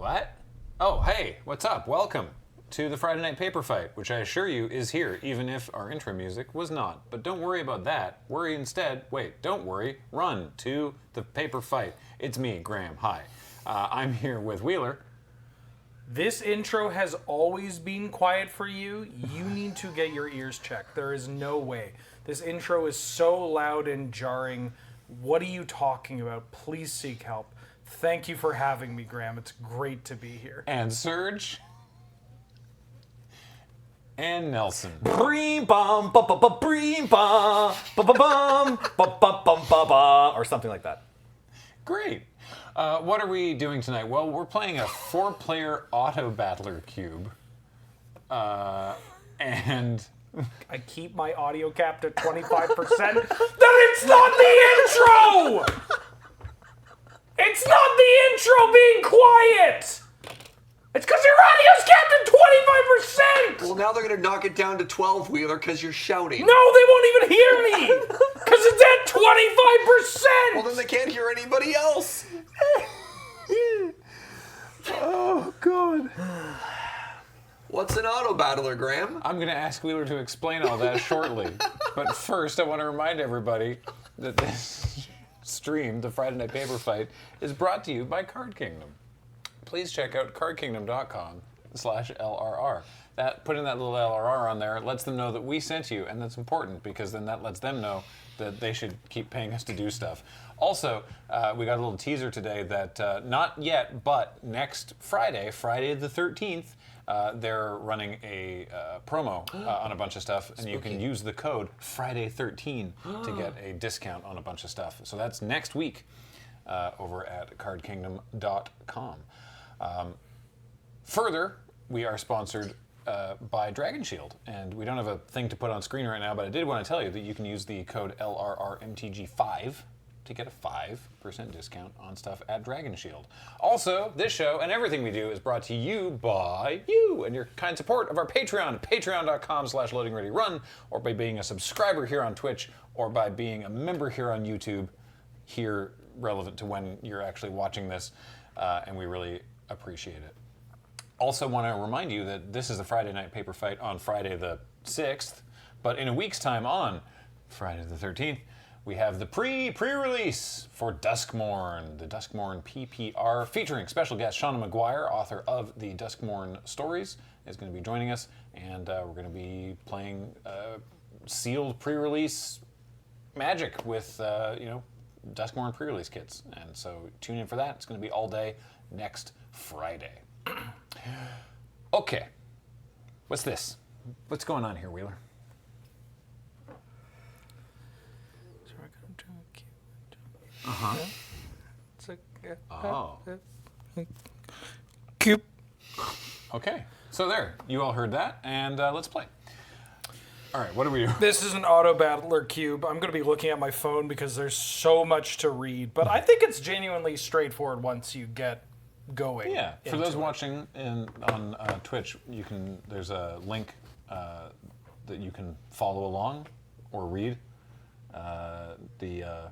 What? Oh, hey, what's up? Welcome to the Friday Night Paper Fight, which I assure you is here, even if our intro music was not. But don't worry about that. Worry instead. Wait, don't worry. Run to the paper fight. It's me, Graham. Hi. I'm here with Wheeler. This intro has always been quiet for you. You need to get your ears checked. There is no way. This intro is so loud and jarring. What are you talking about? Please seek help. Thank you for having me, Graham. It's great to be here. And Serge. And Nelson. Bream bum ba ba ba bream ba ba ba bum ba ba bum ba ba or something like that. Great. What are we doing tonight? Well, we're playing a 4-player AutoBattler cube. And I keep my audio capped at 25%. Then it's not the intro! It's not the intro being quiet! It's because your audio's capped at 25%! Well, now they're going to knock it down to 12, Wheeler, because you're shouting. No, they won't even hear me! Because it's at 25%! Well, then they can't hear anybody else. oh, God. What's an auto-battler, Graham? I'm going to ask Wheeler to explain all that shortly. But first, I want to remind everybody that this stream, the Friday Night Paper Fight, is brought to you by Card Kingdom. Please check out cardkingdom.com/LRR. Putting that little LRR on there lets them know that we sent you, and that's important because then that lets them know that they should keep paying us to do stuff. Also, we got a little teaser today that not yet, but next Friday, Friday the 13th, they're running a promo on a bunch of stuff, and you can use the code Friday13 to get a discount on a bunch of stuff. So that's next week over at cardkingdom.com. Further, we are sponsored by Dragon Shield, and we don't have a thing to put on screen right now, but I did want to tell you that you can use the code LRRMTG5 to get a 5% discount on stuff at Dragon Shield. Also, this show and everything we do is brought to you by you and your kind support of our Patreon, patreon.com/loadingreadyrun, or by being a subscriber here on Twitch, or by being a member here on YouTube, here relevant to when you're actually watching this, and we really appreciate it. Also want to remind you that this is the Friday Night Paper Fight on Friday the 6th, but in a week's time on Friday the 13th, we have the pre-release for Duskmourn, the Duskmourn PPR, featuring special guest Shauna McGuire, author of the Duskmourn stories, is going to be joining us, and we're going to be playing sealed pre-release Magic with Duskmourn pre-release kits, and so tune in for that. It's going to be all day next Friday. Okay, what's this? What's going on here, Wheeler? Uh-huh. Oh. Cube. Okay, so there, you all heard that, and let's play. All right, what do we do? This is an AutoBattler cube. I'm going to be looking at my phone because there's so much to read, but I think it's genuinely straightforward once you get going. Yeah, for those watching on Twitch, there's a link that you can follow along or read the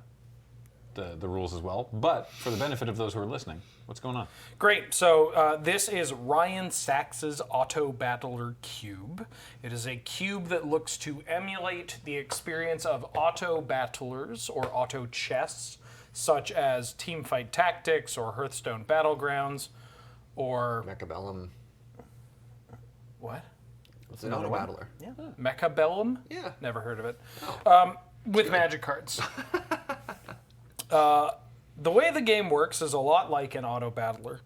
rules as well. But for the benefit of those who are listening, what's going on? Great. So this is Ryan Sachs's AutoBattler cube. It is a cube that looks to emulate the experience of auto-battlers or auto chess, such as Teamfight Tactics or Hearthstone Battlegrounds or... Mechabellum. What? It's an auto-battler. Yeah. Mechabellum? Yeah. Never heard of it. Oh. With magic cards. The way the game works is a lot like an auto-battler.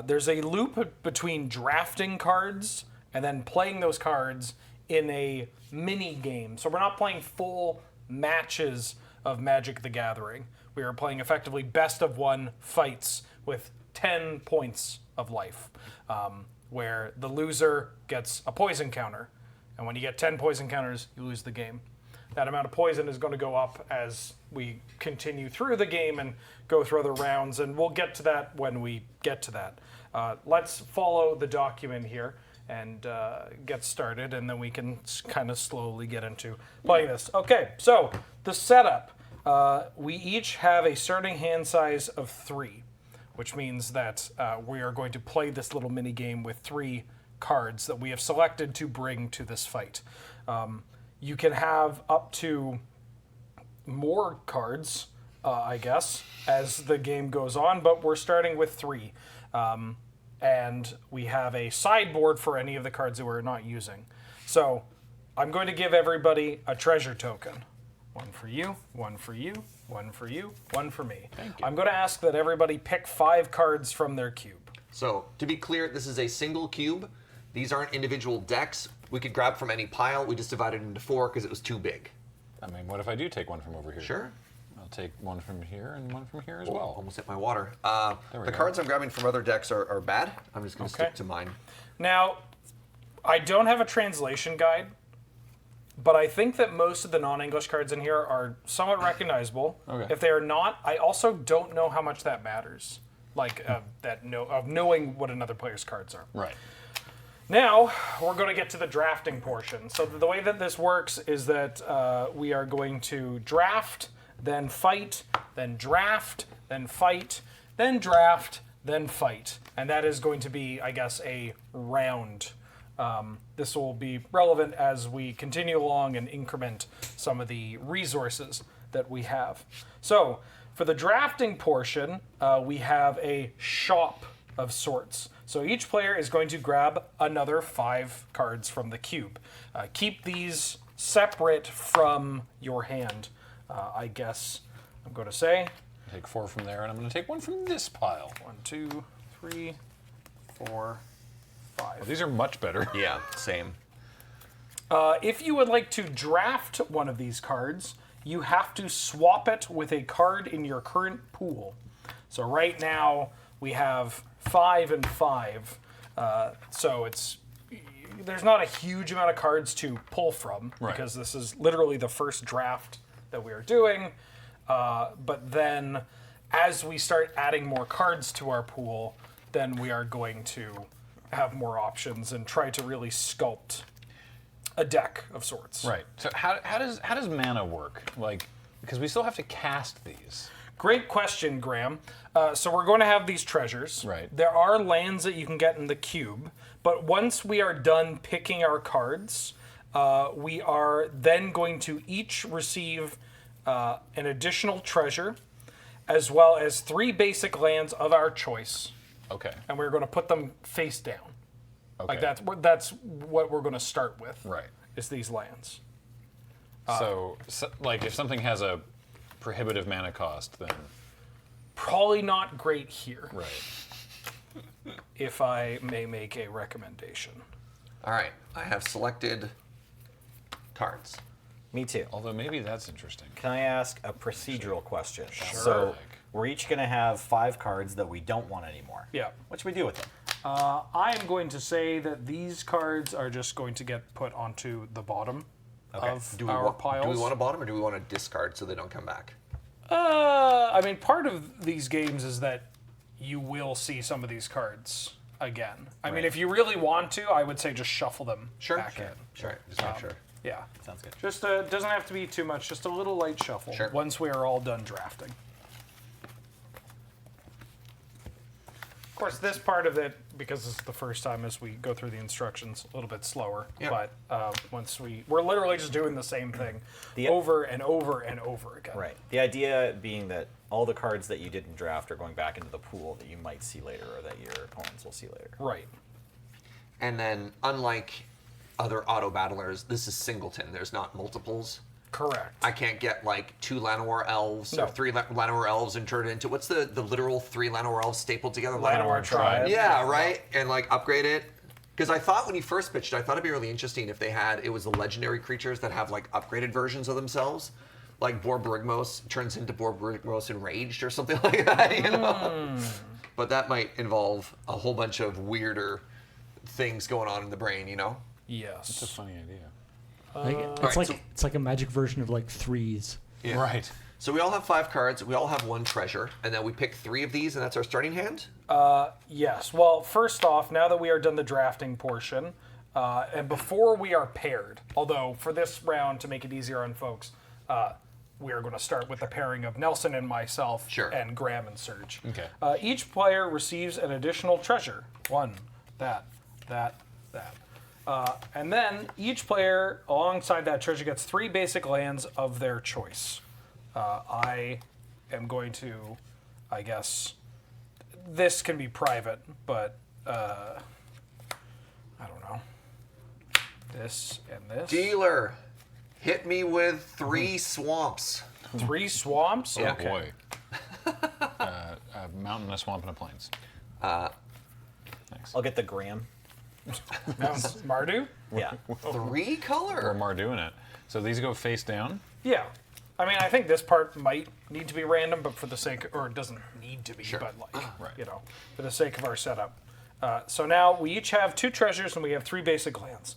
There's a loop between drafting cards and then playing those cards in a mini game. So we're not playing full matches of Magic the Gathering. We are playing effectively best of one fights with 10 points of life, where the loser gets a poison counter. And when you get 10 poison counters, you lose the game. That amount of poison is going to go up as we continue through the game and go through other rounds, and we'll get to that when we get to that. Let's follow the document here and get started, and then we can kind of slowly get into playing this. Okay, so the setup. We each have a starting hand size of 3. which means that we are going to play this little mini game with 3 cards that we have selected to bring to this fight. You can have up to more cards, I guess, as the game goes on, but we're starting with 3. And we have a sideboard for any of the cards that we're not using. So I'm going to give everybody a treasure token. 1 for you, 1 for you, 1 for you, 1 for me. Thank you. I'm going to ask that everybody pick 5 cards from their cube. So, to be clear, this is a single cube. These aren't individual decks. We could grab from any pile. We just divided it into 4 because it was too big. I mean, what if I do take one from over here? Sure. I'll take one from here and one from here as well. Almost hit my water. we The go. cards I'm grabbing from other decks are bad. I'm just going to Okay. stick to mine. Now, I don't have a translation guide, but I think that most of the non-English cards in here are somewhat recognizable. Okay. If they are not, I also don't know how much that matters. Like of knowing what another player's cards are. Right. Now, we're going to get to the drafting portion. So the way that this works is that we are going to draft, then fight, then draft, then fight, then draft, then fight. And that is going to be, I guess, a round. This will be relevant as we continue along and increment some of the resources that we have. So, for the drafting portion, we have a shop of sorts. So each player is going to grab another 5 cards from the cube. Keep these separate from your hand, I guess I'm going to say. Take 4 from there, and I'm going to take 1 from this pile. 1, 2, 3, 4, 5. Well, these are much better. Yeah, same. If you would like to draft one of these cards, you have to swap it with a card in your current pool. So right now we have 5 and 5. So there's not a huge amount of cards to pull from because this is literally the first draft that we are doing. But then as we start adding more cards to our pool, then we are going to have more options and try to really sculpt a deck of sorts. Right. So how does mana work? Like, because we still have to cast these. Great question, Graham. So we're going to have these treasures. Right. There are lands that you can get in the cube, but once we are done picking our cards, we are then going to each receive an additional treasure, as well as 3 basic lands of our choice, Okay. and we're going to put them face down. Okay. Like that's what we're going to start with. Right. Is these lands. So, like, if something has a prohibitive mana cost, then Probably not great here, right. if I may make a recommendation. All right, I have selected cards. Me too. Although maybe that's interesting. Can I ask a procedural question? Sure. So we're each going to have 5 cards that we don't want anymore. Yeah. What should we do with them? I am going to say that these cards are just going to get put onto the bottom of Do we, our want, piles. do we want a bottom or do we want to discard so they don't come back? I mean, part of these games is that you will see some of these cards again. I mean, if you really want to, I would say just shuffle them back in. Sure. Just make sure. Yeah. Sounds good. Just doesn't have to be too much. Just a little light shuffle Sure. once we are all done drafting. Of course, this part of it, because this is the first time as we go through the instructions, a little bit slower. Yeah. But once we're literally just doing the same thing over and over and over again. Right. The idea being that all the cards that you didn't draft are going back into the pool that you might see later or that your opponents will see later. Right. And then, unlike other auto-battlers, this is singleton. There's not multiples. Correct. I can't get like 2 Llanowar elves No. or 3 Llanowar elves and turn it into, what's the literal 3 Llanowar elves stapled together? Llanowar Tribe. Yeah, right? And like upgrade it. Because I thought when you first pitched it, I thought it'd be really interesting if it was the legendary creatures that have like upgraded versions of themselves. Like Borborygmos turns into Borborygmos Enraged or something like that, you know? But that might involve a whole bunch of weirder things going on in the brain, you know? Yes. It's a funny idea. It's like a magic version of like threes. Yeah. Right. So we all have 5 cards, we all have 1 treasure, and then we pick 3 of these, and that's our starting hand? Yes. Well, first off, now that we are done the drafting portion, and before we are paired, although for this round, to make it easier on folks, we are going to start with the pairing of Nelson and myself, Sure. and Graham and Serge. Okay. Each player receives an additional treasure. One, that. And then each player alongside that treasure gets 3 basic lands of their choice. I am going to, I guess, this can be private, but I don't know. This and this. Dealer, hit me with 3 swamps. 3 swamps? Oh Okay. boy. A mountain, a swamp, and a plains. I'll get the Graham. Mountains. Mardu? Yeah. 3 color? Or Mardu in it. So these go face down. Yeah. I mean, I think this part might need to be random, but for the sake, or it doesn't need to be, but like, Right. you know, for the sake of our setup. So now we each have 2 treasures and we have 3 basic lands.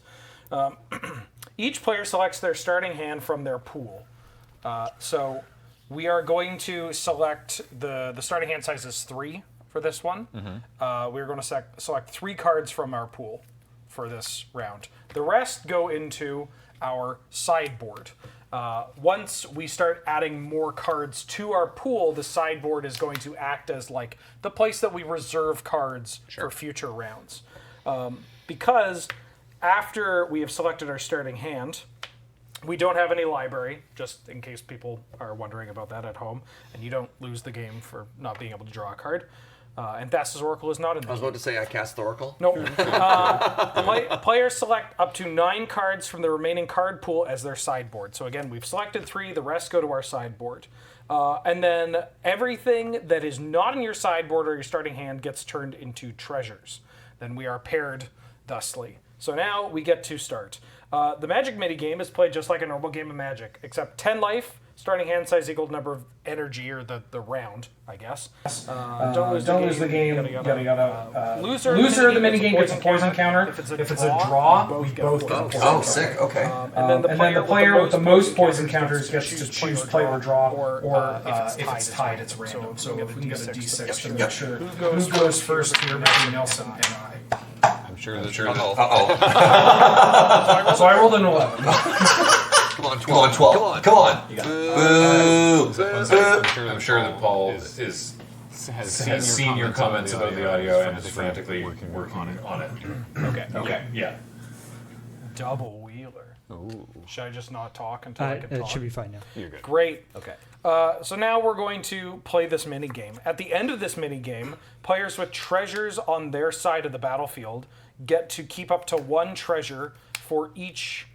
Each player selects their starting hand from their pool. So we are going to select the starting hand size is 3 for this one. We're going to select 3 cards from our pool for this round. The rest go into our sideboard. Once we start adding more cards to our pool, the sideboard is going to act as like the place that we reserve cards for future rounds. Because after we have selected our starting hand, we don't have any library, just in case people are wondering about that at home, and you don't lose the game for not being able to draw a card. And Thassa's Oracle is not in the I was about to say I cast the Oracle. Nope. Players select up to 9 cards from the remaining card pool as their sideboard. So again, we've selected 3, the rest go to our sideboard. And then everything that is not in your sideboard or your starting hand gets turned into treasures. Then we are paired thusly. So now we get to start. The Magic minigame is played just like a normal game of Magic, except 10 life, starting hand size equal to number of energy, or the round, I guess. Don't lose the game, yada yada. Loser of the minigame gets a poison counter. If it's a draw, we both get a poison counter. Sick. Okay. And then the player with the most poison counters gets to choose play or draw, or if it's tied, it's random. So if we can get a D6 to make sure who goes first here, Matthew Nelson and I. I'm sure that. Uh-oh. So I rolled an 11. Come on, 12. Come on. I'm sure that Paul has seen your comments about the audio and is frantically working on it. Okay. Yeah. Double wheeler. Ooh, Should I just not talk until I can It talk? should be fine now. you're good. Great. Okay. So now we're going to play this mini game. At the end of this mini game, players with treasures on their side of the battlefield get to keep up to 1 treasure for each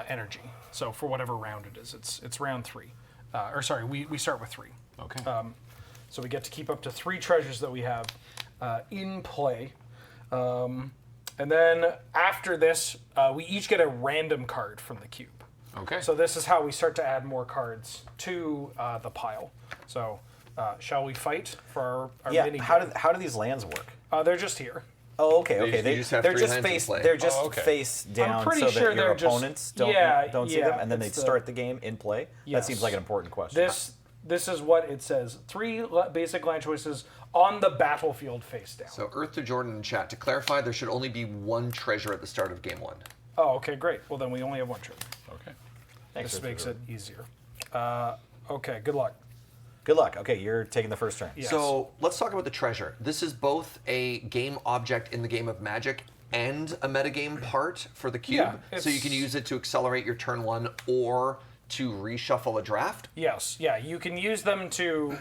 energy. So for whatever round it is, it's round 3. We start with 3. Okay. So we get to keep up to 3 treasures that we have in play. And then after this, we each get a random card from the cube. Okay. So this is how we start to add more cards to the pile. So shall we fight for our Yeah. mini How game? do these lands work? They're just here. Oh, okay. You just have they're 3 just hands to face. play. They're just Oh, okay. face down, pretty so sure that your they're just- opponents don't see yeah, them, and then they it's the- start the game in play. That Yes. seems like an important question. This is what it says. 3 basic land choices on the battlefield face down. So Earth to Jordan in chat. To clarify, there should only be 1 treasure at the start of game 1. Oh, okay, great. Well, then we only have 1 treasure. Okay. Thanks, This Richard. makes it easier. Okay, good luck. Good luck. Okay, you're taking the first turn. Yes. So let's talk about the treasure. This is both a game object in the game of Magic and a metagame part for the cube. Yeah, so you can it's- use it to accelerate your turn 1 or to reshuffle a draft. Yes, yeah, you can use them to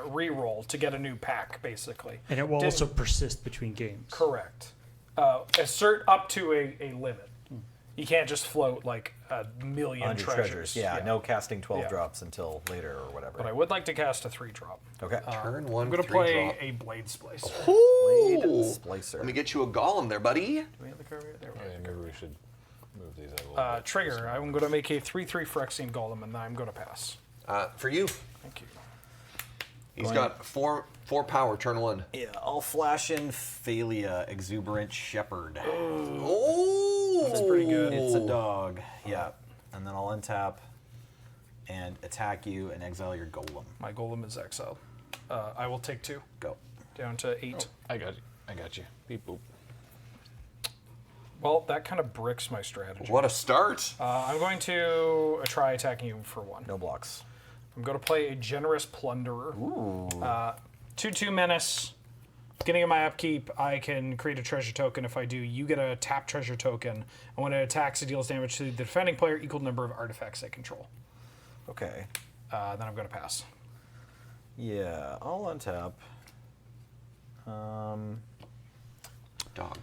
re-roll to get a new pack, basically. And it will also persist between games. Correct. Assert up to a limit. You can't just float like a million 100 treasures. Yeah, no casting 12 Yeah. drops until later or whatever. But I would like to cast a 3-drop. Okay. Turn 1, I'm going to 3 play drop. a Blade Splicer. Blade Ooh. Splicer. Let me get you a golem there, buddy. Do we have the card right there? Yeah, maybe we should move these out a little bit. Trigger. I'm going to make a 3/3 Phyrexian Golem, and then I'm going to pass. For you. Thank you. He's got 4 power, turn 1. Yeah, I'll flash in Phalia, Exuberant Shepherd. Oh! That's pretty good. It's a dog. Yeah. And then I'll untap and attack you and exile your golem. My Golem is exiled. I will take 2, Go. down to 8. I got you. I got you. Beep boop. Well, that kind of bricks my strategy. What a start. I'm going to try attacking you for 1. No blocks. I'm going to play a Generous Plunderer. 2/2 Menace. Beginning of my upkeep, I can create a treasure token. If I do, you get a tap treasure token. And when it attacks, it deals damage to the defending player equal to the number of artifacts they control. Okay. Then I'm going to pass. Yeah, I'll untap. Dog.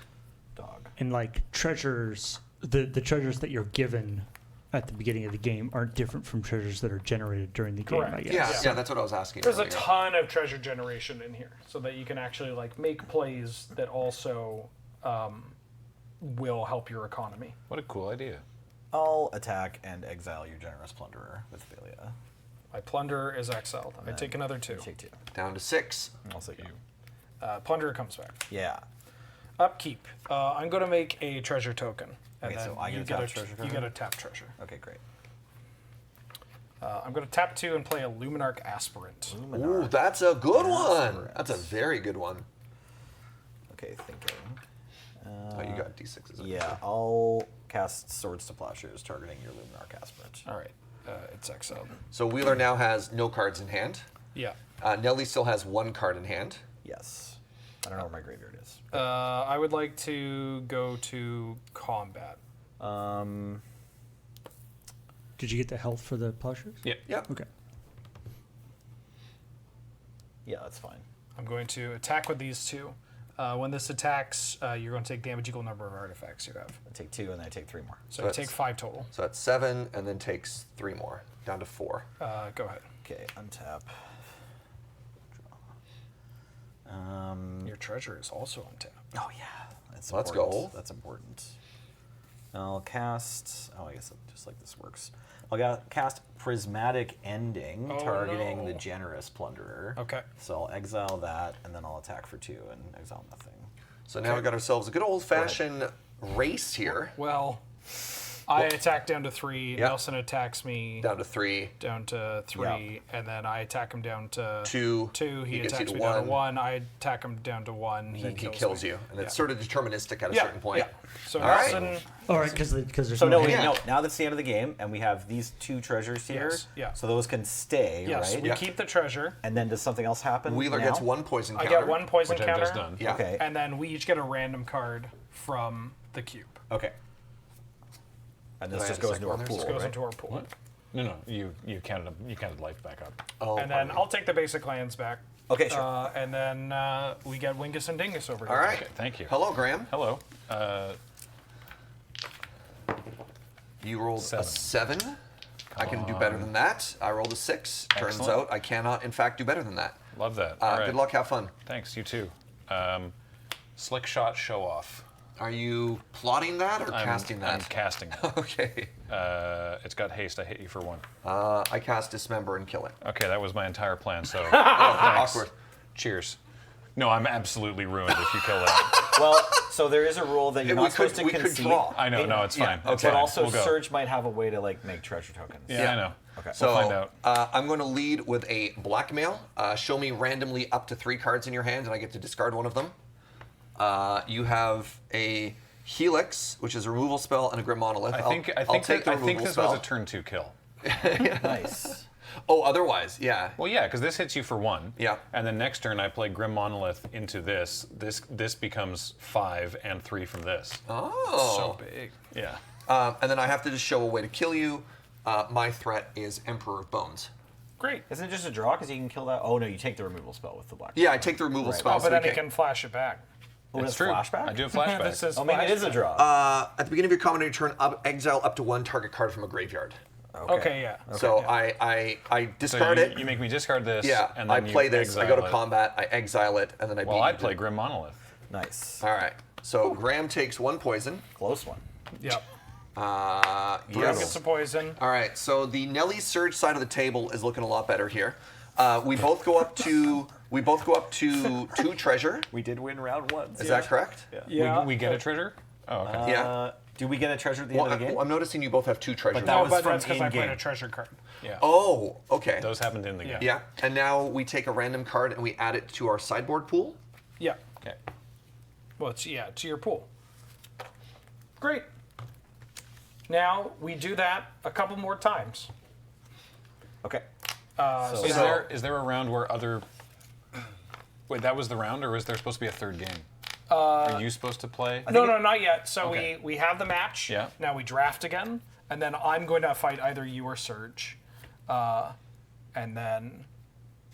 And like treasures, the treasures that you're given at the beginning of the game aren't different from treasures that are generated during the game, I Correct. guess. Yeah, that's what I was asking. There's a earlier. ton of treasure generation in here, so that you can actually like make plays that also will help your economy. What a cool idea. I'll attack and exile your Generous Plunderer with Thalia. My Plunderer is exiled. I take another 2. Take 2. Down to 6. I'll take you. Plunderer comes back. Yeah. Upkeep. I'm going to make a treasure token. And Okay, then so I get you a get tap a treasure You token? get a tap treasure. Okay, great. I'm going to tap 2 and play a Luminarch Aspirant. Ooh, that's a good one. That's a very good one. Okay, thinking. Oh, you got D6s. Yeah, I'll cast Swords to Plowshares, targeting your Luminarch Aspirant. All right. It's exiled. So Wheeler now has no cards in hand. Yeah. Nelly still has 1 card in hand. Yes. I don't know where my graveyard is. I would like to go to combat. Did you get the health for the plowshares? Yeah. Yep. Okay. Yeah, that's fine. I'm going to attack with these 2. When this attacks, you're going to take damage equal number of artifacts you have. I take 2 and then I take 3 more. So you take 5 total. So that's 7, and then takes 3 more, down to 4. Go ahead. Okay, untap. Your treasure is also on tap. Oh yeah, that's Let's important. go. That's important. I'll cast. Oh, I guess just like this works. I'll cast Prismatic Ending, Oh, targeting no. the Generous Plunderer. Okay. So I'll exile that, and then I'll attack for 2 and exile nothing. So now we got ourselves a good old-fashioned race here. Well, I attack down to 3. Yeah. Nelson attacks me Down to 3. down to 3, and then I attack him down to 2. 2. He gets you attacks to me down to 1. I attack him down to 1. Then he kills me. you. And it's Yeah. sort of deterministic at a Yeah, certain point. yeah. So All right. Nelson, All right, because there's So no no, hand. no. Now that's the end of the game, and we have these 2 treasures here. Yes, yeah. So those can stay, yes, right? we keep the treasure. And then does something else happen? Wheeler now? gets 1 poison I counter. get 1 poison Which I've counter. just done. Yeah. Okay. And then we each get a random card from the cube. Okay. And this I just have a goes second into our one there? pool, This goes right? into our pool. No, you counted life back up. Oh, And then I'll take the basic lands back. Okay, sure. And then we get Wingus and Dingus over here. All right. Okay, thank you. Hello, Graham. Hello. You rolled a 7. 7. I can do better than that. I rolled a 6. Turns Excellent. out I cannot, in fact, do better than that. Love that. All right. Good luck. Have fun. Thanks. You too. Slick shot. Show off. Are you plotting that or casting that? I'm casting it. Okay. It's got haste. I hit you for 1. I cast Dismember and kill it. Okay, that was my entire plan. So thanks. Awkward. Cheers. No, I'm absolutely ruined if you kill that. Well, so there is a rule that you're We not could- supposed to we could concede. draw. I know. No, it's fine. It's But fine. also, We'll go. Surge might have a way to like make treasure tokens. Yeah, I know. Okay. So find out. I'm going to lead with a blackmail. Show me randomly up to 3 cards in your hand, and I get to discard one of them. You have a Helix, which is a removal spell, and a Grim Monolith. I I'll think take the I think removal this spell. was a turn 2 kill. Nice. Oh, otherwise, yeah. Well, yeah, because this hits you for 1. Yeah. And then next turn I play Grim Monolith into this. This becomes 5 and 3 from this. Oh. So big. Yeah. And then I have to just show a way to kill you. My threat is Emperor of Bones. Great. Isn't it just a draw because you can kill that? Oh no, you take the removal spell with the black. Yeah, I take the removal spell. Oh, so but then we he can flash it back. Oh, It's it's true. flashback. I do a flashback. This is Oh, maybe it is a flashback. draw. At the beginning of your combat turn, exile up to 1 target card from a graveyard. Okay, yeah. So yeah. I So discard it. you make me discard this. Yeah, And I then play you this. I exile go to it. combat. I exile it, and then I beat Well, you I to- play Grim Monolith. Nice. All right. So Graham takes 1 poison. Close one. Yep. Yes. Gets a poison. All right. So the Nelly Surge side of the table is looking a lot better here. We both go up to 2 treasure. We did win round 1. Is that correct? Yeah. We get a treasure? Oh, okay. Yeah. Do we get a treasure at the Well, end of the game? I'm noticing you both have 2 treasures. that No, was but from that's because I played in-game. a treasure card. Yeah. Oh, okay. Those happened in the game. Yeah. And now we take a random card and we add it to our sideboard pool. Yeah. Okay. Well, it's to your pool. Great. Now we do that a couple more times. Okay. Is there a round where other? Wait, that was the round, or is there supposed to be a third game? Are you supposed to play? No, not yet. So Okay. we have the match. Yeah. Now we draft again, and then I'm going to fight either you or Serge, and then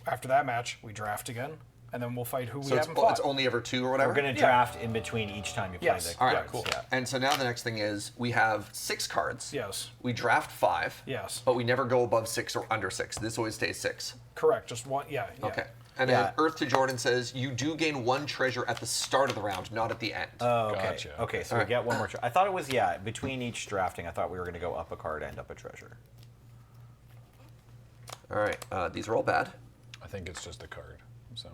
after that match we draft again, and then we'll fight who we So haven't fought. it's only ever 2 or whatever? We're going to draft in between each time you play Yes. the All right, cards. cool. Yeah. And so now the next thing is we have 6 cards. Yes. We draft 5. Yes. But we never go above 6 or under 6. This always stays 6. Correct. Just one. Yeah. Okay. And Yeah. then Earth to Jordan says you do gain 1 treasure at the start of the round, not at the end. Oh, okay. Gotcha. Okay, so Alright. we get one more. I thought it was between each drafting. I thought we were going to go up a card and up a treasure. All right. These are all bad. I think it's just a card. So.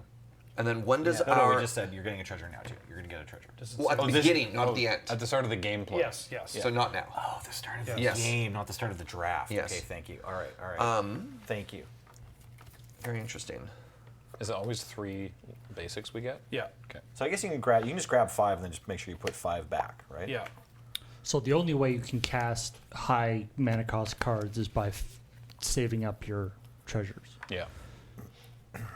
And then when does No, our... we just said you're getting a treasure now too. You're going to get a treasure. Well, at the beginning, not at the end. At the start of the gameplay. Yes. Yes. So not now. Oh, the start of the Yes. game, not the start of the draft. Yes. Okay, thank you. All right. Thank you. Very interesting. Is it always 3 basics we get? Yeah. Okay. So I guess you can just grab 5 and then just make sure you put 5 back, right? Yeah. So the only way you can cast high mana cost cards is by saving up your treasures. Yeah.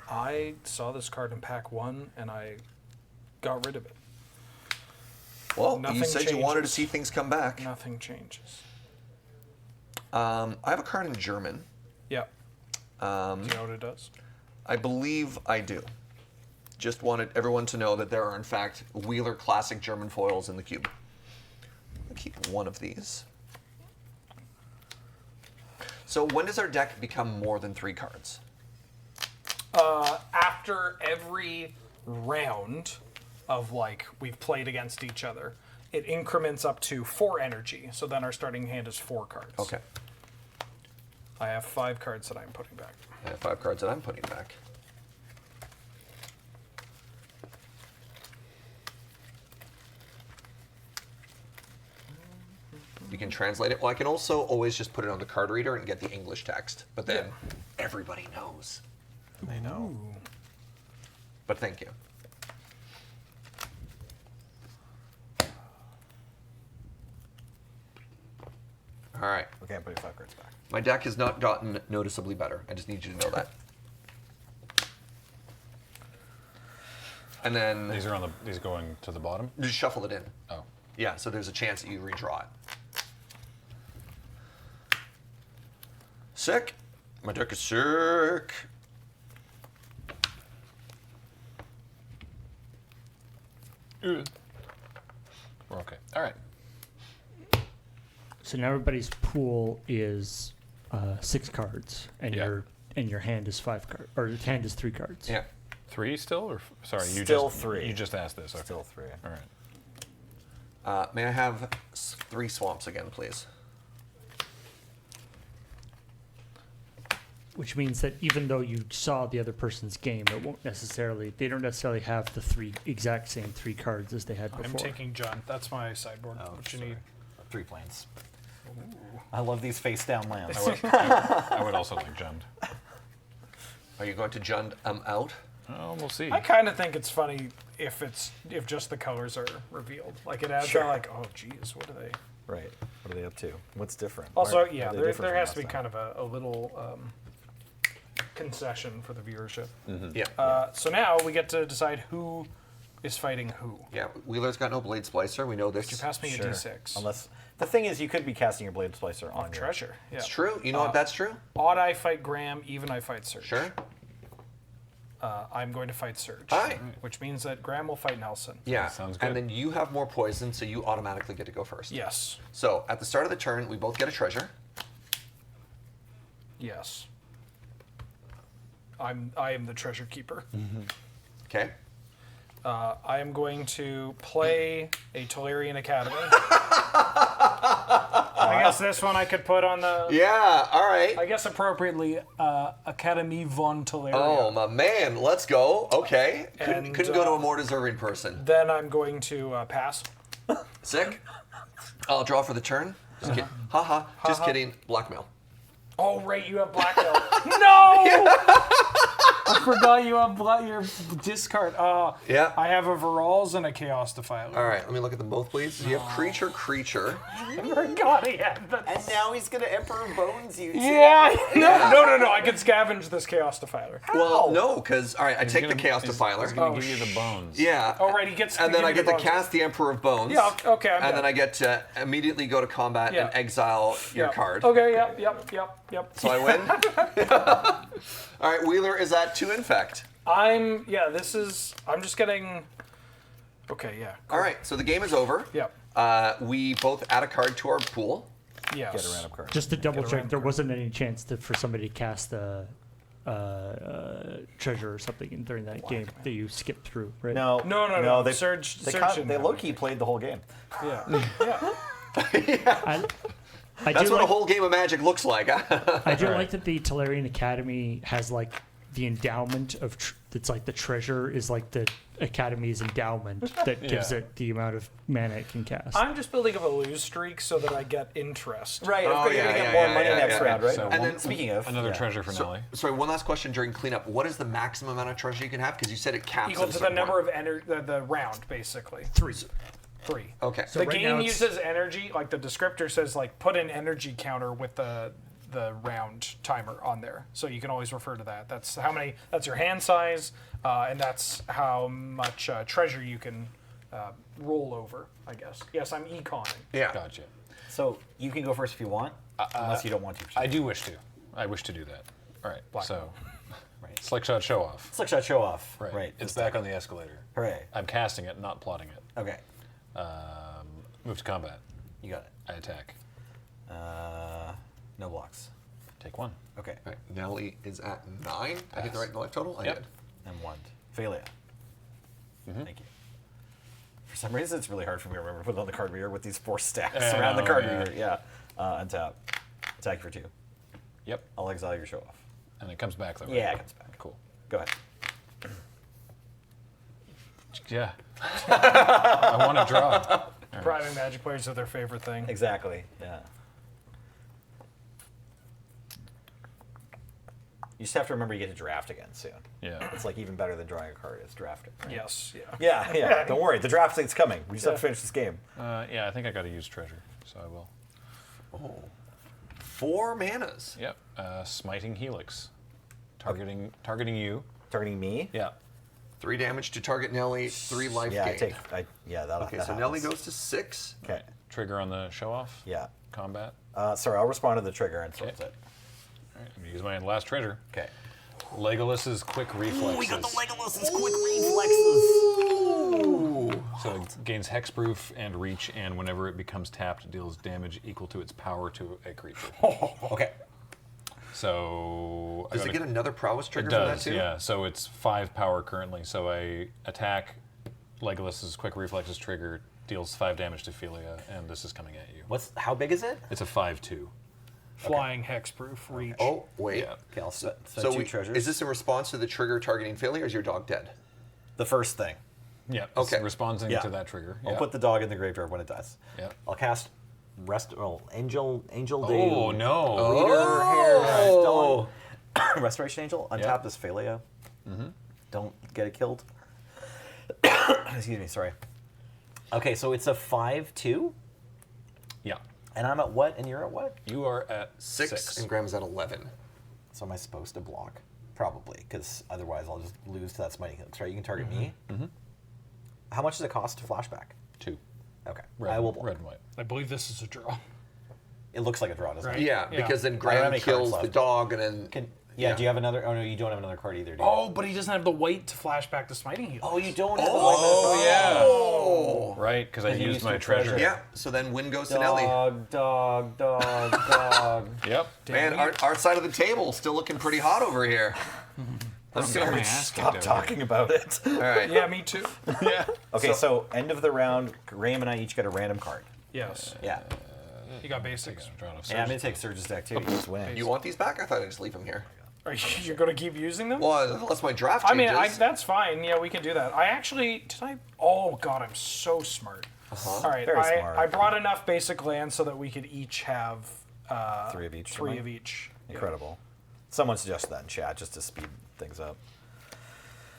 I saw this card in pack 1 and I got rid of it. Well, Nothing you said you wanted to changes. see things come back. Nothing changes. I have a card in German. Yeah. Do you know what it does? I believe I do. Just wanted everyone to know that there are, in fact, Wheeler Classic German foils in the cube. I'll keep one of these. So when does our deck become more than 3 cards? After every round of we've played against each other, it increments up to 4 energy. So then our starting hand is 4 cards. Okay. I have 5 cards that I'm putting back. I have 5 cards that I'm putting back. You can translate it. Well, I can also always just put it on the card reader and get the English text. But then everybody knows. They know. But thank you. All right. Okay, I'm putting 5 cards back. My deck has not gotten noticeably better. I just need you to know that. And then These are these going to the bottom. just shuffle it in. Oh. Yeah, so there's a chance that you redraw it. Sick. My deck is sick. We're okay. All right. So now everybody's pool is 6 cards, and Yeah. your hand is 5 cards, or your hand is 3 cards. Yeah. 3 still, or sorry, you Still just 3. You just asked this. Okay. Still 3. All right. May I have 3 swamps again, please? Which means that even though you saw the other person's game, they don't necessarily have the exact same 3 cards as they had before. I'm taking John. That's my sideboard. What you need? 3 planes. I love these face down lands. I would also like Jund. Are you going to Jund out? Oh, we'll see. I kind of think it's funny if just the colors are revealed. Like it adds that like, oh geez, what are they? Right. What are they up to? What's different? Also, Why are yeah, they there different has from to be last kind of a little concession for the viewership. Yeah. So now we get to decide who is fighting who. Yeah, Wheeler's got no Blade Splicer. We know this. You pass me Sure. a d6. Unless the thing is, you could be casting your Blade Splicer on your treasure. Yeah. It's true. You know what? That's true. Odd I fight Graham, even I fight Serge. Sure. I'm going to fight Serge. Aye. Which means that Graham will fight Nelson. Yeah. Sounds good. And then you have more poison, so you automatically get to go first. Yes. So at the start of the turn, we both get a treasure. Yes. I am the treasure keeper. Okay. I am going to play a Tolarian Academy. I guess this one I could put on the. Yeah. All right. I guess appropriately, Academy von Tolarian. Oh my man, let's go. Okay. Couldn't And, go to a more deserving person. Then I'm going to pass. Sick. I'll draw for the turn. Just kidding. Haha. Just kidding. Blackmail. Oh right, you have blackmail. No. I forgot you have your discard. Yeah. I have a Virals and a Chaos Defiler. All right, let me look at them both, please. You have creature. I forgot he had that. And now he's gonna Emperor Bones you. Yeah. No. I can scavenge this Chaos Defiler. Well, no, because all right, I take the Chaos He's Defiler. going to give you the bones. Yeah. Oh, right, he gets. And then give I me get the to bones. cast the Emperor of Bones. Yeah. Okay. I'm And done. then I get to immediately go to combat Yeah. and exile your Yeah. card. Okay. Yep. So I win. All right, Wheeler is at 2 infect. I'm just getting. Okay. Yeah. All right, so the game is over. Yep. We both add a card to our pool. Yes. Get a random card. Just to double Get a check, random there card. wasn't any chance for somebody to cast a treasure or something during that game that you skipped through, right? No. They Surge They, didn't they have low key played the whole game. Yeah. Yeah. I That's do what a like, whole game of Magic looks like. I do like that the Tellurian Academy has like the endowment of it's like the treasure is like the Academy's endowment that gives Yeah. it the amount of mana it can cast. I'm just building up a lose streak so that I get interest. Right. Oh, Of course, yeah, you're gonna yeah, get more yeah, money yeah, next yeah. round, right? So And then Speaking of Another yeah. treasure for Nelly. Sorry, one last question during cleanup. What is the maximum amount of treasure you can have? Because you said it caps Equal at a to the certain number point. of the round, basically. 3. 3. Okay. The right now game it's- uses energy, like the descriptor says, like put an energy counter with the round timer on there, so you can always refer to that. That's how many. That's your hand size, and that's how much treasure you can roll over. I guess. Yes, I'm econing. Yeah. Gotcha. So you can go first if you want, unless you don't want to. I do wish to. I wish to do that. All right. So, Right. Slick Shot Show Off. Slick shot show off. Right. Right. It's back on the escalator. Hooray. I'm casting it, not plotting it. Okay. Move to combat. You got it. I attack. No blocks. Take 1. Okay. All right, Nelly is at 9. I hit the right life total? I Yep. did. And 1. Failure. Thank you. For some reason, it's really hard for me to remember to put it on the card reader with these 4 stacks Yeah, around the I know, card yeah. reader. Yeah. Untap. Attack for 2. Yep. I'll exile your show off. And it comes back though. Yeah, right? it comes back. Cool. Go ahead. Yeah. I want to draw. Private Magic players are their favorite thing. Exactly. Yeah. You just have to remember you get to draft again soon. Yeah. It's like even better than drawing a card. It's drafting. Right? Yes. Yeah. Yeah. Don't worry. The drafting's coming. We just have to finish this game. Yeah, I think I got to use treasure, so I will. Oh. 4 manas. Yep. Smiting Helix. Targeting you. Targeting me. Yeah. 3 damage to target Nelly, 3 life Yeah. gain. That'll. Okay, that so Nelly happens. goes to 6. Okay. Trigger on the show off. Yeah. Combat. Sorry, I'll respond to the trigger and sort Okay. it. All right, I'm gonna use my last treasure. Okay. Legolas's quick reflexes. We got the Legolas's quick reflexes. Ooh. So it gains hexproof and reach, and whenever it becomes tapped, it deals damage equal to its power to a creature. Okay. So Does it get another prowess It trigger for that does, too? yeah. So it's 5 power currently. So I attack. Legolas's quick reflexes trigger deals 5 damage to Philia, and this is coming at you. How big is it? It's a 5/2. Flying hexproof reach. Oh, wait. Yeah. Okay, I'll set So 2 treasures. is this in response to the trigger targeting failure, or is your dog dead? the first thing? Yeah. Okay. It's responding Yeah. to that trigger. I'll Yeah. put the dog in the graveyard when it dies. Yeah. I'll cast Angel Oh no. Oh! Restoration Angel. Untap Yeah. this Phalia. Don't get it killed. Excuse me, sorry. Okay, so it's a 5/2, Yeah. and I'm at what, and you're at what? You are at 6, and Graham's at 11. So am I supposed to block? Probably, because otherwise I'll just lose to that Smiting Helix, right? You can target me. How much does it cost to flashback? 2. Okay, Red, I will block. red and white. I believe this is a draw. It looks like a draw, doesn't Right. it? Yeah, Yeah. because then I don't have Graham any cards kills the left. dog, and then... Do you have another? Oh no, you don't have another card either, do you? Oh, but he doesn't have the weight to flash back to Smiting Heal. Oh, you don't have Oh, Right, because I Because you used used my your treasure. treasure. yeah. So then win goes to the Nelly. dog. Yep. Man, our side of the table still looking pretty hot over here. Let's see. very All nasty Stop down talking about it. right. Yeah, me too. Yeah. Okay, so end of the round, Graham and I each get a random card. Yes. Yeah. You got basics. And I'm gonna take Surge's deck too. You just win. You want these back? I thought I'd just leave them here. Are you're going to keep using them? Well, unless my draft I changes. mean, that's fine. Yeah, we can do that. I actually did. Oh God, I'm so smart. All right, Very smart. I brought enough basic land so that we could each have 3 of each. 3 of each. Incredible. Someone suggested that in chat just to speed things up.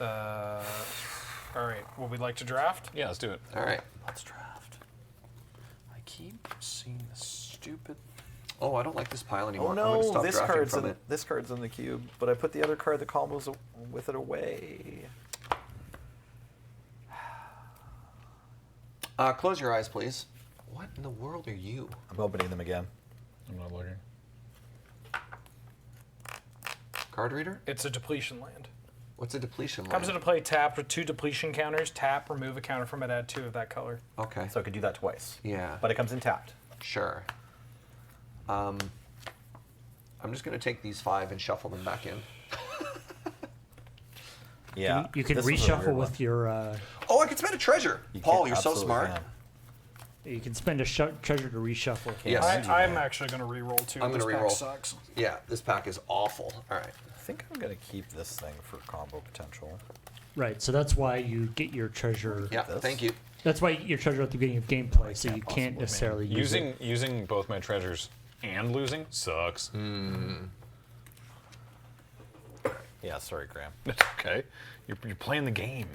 All right. Would we like to draft? Yeah, let's do it. All right. Let's draft. I keep seeing this stupid. Oh, I don't like this pile anymore. Oh I'm going to no, stop this drafting card's from in it. this card's in the cube, but I put the other card that combos with it away. Close your eyes, please. What in the world are you? I'm opening them again. I'm not looking. Card reader? It's a depletion land. What's a depletion land? Comes into play tapped with 2 depletion counters. Tap, remove a counter from it, add 2 of that color. Okay. So I could do that twice. Yeah. But it comes in tapped. Sure. I'm just going to take these 5 and shuffle them back in. Yeah. You can this was a reshuffle weird with one. your. Oh, I can spend a treasure. You Paul, can- you're so absolutely smart. can. You can spend a treasure to reshuffle. Yes. I'm actually going to re-roll 2. I'm This gonna pack re-roll. sucks. Yeah, this pack is awful. All right. I think I'm gonna keep this thing for combo potential. Right. So that's why you get your treasure. Yeah, This? thank you. That's why your treasure at the beginning of gameplay, so can't you can't possibly, necessarily use it. Using both my treasures and losing sucks. Yeah, sorry, Graham. That's okay. You're playing the game.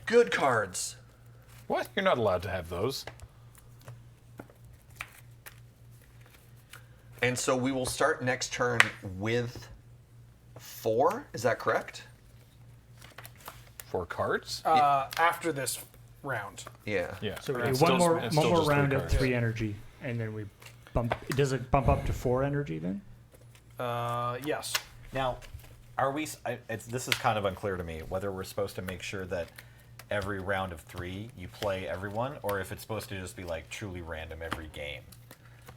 Good cards. What? You're not allowed to have those. And so we will start next turn with 4. Is that correct? 4 cards? After this round. Yeah. Yeah. So we It's do still- one it's more still just 3 round at cards. 3 energy, and then we bump. Does it bump up to 4 energy then? Yes. Now, are we? This is kind of unclear to me whether we're supposed to make sure that every round of 3 you play everyone, or if it's supposed to just be like truly random every game.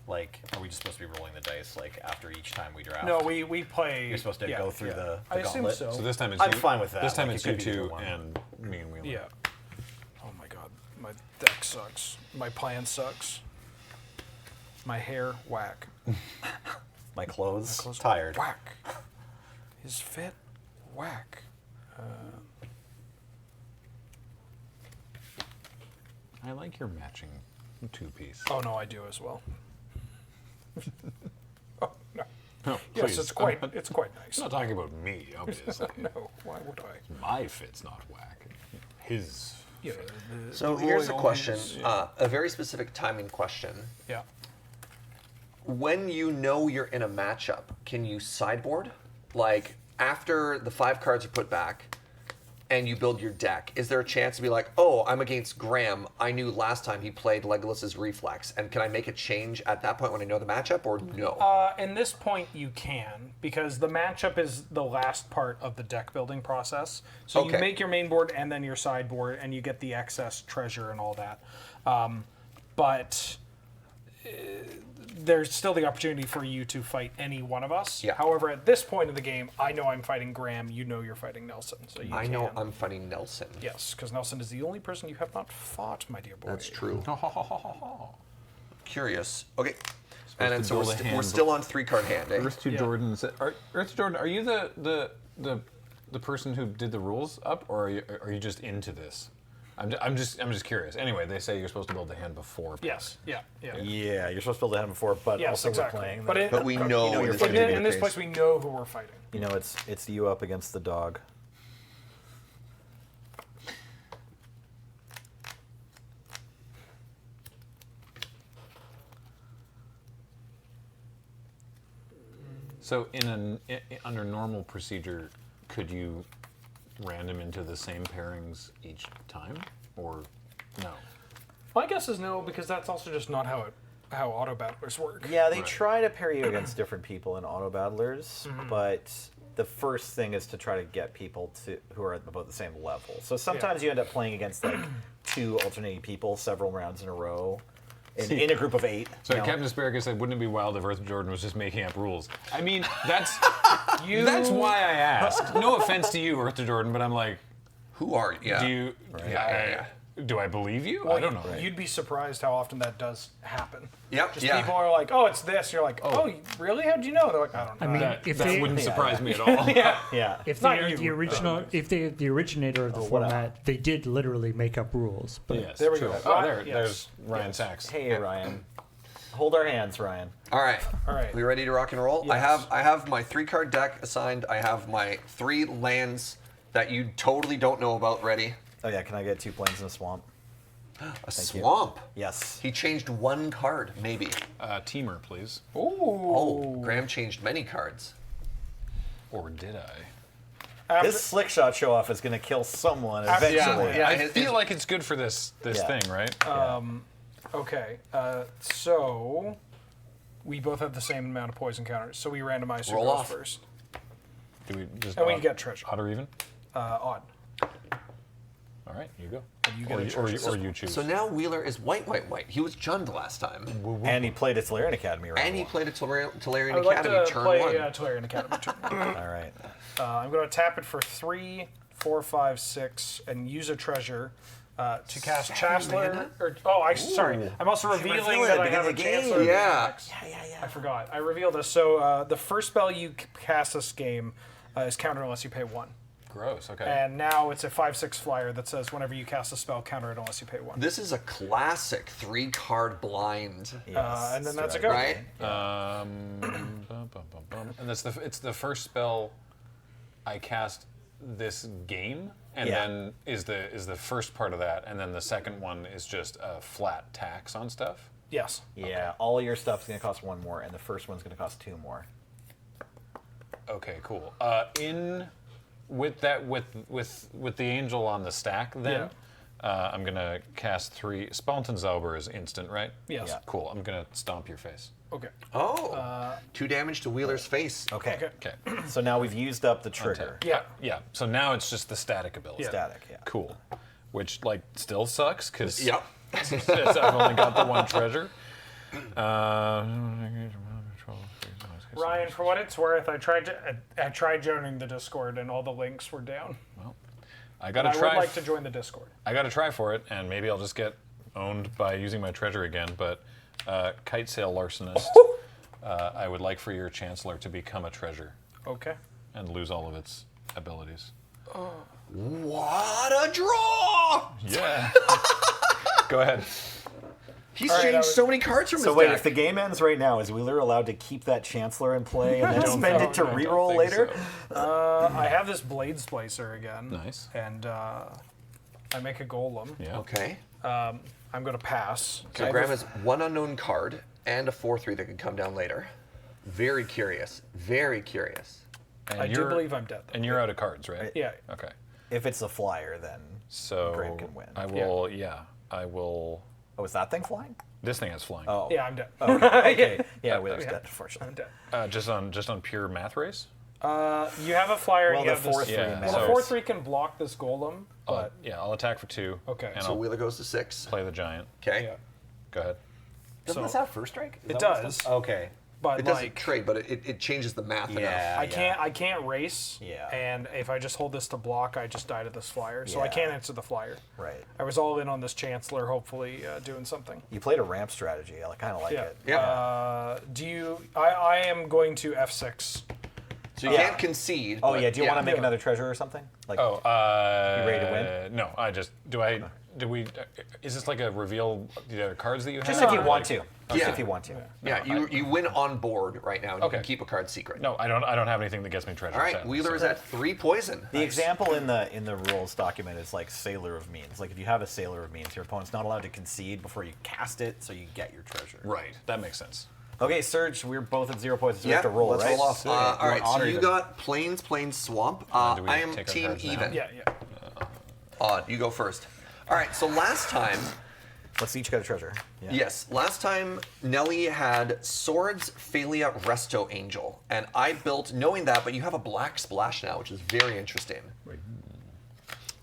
Like, are we just supposed to be rolling the dice like after each time we draft? No, we play. You're supposed to yeah, go through yeah. the I assume gauntlet. so. So this time it's I'm you. fine with that. This time Like, it's it you could be either two one. and me and Wheeler. Yeah. Oh my god, my deck sucks. My plan sucks. My hair, whack. My clothes, Close- tired. Whack. His fit, whack. I like your matching 2-piece. Oh no, I do as well. Oh no. No, Yes, please. it's quite I'm nice. not talking about me, obviously. No, why would I? My fit's not whack. His. Yeah. So here's a royal question, is- yeah. a very specific timing question. Yeah. When you know you're in a matchup, can you sideboard? Like after the 5 cards are put back and you build your deck, is there a chance to be like, oh, I'm against Graham. I knew last time he played Legolas's Reflex. And can I make a change at that point when I know the matchup or no? In this point, you can, because the matchup is the last part of the deck building process. So you Okay. make your main board and then your sideboard, and you get the excess treasure and all that. But there's still the opportunity for you to fight any one of us. Yeah. However, at this point of the game, I know I'm fighting Graham. You know you're fighting Nelson. So you I can. know I'm fighting Nelson. Yes, because Nelson is the only person you have not fought, my dear boy. That's true. Curious. Okay. And then to so build a hand we're still on 3-card hand, eh? Earth to Jordan. Earth to Jordan. Are you the person who did the rules up, or are you just into this? I'm just curious. Anyway, they say you're supposed to build the hand before. Yes. Yeah. Yeah. Yeah, you're supposed to build a hand before, but Yes, also exactly. we're playing. But we know you're this fighting. is gonna be in the this case. place, we know who we're fighting. you know, it's you up against the dog. So under normal procedure, could you random into the same pairings each time, or no? My guess is no, because that's also just not how auto battlers work. Yeah, they try to pair you against different people in auto battlers, but the first thing is to try to get people who are at about the same level. So sometimes you end up playing against like 2 alternating people several rounds in a row in a group of 8. So you know? Captain Asparagus said, "Wouldn't it be wild if Earth Jordan was just making up rules?" I mean, that's that's why I asked. No offense to you, Earth to Jordan, but I'm like, Who are you? Yeah. do you? Yeah. Do I believe you? Well, I don't know. You'd be surprised how often that does happen. Yep, Just yeah. people are like, "Oh, it's this." You're like, "Oh, really? How'd you know?" They're like, "I don't know." I mean, That, if that they wouldn't Yeah, surprise yeah. me at all. yeah. if Not they're you, the original, if they're the originator of the format, they did literally make up rules. But Yes, There we true. go. Oh, Ryan, yes. there's Ryan Sachs. Hey, Ryan. Hold our hands, Ryan. All right. All right. We ready to rock and roll? Yes. I have my 3-card deck assigned. I have my 3 lands that you totally don't know about ready. Oh yeah, can I get 2 planes in a swamp? A swamp. Yes. He changed 1 card, maybe. Teamer, please. Ooh. Oh, Graham changed many cards. Or did I? After- This slick shot show off is gonna kill someone After- eventually. Yeah, I his- feel like it's good for this Yeah. thing, right? Okay. So we both have the same amount of poison counters. So we randomize who Roll goes off. first. Do we just And we odd- get treasure. Odd or even? Odd. All right, you go. You get or, a you, treasure. or you choose. So now Wheeler is white. He was Jund last time. And he played at Tolarian Academy, right? And he played at Tolarian I would like Academy to turn play 1. Tolarian Academy turn 1. All right. I'm going to tap it for 3, 4, 5, 6, and use a treasure to cast Chancellor. Sorry. I'm also revealing reveal it that at I the have a beginning of the Chancellor. game. Yeah. I forgot. I revealed this. So the first spell you cast this game is counter unless you pay 1. Gross. Okay. And now it's a 5/6 flyer that says whenever you cast a spell, counter it unless you pay 1. This is a classic 3-card blind, Yes, And then that's a go. right? And it's the first spell I cast this game, and Yeah. then is the first part of that, and then the second one is just a flat tax on stuff. Yes. Yeah, all your stuff's gonna cost 1 more, and the first one's gonna cost 2 more. Okay, cool. With the angel on the stack, then I'm gonna cast 3. Spaltenzauber is instant, right? Yes. Yeah. Cool. I'm gonna stomp your face. Okay. Oh. 2 damage to Wheeler's face. Okay. Okay. Okay. So now we've used up the trigger. Yeah. Yeah. So now it's just the static ability. Yeah. Static, yeah. Cool. Which still sucks because Yep. I've only got the 1 treasure. Ryan, for what it's worth, I tried joining the Discord and all the links were down. I And gotta I try. would like to join the Discord. I gotta try for it, and maybe I'll just get owned by using my treasure again. But kite sail larcenist, I would like for your chancellor to become a treasure Okay. and lose all of its abilities. What a draw! Yeah. Go ahead. He's right, changed that was- so many cards from So his wait, deck. if the game ends right now, is Wheeler allowed to keep that Chancellor in play and then Don't spend think- it to no, don't reroll think later? so. I have this Blade Splicer again. Nice. And I make a Golem. Yeah. Okay. I'm going to pass. So Graham has 1 unknown card and a 4/3 that could come down later. Very curious. Very curious. And I do you're- believe I'm dead. And you're out of cards, right? Yeah. Okay. If it's a flyer, then So Graham can win. I will. Yeah. I will. oh, is that thing flying? This thing is flying. Oh, Yeah, I'm dead. okay. Yeah, Wheeler's dead, unfortunately. I'm dead. Just on pure math race. You have a flyer. Well, and you the have this. 4/3 Yeah, matters. Well, the so- 4/3 can block this Golem, but Yeah, I'll attack for 2. Okay. And So I'll Wheeler goes to 6. play the giant. Okay. yeah, Go ahead. Doesn't So- this have first strike? Is it that what does. Okay. But It doesn't like trade, but it changes the math enough. Yeah. I can't race. Yeah. And if I just hold this to block, I just die to this flyer. So I Yeah. can't answer the flyer. Right. I was all in on this Chancellor, hopefully doing something. You played a ramp strategy. I kind of like Yeah. it. Yeah. Do you? I am going to F6. So you can't concede. Oh but yeah. Do you want to make Yeah. another treasure or something? Like, Oh, You ready to win? No, is this like a reveal the other cards that you have? just if you want to. Just Yeah. if you want to. Yeah, you win on board right now, and you Okay. can keep a card secret. No, I don't have anything that gets me treasure. All right, sadly, Wheeler so- is at 3 poison. The example in the rules document is like Sailor of Means. Like if you have a Sailor of Means, your opponent's not allowed to concede before you cast it, so you get your treasure. Right, that makes sense. Okay, Serge, we're both at 0 points, so we Yeah, have to roll, let's right? roll off. All right, so honor you them. got plains, swamp. do we I am take our team cards now? even. Yeah. Odd, you go first. All right, so last time, Let's each get a treasure. Yeah. yes, last time Nelly had Swords, Phalia, Resto, Angel, and I built knowing that, but you have a black splash now, which is very interesting.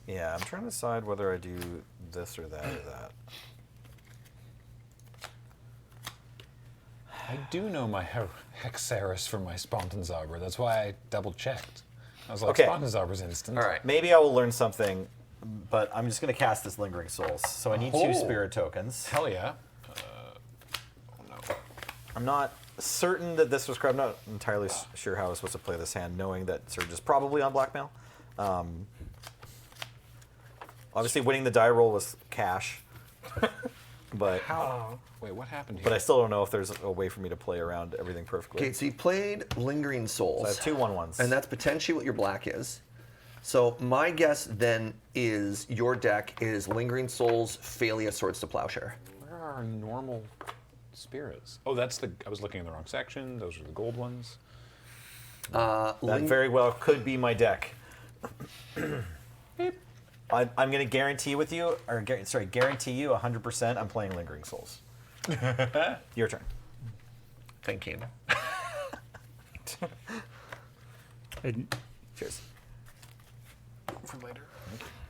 Yeah, I'm trying to decide whether I do this or that or that. I do know my Hexeris from my Spaltenzauber. That's why I double checked. I was like, Okay. Spaltenzauber's instant. All right. Maybe I will learn something but I'm just going to cast this Lingering Souls. So I need 2 spirit tokens. Hell yeah. I'm not certain that this was correct. I'm not entirely sure how I was supposed to play this hand, knowing that Surge is probably on blackmail. Obviously, winning the die roll was cash. But Wait, what happened here? but I still don't know if there's a way for me to play around everything perfectly. Okay, so you played Lingering Souls. So I have 2 1/1s. And that's potentially what your black is. So my guess then is your deck is Lingering Souls, Phalia, Swords to Plowshare. Where are our normal spirits? Oh, that's the. I was looking in the wrong section. Those are the gold ones. That very well could be my deck. I'm going to guarantee with you, or guarantee you 100% I'm playing Lingering Souls. Your turn. Thinking. And Cheers. For later.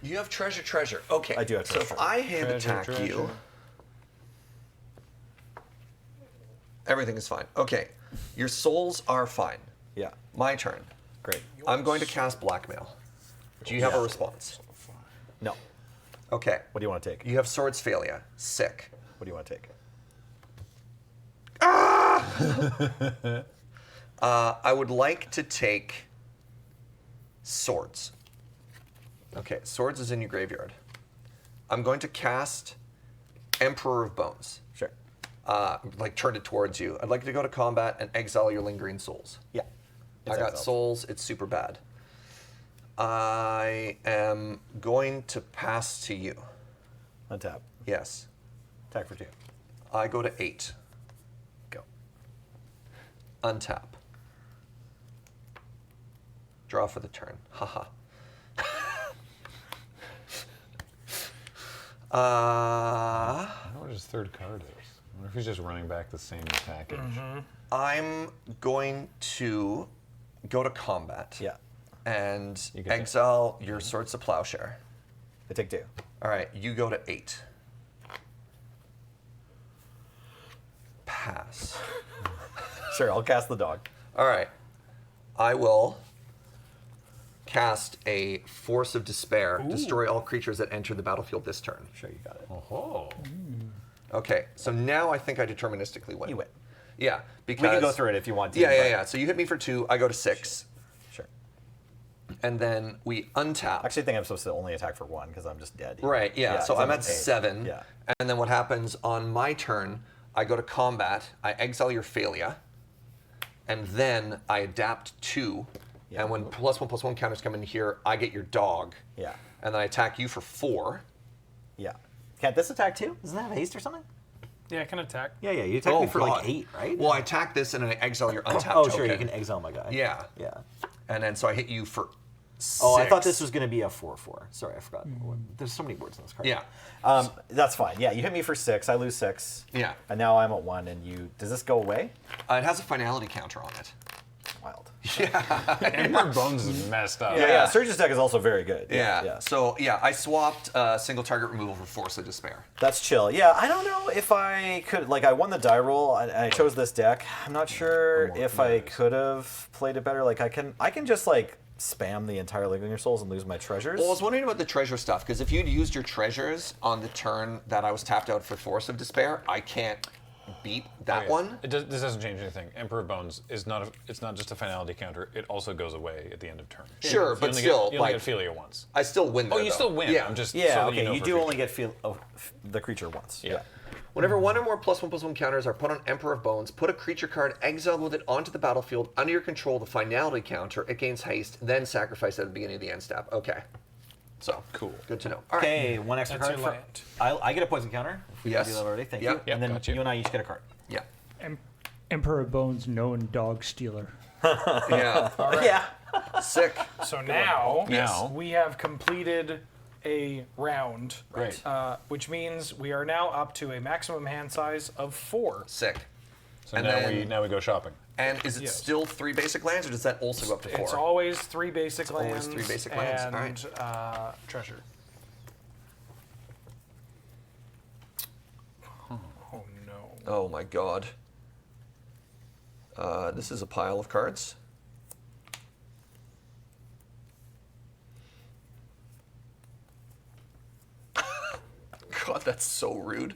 You have treasure. Okay. I do have So treasure. if I hand attack you, everything is fine. Okay. Your souls are fine. Yeah. My turn. Great. I'm going to cast Blackmail. Do you have a response? No. Okay. What do you want to take? You have Swords Phalia. Sick. What do you want to take? I would like to take Swords. Okay, Swords is in your graveyard. I'm going to cast Emperor of Bones. Sure. Like turn it towards you. I'd like to go to combat and exile your Lingering Souls. Yeah. I got Souls. It's super bad. I am going to pass to you. Untap. Yes. Attack for 2. I go to 8. Go. Untap. Draw for the turn. Haha. I wonder what his third card is. I wonder if he's just running back the same package. I'm going to go to combat. Yeah. And You get exile your Swords to Plowshare. I take 2. All right, you go to 8. Pass. Sure, I'll cast the dog. All right. I will cast a Force of Despair. Destroy all creatures that enter the battlefield this turn. Sure, you got it. Oh. Okay, so now I think I deterministically win. You win. Yeah, because We can go through it if you want to. Yeah, but- yeah. So you hit me for 2. I go to 6, Sure. and then we untap. Actually, I think I'm supposed to only attack for 1 because I'm just dead. Right, yeah. So 'cause I'm at 8. 7. Yeah. And then what happens on my turn, I go to combat, I exile your Phalia, and then I adapt 2. Yeah. And when +1/+1 counters come in here, I get your dog. Yeah. And then I attack you for 4. Yeah. Can't this attack too? Doesn't that have haste or something? Yeah, I can attack. Yeah, yeah. You attack me for like 8, right? Well, I attack this and then I exile your untapped Oh, token. sure. You can exile my guy. Yeah. Yeah. And then so I hit you for 6. Oh, I thought this was going to be a 4/4. Sorry, I forgot. There's so many words in this card. Yeah. That's fine. Yeah, you hit me for 6. I lose 6. Yeah. And now I'm at 1. And you. Does this go away? It has a finality counter on it. Wild. Emperor Bones is messed up. Yeah. Surge's deck is also very good. Yeah. So yeah, I swapped single target removal for Force of Despair. That's chill. Yeah, I don't know if I could. Like, I won the die roll and I chose this deck. I'm not sure if I could have played it better. Like, I can just like spam the entire Lingering Souls and lose my treasures. Well, I was wondering about the treasure stuff, because if you'd used your treasures on the turn that I was tapped out for Force of Despair, I can't beat that Okay. one. This doesn't change anything. Emperor Bones is not. It's not just a finality counter. It also goes away at the end of turn. Sure, You but only still, get, you only like- get Phalia once. I still win there, Oh, you though. still win. Yeah. I'm just yeah, so that okay. know You for do future. only get the creature once. Yeah. Whenever one or more +1/+1 counters are put on Emperor of Bones, put a creature card exiled with it onto the battlefield under your control, the finality counter. It gains haste, then sacrifice at the beginning of the end step. Okay. So, Cool. Good to know. All right. Okay, 1 extra That's card. your For, I get a poison counter. If we Yes. do that already. Thank Yep. you. Yep, And then got you. you and I each get a card. Yeah. Emperor Bones, known dog stealer. Yeah. Yeah. Sick. So now, Now. we have completed a round, Great. which means we are now up to a maximum hand size of 4. Sick. So And now then- we go shopping. And is it Yes. still 3 basic lands, or does that also go up to 4? It's always 3 basic always lands. 3 basic lands, all And right. treasure. Oh no. Oh my god. This is a pile of cards. that's so rude.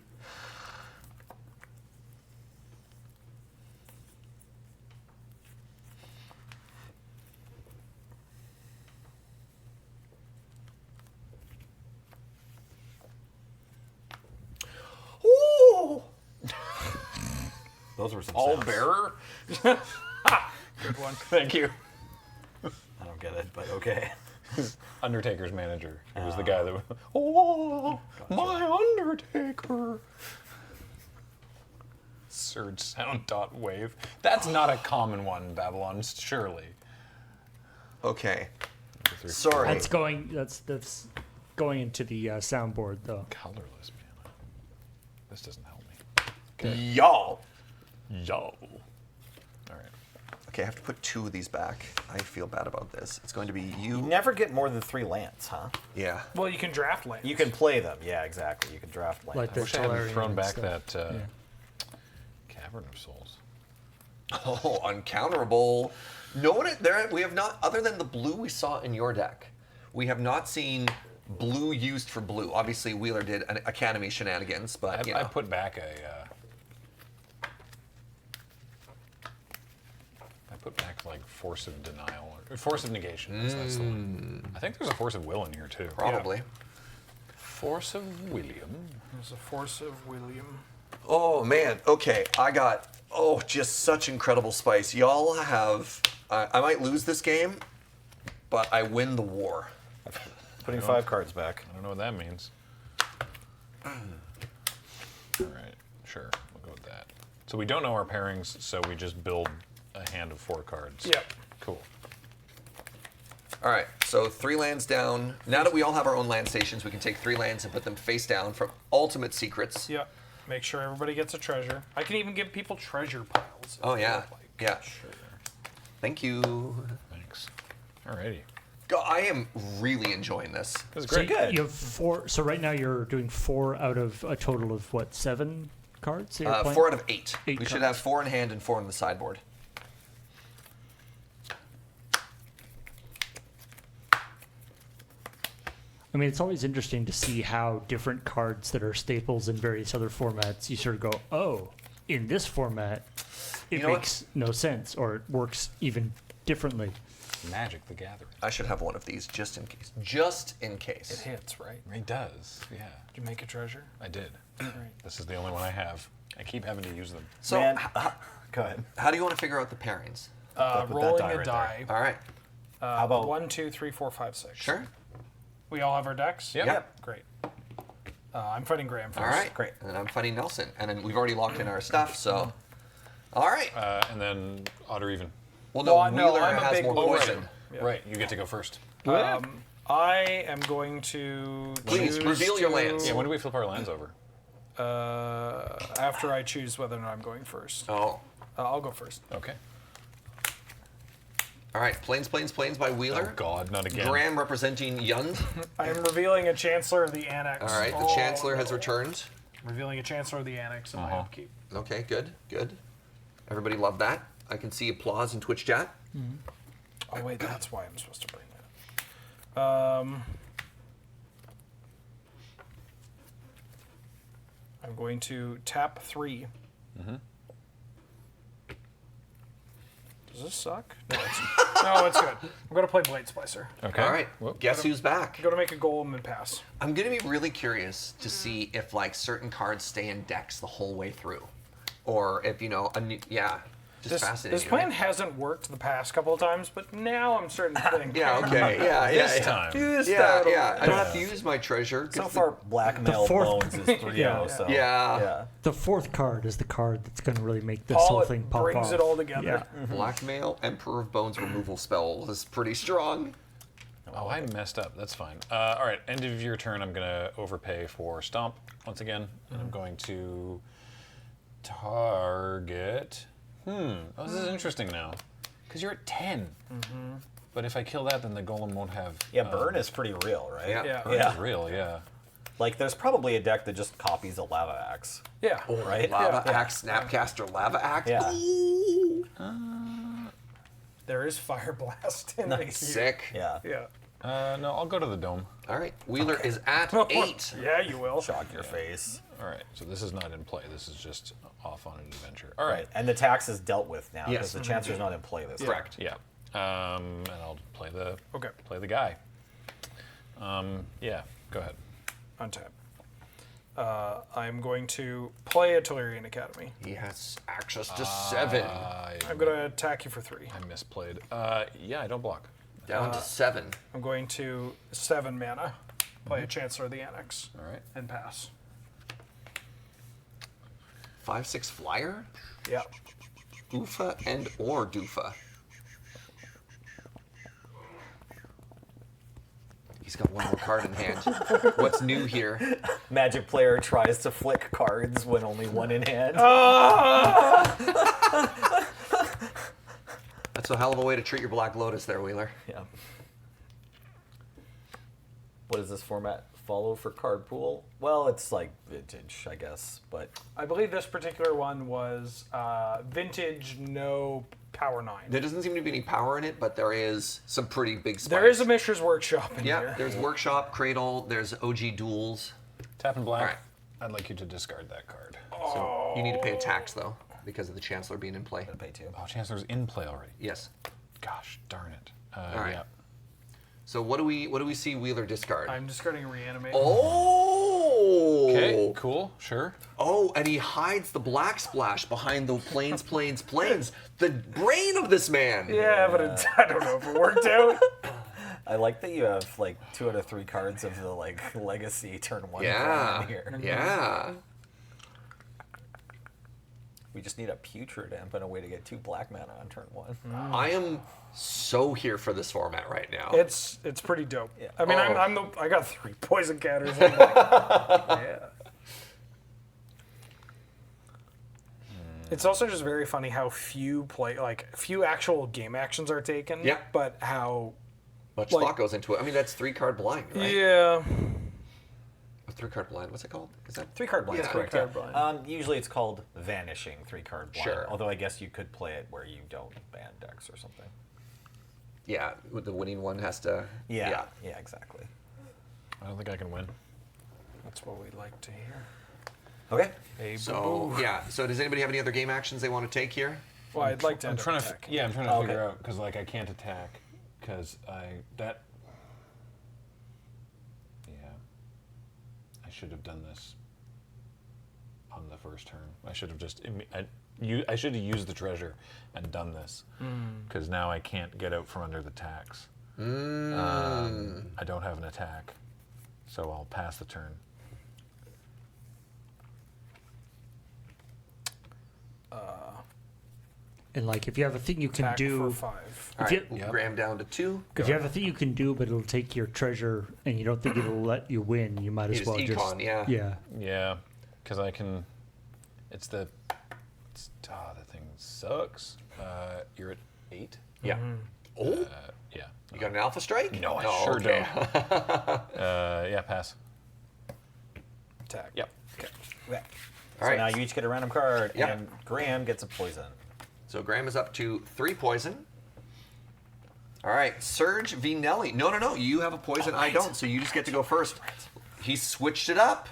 Ooh! Those were some All sounds. bearer? Good one. Thank you. I don't get it, but okay. Undertaker's manager. He was the guy that. Oh, my Undertaker. Surge sound dot wave. That's not a common one, Babylon. Surely. Okay. Three, Sorry. That's going going into the soundboard though. Colorless piano. This doesn't help me. Y'all. Yo. All right. Okay, I have to put 2 of these back. I feel bad about this. It's going to be You you. never get more than 3 lands, huh? Yeah. Well, you can draft lands. You can play them. Yeah, exactly. You can draft lands. Like I the wish I hadn't Tellurian thrown and back stuff. that Yeah. Cavern of Souls. Oh, uncounterable. No one there. We have not, other than the blue we saw in your deck, we have not seen blue used for blue. Obviously, Wheeler did an Academy shenanigans, but you know. I put back a. I put back like Force of Denial or Force of Negation. That's the one. I think there's a Force of Will in here too. Probably. Force of William. There's a Force of William. Oh man. Okay, I got just such incredible spice. Y'all have. I might lose this game, but I win the war. Putting 5 cards back. I don't know what that means. All right, sure, we'll go with that. So we don't know our pairings, so we just build a hand of 4 cards. Yep. Cool. All right, so 3 lands down. Now that we all have our own land stations, we can take 3 lands and put them face down from Ultimate Secrets. Yep. Make sure everybody gets a treasure. I can even give people treasure piles. Oh if they yeah, would like. yeah. Thank you. Thanks. Alrighty. God, I am really enjoying this. This is So great. good. you have 4. So right now you're doing 4 out of a total of what, 7 cards? that you're playing? 4 out of 8. 8 We should cards. have 4 in hand and 4 on the sideboard. I mean, it's always interesting to see how different cards that are staples in various other formats, you sort of go, oh, in this format, it You know what? makes no sense, or it works even differently. Magic the Gathering. I should have one of these just in case. Just in It case. hits, right? It does, yeah. Did you make a treasure? I did. Right. This is the only one I have. I keep having to use them. So, Man, go ahead. how do you want to figure out the pairings? With that Rolling die a right die. All right. How about 1, 2, 3, 4, 5, 6. Sure. We all have our decks? Yep. Yep. Great. I'm fighting Graham first. All right. Great. And then I'm fighting Nelson. And then we've already locked in our stuff, so. All right. And then odd or even. Well, Well, no, no, Wheeler I'm a has big more Wheeler. poison. Yeah. Right, you get to go first. I am going to Please, choose reveal your to- lands. Yeah, when do we flip our lands over? After I choose whether or not I'm going first. Oh. I'll go first. Okay. All right. Plains by Wheeler. Oh God, not again. Graham representing Yund. I am revealing a Chancellor of the Annex. All right. The Oh, Chancellor has no. returned. Revealing a Chancellor of the Annex in my upkeep. Okay, good, good. Everybody loved that. I can see applause in Twitch chat. Oh wait, that's why I'm supposed to bring that. I'm going to tap 3. Does this suck? No, it's good. I'm going to play Blade Splicer. Okay. All right. Whoop. Guess who's back? I'm going to make a golem and pass. I'm gonna be really curious to see if like certain cards stay in decks the whole way through, or if a new just fascinating. This plan right? hasn't worked the past couple of times, but now I'm starting to think. Yeah. Okay. Yeah. Yeah. This yeah. time. Yeah. I don't have to use my treasure. 'cause So the- far, blackmail fourth- bones is 3-0. Yeah. So Yeah. The 4th card is the card that's going to really make this All whole it thing pop brings off. it all together. Yeah. Blackmail Emperor of Bones removal spell is pretty strong. Oh, I messed up. That's fine. All right, end of your turn. I'm gonna overpay for Stomp once again, and I'm going to target. Oh, this is interesting now, because you're at 10. But if I kill that, then the golem won't have. yeah, burn is pretty real, right? Yeah. Yeah. Burn Yeah. is real, yeah. Like, there's probably a deck that just copies a lava axe. Yeah. Right? Lava Yeah. Axe, Snapcaster, Lava Axe. Yeah. There is Fire Blast in Nice. the queue. Sick. Yeah. Yeah. No, I'll go to the dome. All right. Wheeler is at 8. Yeah, you will. Shock your face. All right, so this is not in play. This is just off on an adventure. All right. And the tax is dealt with now Yes. because the Chancellor's not in play this time. Correct. Yeah. And I'll play the guy. Yeah. Go ahead. Untap. I'm going to play Artillerian Academy. He has access to 7. I'm going to attack you for 3. I misplayed. Yeah, I don't block. Down to 7. I'm going to 7 mana, play a Chancellor of the Annex, All right. and pass. 5/6 flyer. Yeah. Oofa and or Doofa. He's got one more card in hand. What's new here? Magic player tries to flick cards when only one in hand. That's a hell of a way to treat your Black Lotus there, Wheeler. Yeah. What does this format follow for card pool? Well, it's like vintage, I guess, but I believe this particular one was vintage, no power 9. There doesn't seem to be any power in it, but there is some pretty big spikes. There is a Mishra's Workshop in Yeah, here. there's Workshop, Cradle, there's OG Duels. Tap and black. All right. I'd like you to discard that card. So you need to pay a tax, though, because of the Chancellor being in play. I'm gonna pay 2. Oh, Chancellor's in play already. Yes. Gosh darn it. All right. Yeah. So what do we see Wheeler discard? I'm discarding Reanimate. Oh! Okay, cool, sure. Oh, and he hides the Black Splash behind the planes. The brain of this man! Yeah, but I don't know if it worked out. I like that you have like 2 out of 3 cards of the like legacy turn 1 Yeah. plan here. Yeah. We just need a Putrid Imp and a way to get 2 black mana on turn 1. I am so here for this format right now. It's pretty dope. Yeah. I mean, Oh. I got 3 poison counters. I'm like, yeah. It's also just very funny how few actual game actions are taken. Yeah. But how Much like- thought goes into it. I mean, that's 3-card blind, right? yeah. A 3-card blind. What's it called? Is that 3-card blind, Yeah, correct. 3-card blind. Usually it's called Vanishing 3-card blind. Sure. Although I guess you could play it where you don't ban decks or something. Yeah, the winning one has to. Yeah, exactly. I don't think I can win. That's what we like to hear. Okay. Hey, So boo-boo. yeah. So does anybody have any other game actions they want to take here? Well, I'd like to I'm end up trying to. attack. I'm trying to Okay. figure out because like I can't attack because Yeah. I should have done this on the first turn. I should have just. I should have used the treasure and done this because now I can't get out from under the tax. I don't have an attack, so I'll pass the turn. And like, if you have a thing you can Attack do, for 5. All If right, you- Yep. Graham down to 2. if you have a thing you can do, but it'll take your treasure, and you don't think it'll let you win, you might as Just well just econ, yeah. yeah. Yeah, because I can. The thing sucks. You're at 8. Yeah. Oh, Yeah. you got an Alpha Strike? No, I Oh, sure okay. don't. Yeah, pass. Attack. Yep. Okay. All So right. now you each get a random card, Yep. and Graham gets a poison. So Graham is up to 3 poison. All right, Serge v. Nelly. No. You have a poison. I don't, so you just get to go first. He switched it up.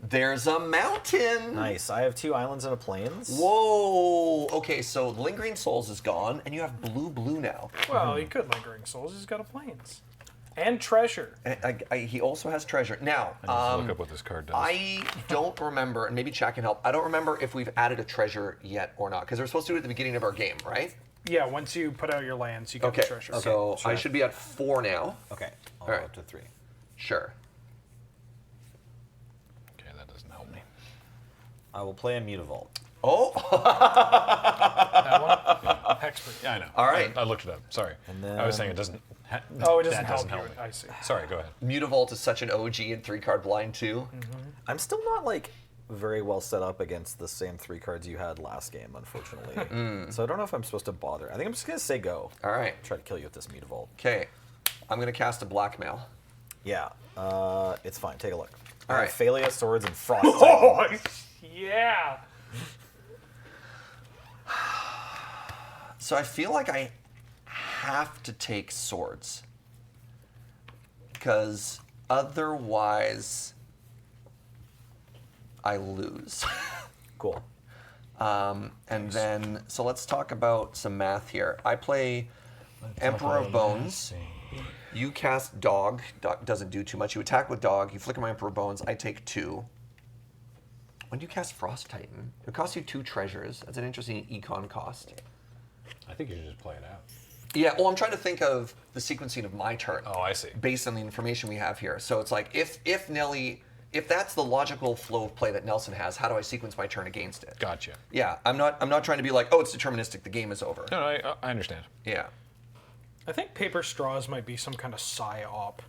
There's a mountain. Nice. I have 2 islands and a plains. Whoa. Okay, so Lingering Souls is gone, and you have blue now. Well, he could Lingering Souls. He's got a plains. And treasure. And he also has treasure. Now, I need to look up what this card does. I don't remember, and maybe Chad can help. I don't remember if we've added a treasure yet or not, because we're supposed to do it at the beginning of our game, right? Yeah, once you put out your lands, you get Okay. the treasure. So Sure. I should be at 4 now. Okay. I'll All right. go up to 3. Sure. Okay, that doesn't help me. I will play a Mutavault. Oh. That one? Hexproof. Yeah, I know. All right. I looked it up. Sorry. And I was then- saying it doesn't. Oh, it doesn't that help doesn't you. help me. I see. Sorry, go ahead. Mutavault is such an OG in 3-card blind too. I'm still not like very well set up against the same 3 cards you had last game, unfortunately. So I don't know if I'm supposed to bother. I think I'm just gonna say go. All right. Try to kill you with this Mutavault. Okay. I'm gonna cast a blackmail. Yeah. It's fine. Take a look. All I right. have Phalia, Swords, and Frost. Oh, yeah. So I feel like I have to take swords. because otherwise I lose. Cool. And then, so let's talk about some math here. I play Emperor of Bones. You cast Dog. Dog doesn't do too much. You attack with Dog. You flicker my Emperor of Bones. I take 2. When do you cast Frost Titan? It costs you 2 treasures. That's an interesting econ cost. I think you should just play it out. Yeah, well, I'm trying to think of the sequencing of my turn. Oh, I see. Based on the information we have here. So it's like, if Nelly, if that's the logical flow of play that Nelson has, how do I sequence my turn against it? Gotcha. Yeah, I'm not trying to be like, oh, it's deterministic, the game is over. No, I understand. Yeah. I think paper straws might be some kind of psyop.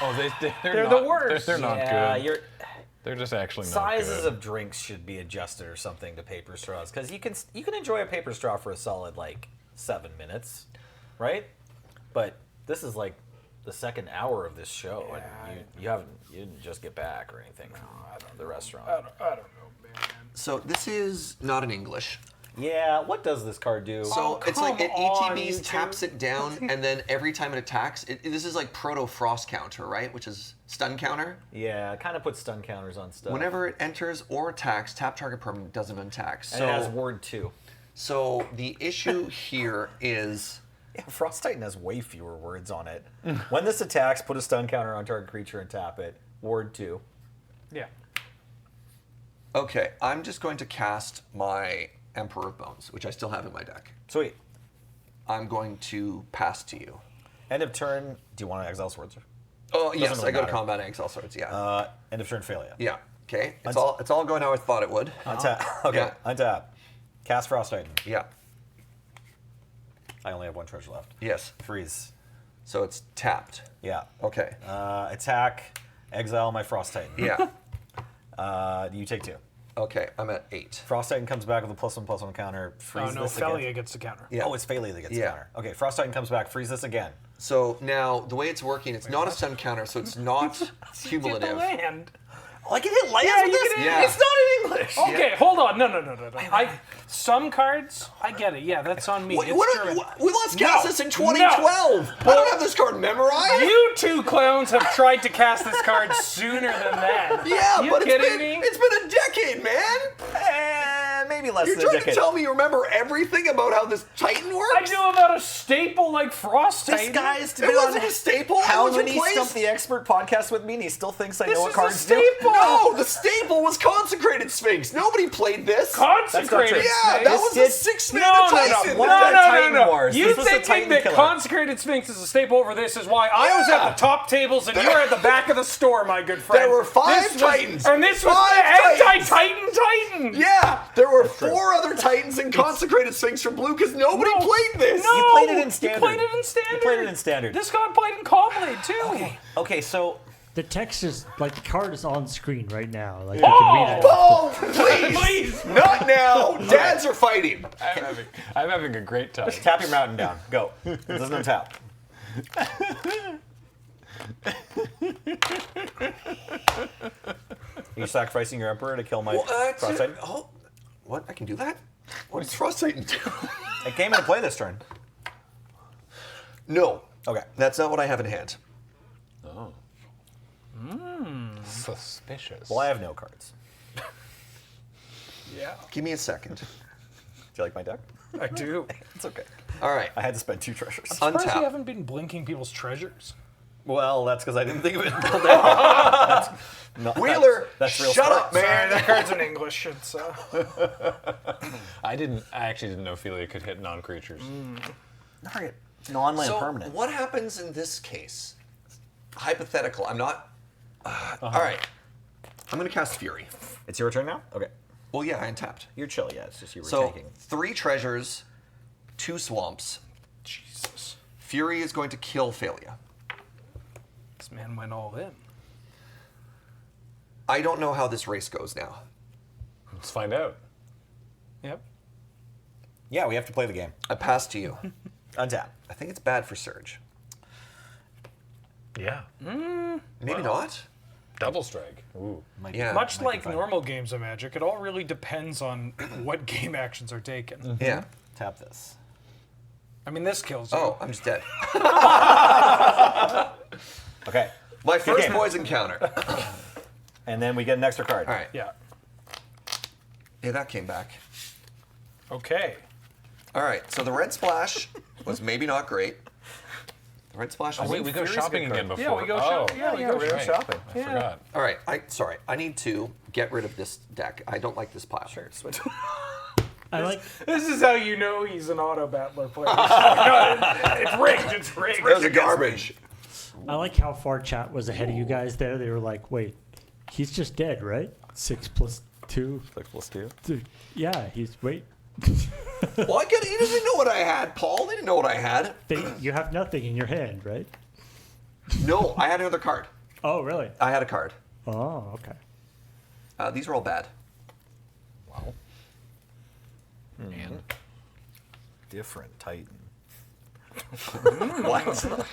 Oh, They're not, the worst. They're not Yeah, good. They're just actually not sizes good. of drinks should be adjusted or something to paper straws because you can enjoy a paper straw for a solid like 7 minutes, right? But this is like the second hour of this show, and you didn't just get back or anything from the restaurant. I don't know, man. So this is not in English. Yeah, what does this card do? So it's like it come on, ETBs you taps two. it down, and then every time it attacks, this is like proto frost counter, right? Which is stun counter. Yeah, it kind of puts stun counters on stuff. Whenever it enters or attacks, tap target permanent doesn't attack. and So it has ward 2. so the issue here is Yeah, Frost Titan has way fewer words on it. When this attacks, put a stun counter on target creature and tap it. Ward 2. Yeah. okay. I'm just going to cast my Emperor of Bones, which I still have in my deck. Sweet. I'm going to pass to you. End of turn. Do you want to exile swords? Oh yes, really I go to matter. combat and exile swords. Yeah. End of turn failure. Yeah. Okay. It's all going how I thought it would. Untap. Okay. Yeah. Untap. Cast Frost Titan. Yeah. I only have 1 treasure left. Yes. Freeze. So it's tapped. Yeah. Okay. Attack. Exile my Frost Titan. Yeah. You take 2. Okay. I'm at 8. Frost Titan comes back with a +1/+1 counter. Freeze Oh no, this Felia again. gets the counter. Yeah. Oh, it's Phelia that gets the Yeah. counter. Okay, Frost Titan comes back. Freeze this again. So now the way it's working, it's not a stun counter, so it's not Get the cumulative. land. Oh, I can hit lands Yeah, with you this? can hit- Yeah. It's not in English. Okay, hold on. No. Some cards, I get it. Yeah, that's on me. What, It's German. let's cast No. this in 2012. I don't have this card memorized. You two clowns have tried to cast this card sooner than that. Yeah, you but kidding me? it's been a decade, man. Maybe less You're than a trying to decade. tell me you remember everything about how this Titan I works? know about a staple like Frost This Titan. guy's It wasn't a staple. How It was many replaced. Stump the Expert podcast with me, and he still thinks I This know what is cards a do? staple. No, the staple was Consecrated Sphinx. Nobody played this. Consecrated true. Yeah, Sphinx. that was the did- 6-minute No, Tyson. What about Titan no. Wars? You This was the thinking Titan that killer. Consecrated Sphinx is a staple over this is why I was at the top tables and you were at the back of the store, my good friend. There were 5 This was- Titans. And this was 5 the Titans. anti-Titan. Yeah, there were 4 other Titans in Consecrated Sphinx from Blue because nobody No. played this. No, You played it in Standard. You played it in Standard. You played it in Standard. This got played in Comblade too. Okay, so The text is like the card is on screen right now. Like you can read it. Oh, please. Please. Not now. Dads are fighting. I'm having a great time. tap your mountain down. Go. It doesn't untap. Are you sacrificing your Emperor to kill my Frost Titan? Oh, what? I can do that? What does Frost Titan do? It came into play this turn. No. Okay. That's not what I have in hand. Oh. Suspicious. Well, I have no cards. Yeah, Give me a second. Do you like my deck? I do. It's okay. All right. I had to spend 2 treasures. Surprised you Untap. haven't been blinking people's treasures. Well, that's because I didn't think of it until now. Wheeler, that's real shut up, smart. Sorry, man. that card's in English. It's I actually didn't know Ophelia could hit non-creatures. Target. Non-land So permanent. what happens in this case? Hypothetical. I'm not. All right. I'm going to cast Fury. It's your turn now? Okay. Well, yeah, I untapped. You're chill, yeah. It's just you were So tanking. 3 treasures, 2 swamps. Jesus. Fury is going to kill Phalia. This man went all in. I don't know how this race goes now. Let's find out. Yep. Yeah, we have to play the game. I pass to you. Untap. I think it's bad for Surge. Yeah. Maybe not. Double strike. Ooh. Yeah. Much might be like fine. normal games of Magic, it all really depends on what game actions are taken. Yeah. Tap this. I mean, this kills you. Oh, I'm just dead. Okay. My first game. poison counter. And then we get an extra card. All right. Yeah. Hey, that came back. Okay. All right. So the red splash was maybe not great. The red splash was. Wait, we go Fury's a shopping good again card. before. Yeah, we go oh, shopping. Yeah, we go We're shopping. I forgot. All right. Sorry. I need to get rid of this deck. I don't like this pile. Sure, switch. I like This is how you know he's an AutoBattler player. No, it's rigged. It's rigged. Those are garbage. I like how far chat was ahead of you guys there. They were like, wait, he's just dead, right? 6 plus 2. 6 plus 2. Yeah, wait. Well, you didn't know what I had, Paul. They didn't know what I had. You have nothing in your hand, right? No, I had another card. Oh, really? I had a card. Oh, okay. These are all bad. Wow. And Different Titan. What?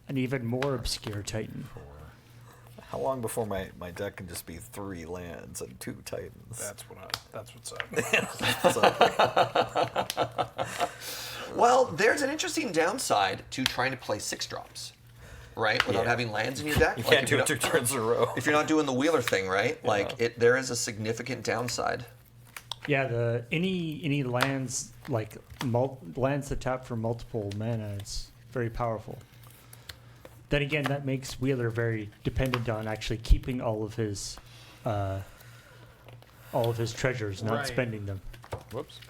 An even more obscure Titan. How long before my deck can just be 3 lands and 2 Titans? That's what's up. Well, there's an interesting downside to trying to play 6-drops, right? Without having lands in your deck. You Like, can't if do you're it 2 not- turns in a row. If you're not doing the Wheeler thing, right? Like there is a significant downside. Yeah, any lands like lands that tap for multiple mana is very powerful. Then again, that makes Wheeler very dependent on actually keeping all of his treasures, not Right. spending them. whoops.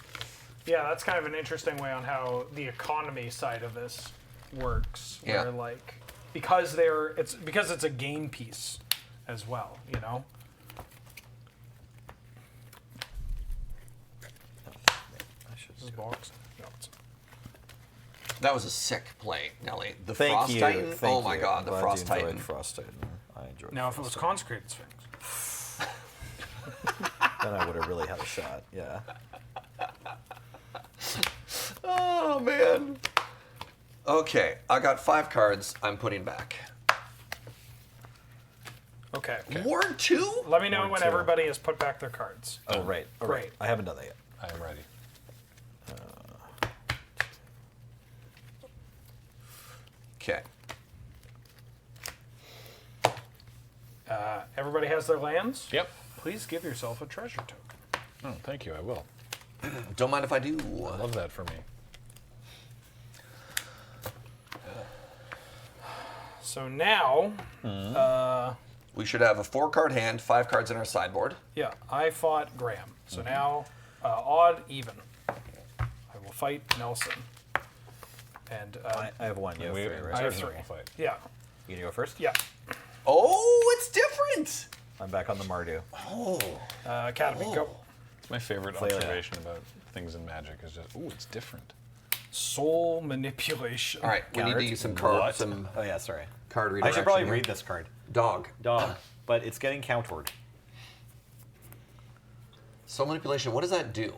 Yeah, that's kind of an interesting way on how the economy side of this works. Yeah. Where like because it's a game piece as well, you know? This is box. No, it's That was a sick play, Nelly. The Thank Frost you. Titan. Thank Oh my you. God, the Glad Frost you enjoyed Titan. Frost Titan. I enjoyed. now, if it was Frost consecrated Sphinx. Titan. Then I would have really had a shot. Yeah. Oh man. Okay, I got 5 cards. I'm putting back. Okay. Ward 2? Let me know Ward when two. everybody has put back their cards. Oh right. All right. Great. I haven't done that yet. I am ready. Okay. Everybody has their lands? Yep. Please give yourself a treasure token. Oh, thank you. I will. Don't mind if I do. I love that for me. So now, We should have a 4-card hand, 5 cards in our sideboard. yeah, I fought Graham. So now, odd, even. I will fight Nelson. And I have 1. You have 3, right? I have Certainly 3. will fight. Yeah, You gonna go first? yeah. Oh, it's different. I'm back on the Mardu. Oh. Academy, go. It's my favorite Play like observation about things in Magic is just, ooh, it's different. Soul manipulation. All right, we need to Countered? use some What? some Oh yeah, sorry. card I redirection. should probably here. read this card. Dog. Dog. But it's getting countered. Soul manipulation. What does that do?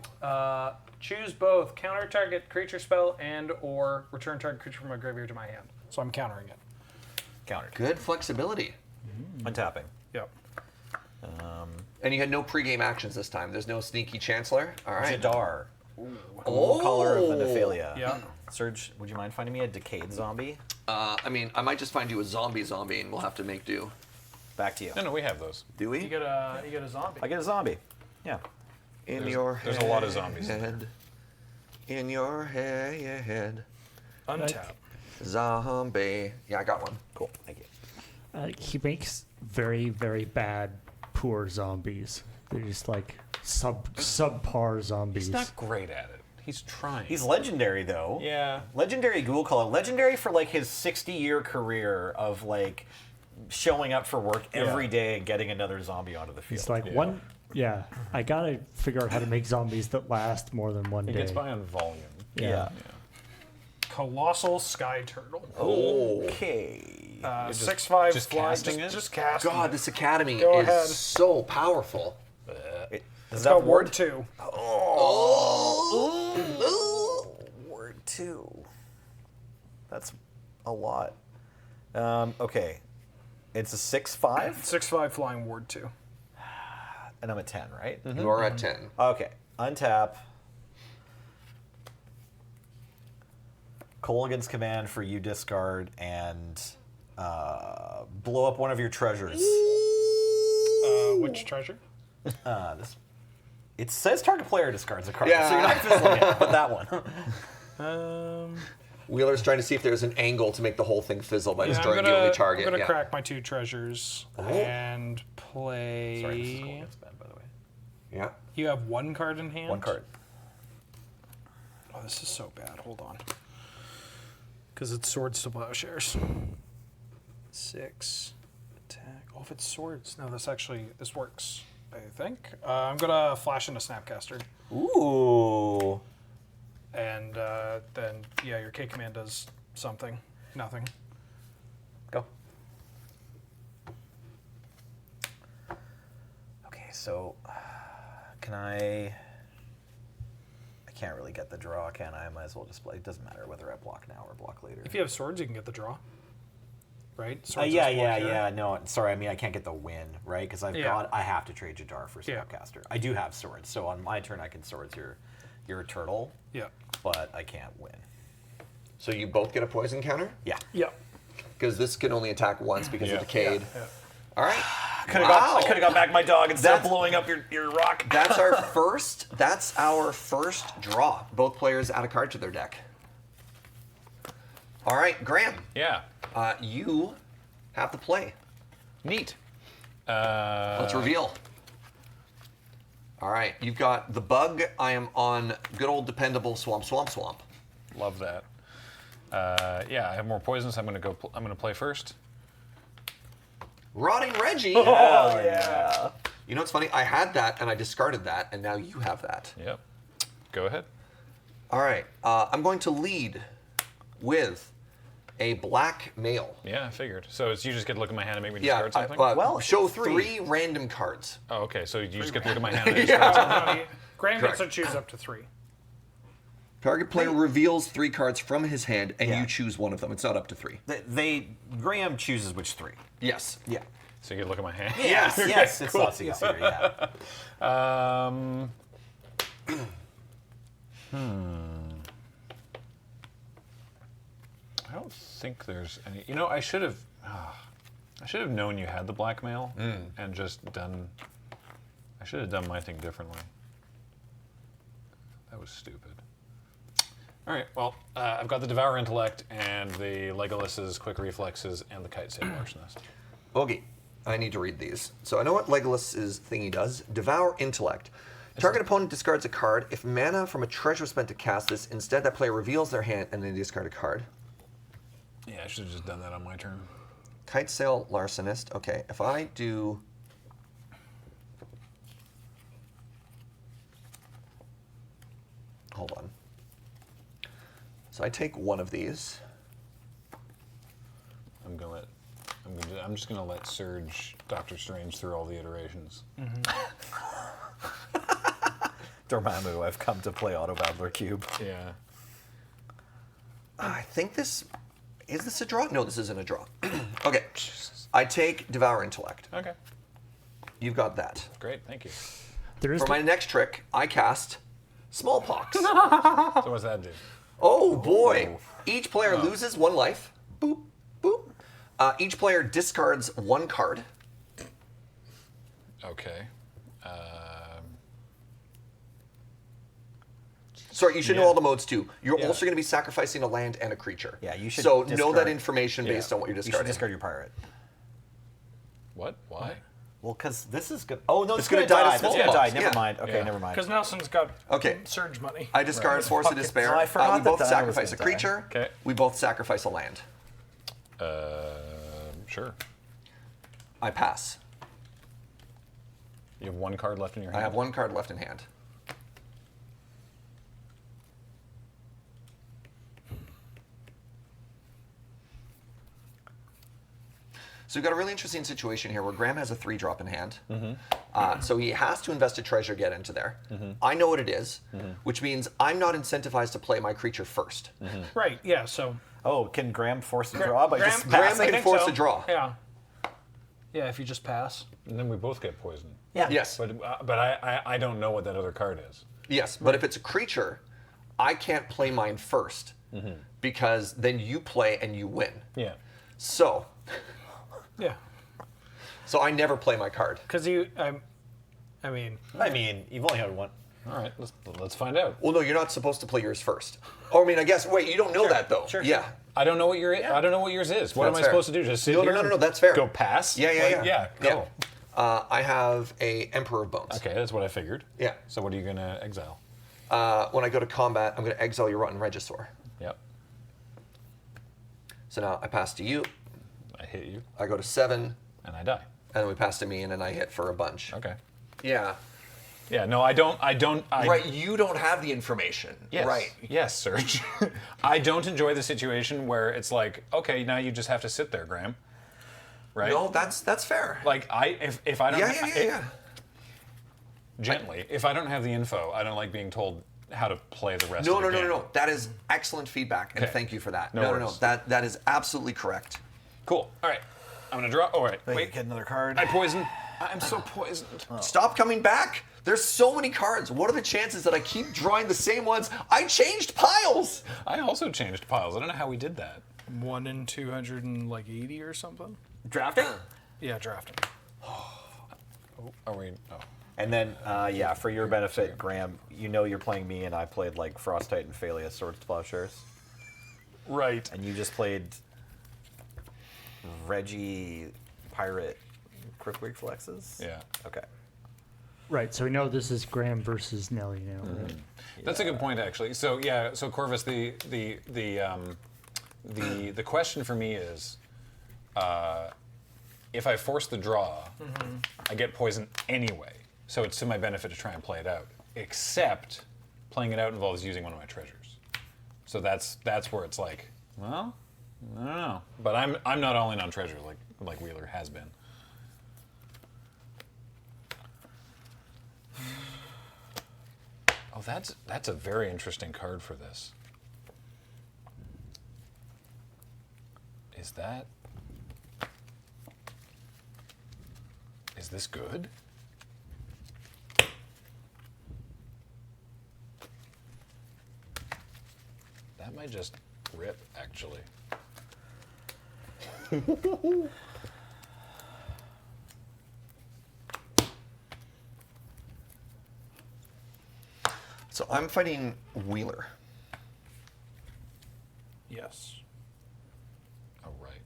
Choose both counter target creature spell and or return target creature from my graveyard to my hand. So I'm countering it. Countered. Good flexibility. Untapping. Yep. And you had no pregame actions this time. There's no sneaky chancellor. All right. Jadar. Oh. Color of the Nephalia. Yeah. Serge, would you mind finding me a decayed zombie? I mean, I might just find you a zombie, and we'll have to make do. Back to you. No, we have those. Do we? You get a zombie. I get a zombie. Yeah. In your there's a lot of zombies. head. In your head. Untap. Zombie. Yeah, I got one. Cool. Thank you. He makes very, very bad, poor zombies. They're just like subpar zombies. He's not great at it. He's trying. He's legendary though. yeah. Legendary Ghoul Color. Legendary for like his 60-year career of like showing up for work every day and getting another zombie onto the field. It's like one. Yeah, I gotta figure out how to make zombies that last more than one He day. gets by on volume. Yeah. Colossal Sky Turtle. Okay. 6/5 just fly. casting it? Just casting. God, this academy Go is ahead. so powerful. Is It's that got word? Ward 2. Word 2. That's a lot. Okay. It's a 6/5, 6/5 flying Ward 2. and I'm at 10, right? You are at 10. Okay. Untap. Colgan's command for you discard and blow up one of your treasures. Which treasure? It says target player discards a card, Yeah. so you're not fizzling it, but that one. Wheeler's trying to see if there's an angle to make the whole thing fizzle by Yeah, destroying the only target. I'm gonna yeah. crack my 2 treasures and play. Sorry, this is Colgan's command, by the way. Yeah. You have 1 card in hand. 1 card. Oh, this is so bad. Hold on. Because it's swords to plowshares. 6 attack. Oh, if it's swords, no, this works. I think I'm gonna flash into Snapcaster, Ooh. and then yeah, your K command does something. Nothing. Go. Okay, so can I can't really get the draw, can I? I might as well just play. It doesn't matter whether I block now or block later. If you have swords, you can get the draw. Right? Swords Yeah. is plowshare. No, sorry. I mean, I can't get the win, right? Because I have to trade Jadar for Yeah. Snapcaster. I do have swords, so on my turn I can swords your turtle, Yeah. but I can't win. So you both get a poison counter? Yeah. Yeah. Because this can only attack once because of Decayed. Yeah. All right. I could have got back my dog instead of blowing up your rock. That's our first. That's our first draw. Both players add a card to their deck. All right, Graham. Yeah. You have the play. Neat. Let's reveal. All right, you've got the bug. I am on good old dependable swamp. Love that. Yeah, I have more poisons. I'm gonna play first. Rotting Reggie. Oh yeah. You know what's funny? I had that and I discarded that, and now you have that. Yep. Go ahead. All right, I'm going to lead with a black male. Yeah, I figured. So you just get to look at my hand and make me Yeah, discard something? well, show three. 3 random cards. Oh, okay. So you just get to look at my hand and discard something? Graham gets to Correct. choose up to 3. Target player reveals 3 cards from his hand, and Yeah. you choose one of them. It's not up to 3. Graham chooses which 3. Yes. Yeah. So you get to look at my hand? Yes. Yes, it's lots easier. Yeah. I don't think there's any. You know, I should have known you had the blackmail and just done. I should have done my thing differently. That was stupid. All right. Well, I've got the Devour Intellect and the Legolas's Quick Reflexes and the Kite Sail Arsonist. Okay. I need to read these. So I know what Legolas's thingy does. Devour Intellect. Target opponent discards a card. If mana from a treasure spent to cast this, instead that player reveals their hand and then they discard a card. Yeah, I should have just done that on my turn. Kite Sail Larcenist. Okay, if I do... Hold on. So I take one of these. I'm just gonna let Surge Doctor Strange through all the iterations. Dormammu, I've come to play AutoBattler Cube. Yeah. I think this... Is this a draw? No, this isn't a draw. Okay. I take Devour Intellect. Okay. You've got that. Great. Thank you. There is For my next trick, I cast Smallpox. So what's that do? Oh boy! Each player loses 1 life. Boop, boop. Each player discards 1 card. Okay. Sorry, you should know Yeah. all the modes too. You're Yeah. also going to be sacrificing a land and a creature. Yeah, you should So know discard- that information based Yeah. on what you're You should discarding. discard your pirate. What? Why? Well, because this is good. Oh, no, It's it's gonna going to die to die. That's going to Smallpox. die. Never Yeah. mind. Okay, Yeah. never mind. Because Nelson's got Okay. surge money. I discard Force of Fuck it. Despair. Oh, I forgot we both that that was sacrifice a gonna die. creature. Okay. We both sacrifice a land. Sure. I pass. You have 1 card left in your I hand. have 1 card left in hand. So we've got a really interesting situation here where Graham has a 3-drop in hand. So he has to invest a treasure get into there. I know what it is, which means I'm not incentivized to play my creature first. Right, yeah, so... Oh, can Graham force the draw by just Graham passing? can think force so. a draw. Yeah. Yeah, if you just pass. And then we both get poisoned. Yeah. Yes. But I don't know what that other card is. Yes, but if it's a creature, I can't play mine first because then you play and you win. Yeah. So Yeah. I never play my card. Because I mean, you've only had one. All right, let's find out. Well, no, you're not supposed to play yours first. Or I mean, I guess. Wait, you don't know that though. Sure. Yeah. I don't know what I don't know what yours is. What That's am I fair. supposed to do? Just sit No, here? no, that's fair. Go pass? Yeah. Yeah, go. I have a Emperor of Bones. Okay, that's what I figured. Yeah. So what are you gonna exile? When I go to combat, I'm going to exile your Rotten Regisaur. Yep. So now I pass to you. I hit you, I go to 7, and I die. and then we pass to me, and then I hit for a bunch. Okay. Yeah. Yeah. No, I don't. Right. You don't have the information. Yes. Right. Yes, Serge. I don't enjoy the situation where it's like, okay, now you just have to sit there, Graham. Right. No, that's fair. Like if I don't. Yeah. Gently, if I don't have the info, I don't like being told how to play the rest No, of the no, no, game. no, no. That is excellent feedback, and Okay. thank you for that. No No. worries. That is absolutely correct. Cool. All right. I'm gonna draw. Oh, wait. Wait, get another card. I poison. I'm so poisoned. Stop coming back. There's so many cards. What are the chances that I keep drawing the same ones? I changed piles. I also changed piles. I don't know how we did that. 1 in 280 or something. Drafting? Yeah, drafting. Are we? Oh. And then, for your benefit, Graham, you're playing me, and I played like Frost Titan, Phalia, Swords to Plowshares, Right. and you just played Reggie, Pirate, Cripwig Flexes. Yeah. Okay. Right. So we know this is Graham versus Nelly now. Right? That's a good point, actually. So yeah. So Corvus, the question for me is, if I force the draw, I get poisoned anyway. So it's to my benefit to try and play it out. Except playing it out involves using one of my treasures. So that's where it's like, well, I don't know. But I'm not all in on treasures like Wheeler has been. Oh, that's a very interesting card for this. Is this good? That might just rip, actually. So I'm fighting Wheeler. Yes. Oh, right.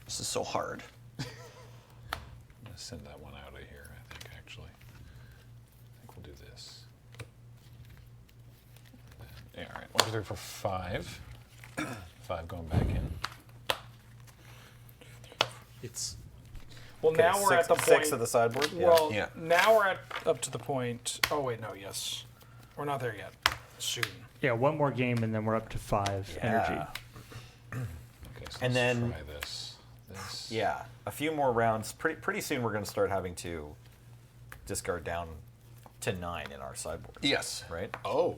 This is so hard. I'm gonna send that one out of here, I think, actually. I think we'll do this. Yeah, all right. 1, 2, 3, 4, 5. 5 going back in. It's Well, now we're at the point. 6 of the sideboard. Yeah. Well, Yeah. now we're up to the point. Oh wait, no, yes, we're not there yet. Soon. yeah, one more game and then we're up to 5 energy. Okay, so And let's then- try this. Yeah, a few more rounds. Pretty soon we're going to start having to discard down to 9 in our sideboard. Yes. Right? Oh.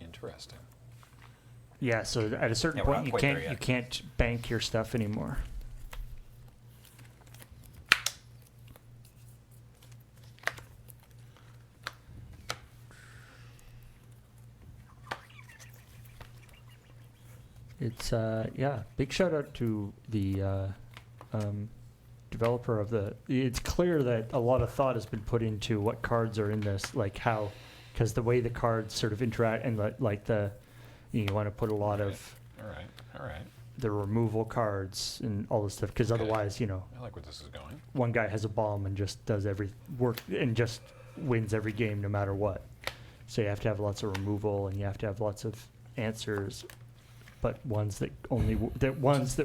Interesting. Yeah, so at a certain Yeah, we're point not you quite there can't yet. you can't bank your stuff anymore. It's big shout out to the developer of the. It's clear that a lot of thought has been put into what cards are in this, like how, because the way the cards sort of interact and you want to put a lot of All right. the removal cards and all this stuff, because Okay. otherwise, I like where this is going. one guy has a bomb and just does every work and just wins every game no matter what. So you have to have lots of removal and you have to have lots of answers, but ones that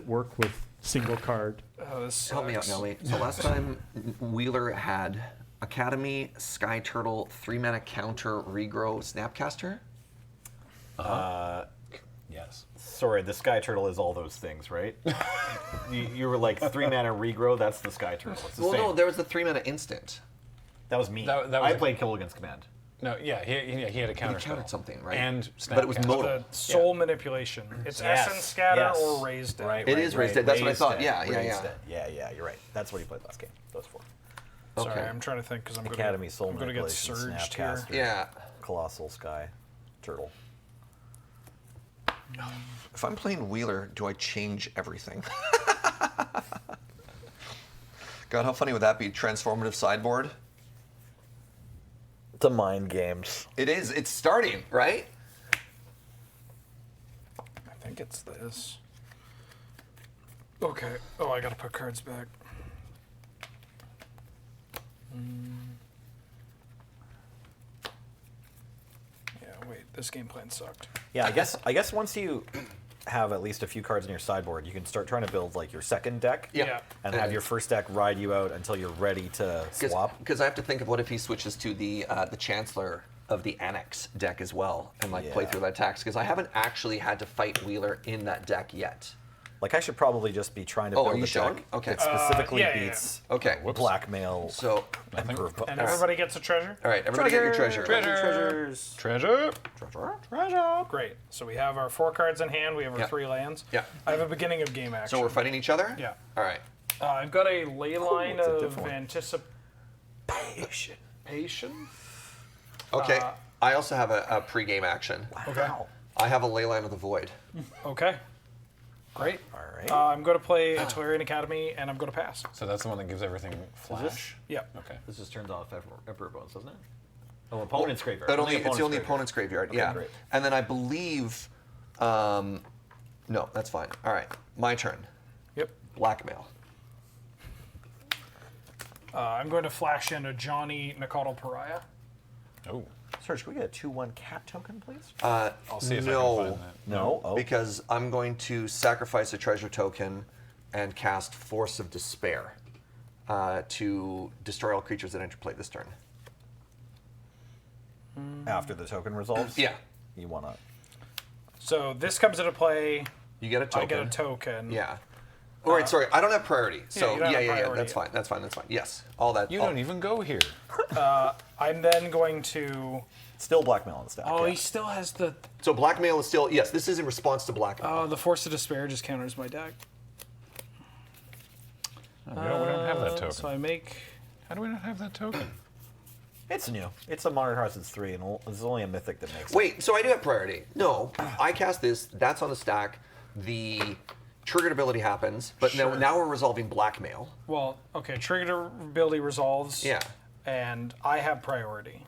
work with single card. Oh, this Help me out, sucks. Nelly. So last time Wheeler had Academy, Sky Turtle, 3-mana counter, regrow, Snapcaster. Yes. Sorry, the Sky Turtle is all those things, right? you were like 3-mana regrow, that's the Sky Turtle. It's the Well, same. no, there was the 3-mana instant. That was me. That was I a- played Kill Against Command. No, yeah, he had a counter spell. countered something, right? And snap But it was cast. modal. The soul manipulation. It's Yes, Essence Scatter yes. or Raised Dead. Right, It right, is raised right. dead. That's what I Raised thought. dead, Yeah, raised dead. Yeah, you're right. That's what he played last game. Those 4. Sorry, Okay. I'm trying to think because I'm Academy, Soul going to get Manipulation, surged here. Snapcaster, Yeah. Colossal Sky, Turtle. If I'm playing Wheeler, do I change everything? God, how funny would that be? Transformative sideboard. The mind games. It is. It's starting, right? I think it's this. Okay. Oh, I got to put cards back. Yeah, wait. This game plan sucked. Yeah, I guess once you have at least a few cards in your sideboard, you can start trying to build like your second deck. Yeah. And have your first deck ride you out until you're ready to swap. Because I have to think of what if he switches to the Chancellor of the Annex deck as well, and like play Yeah. through that tax. Because I haven't actually had to fight Wheeler in that deck yet. Like I should probably just be trying to Oh, build are you a showing? deck Okay. that specifically yeah, yeah. beats Okay. blackmail. So, Emperor of And everybody gets a treasure? all right, everybody get your treasure. treasures. Treasure. Great. So we have our 4 cards in hand. We have our Yeah. 3 lands. Yeah. I have a beginning of game action. So we're fighting each other? Yeah. All right. I've got a ley line it's a of different one. anticipation. Okay. I also have a pre-game action. Okay. I have a Leyline of the Void. Okay. Great. All right. I'm going to play a Tolarian Academy, and I'm going to pass. So that's the one that gives everything flash. Yeah. Okay. This just turns off Emperor Bones, doesn't it? Oh, opponent's graveyard. It's the only opponent's graveyard. Yeah. great. And then I believe, no, that's fine. All right, my turn. Yep. Blackmail. I'm going to flash in a Johnny Nakatl Pariah. Oh. Serge, can we get a 2/1 cat token, please? I'll see if I no, can find that. No. Oh. because I'm going to sacrifice a treasure token and cast Force of Despair to destroy all creatures that enter play this turn. After the token resolves? Yeah. You want to... So this comes into play. You get a token. I get a token. Yeah. All right, sorry, I don't have priority. So you don't have yeah, priority. that's fine. That's fine. That's fine. Yes, all that. You all- don't even go here. I'm then going to. Still blackmail on the stack. Oh, yeah. he still has the. So blackmail is still yes. This is in response to blackmail. Oh, the Force of Despair just counters my deck. Oh, we don't have that token. So I make. How do we not have that token? It's new. It's a Modern Horizons 3, and there's only a mythic that makes it. Wait, so I do have priority. No, I cast this. That's on the stack. The triggered ability happens, but Sure. now we're resolving blackmail. Well, okay, triggered ability resolves. Yeah. And I have priority.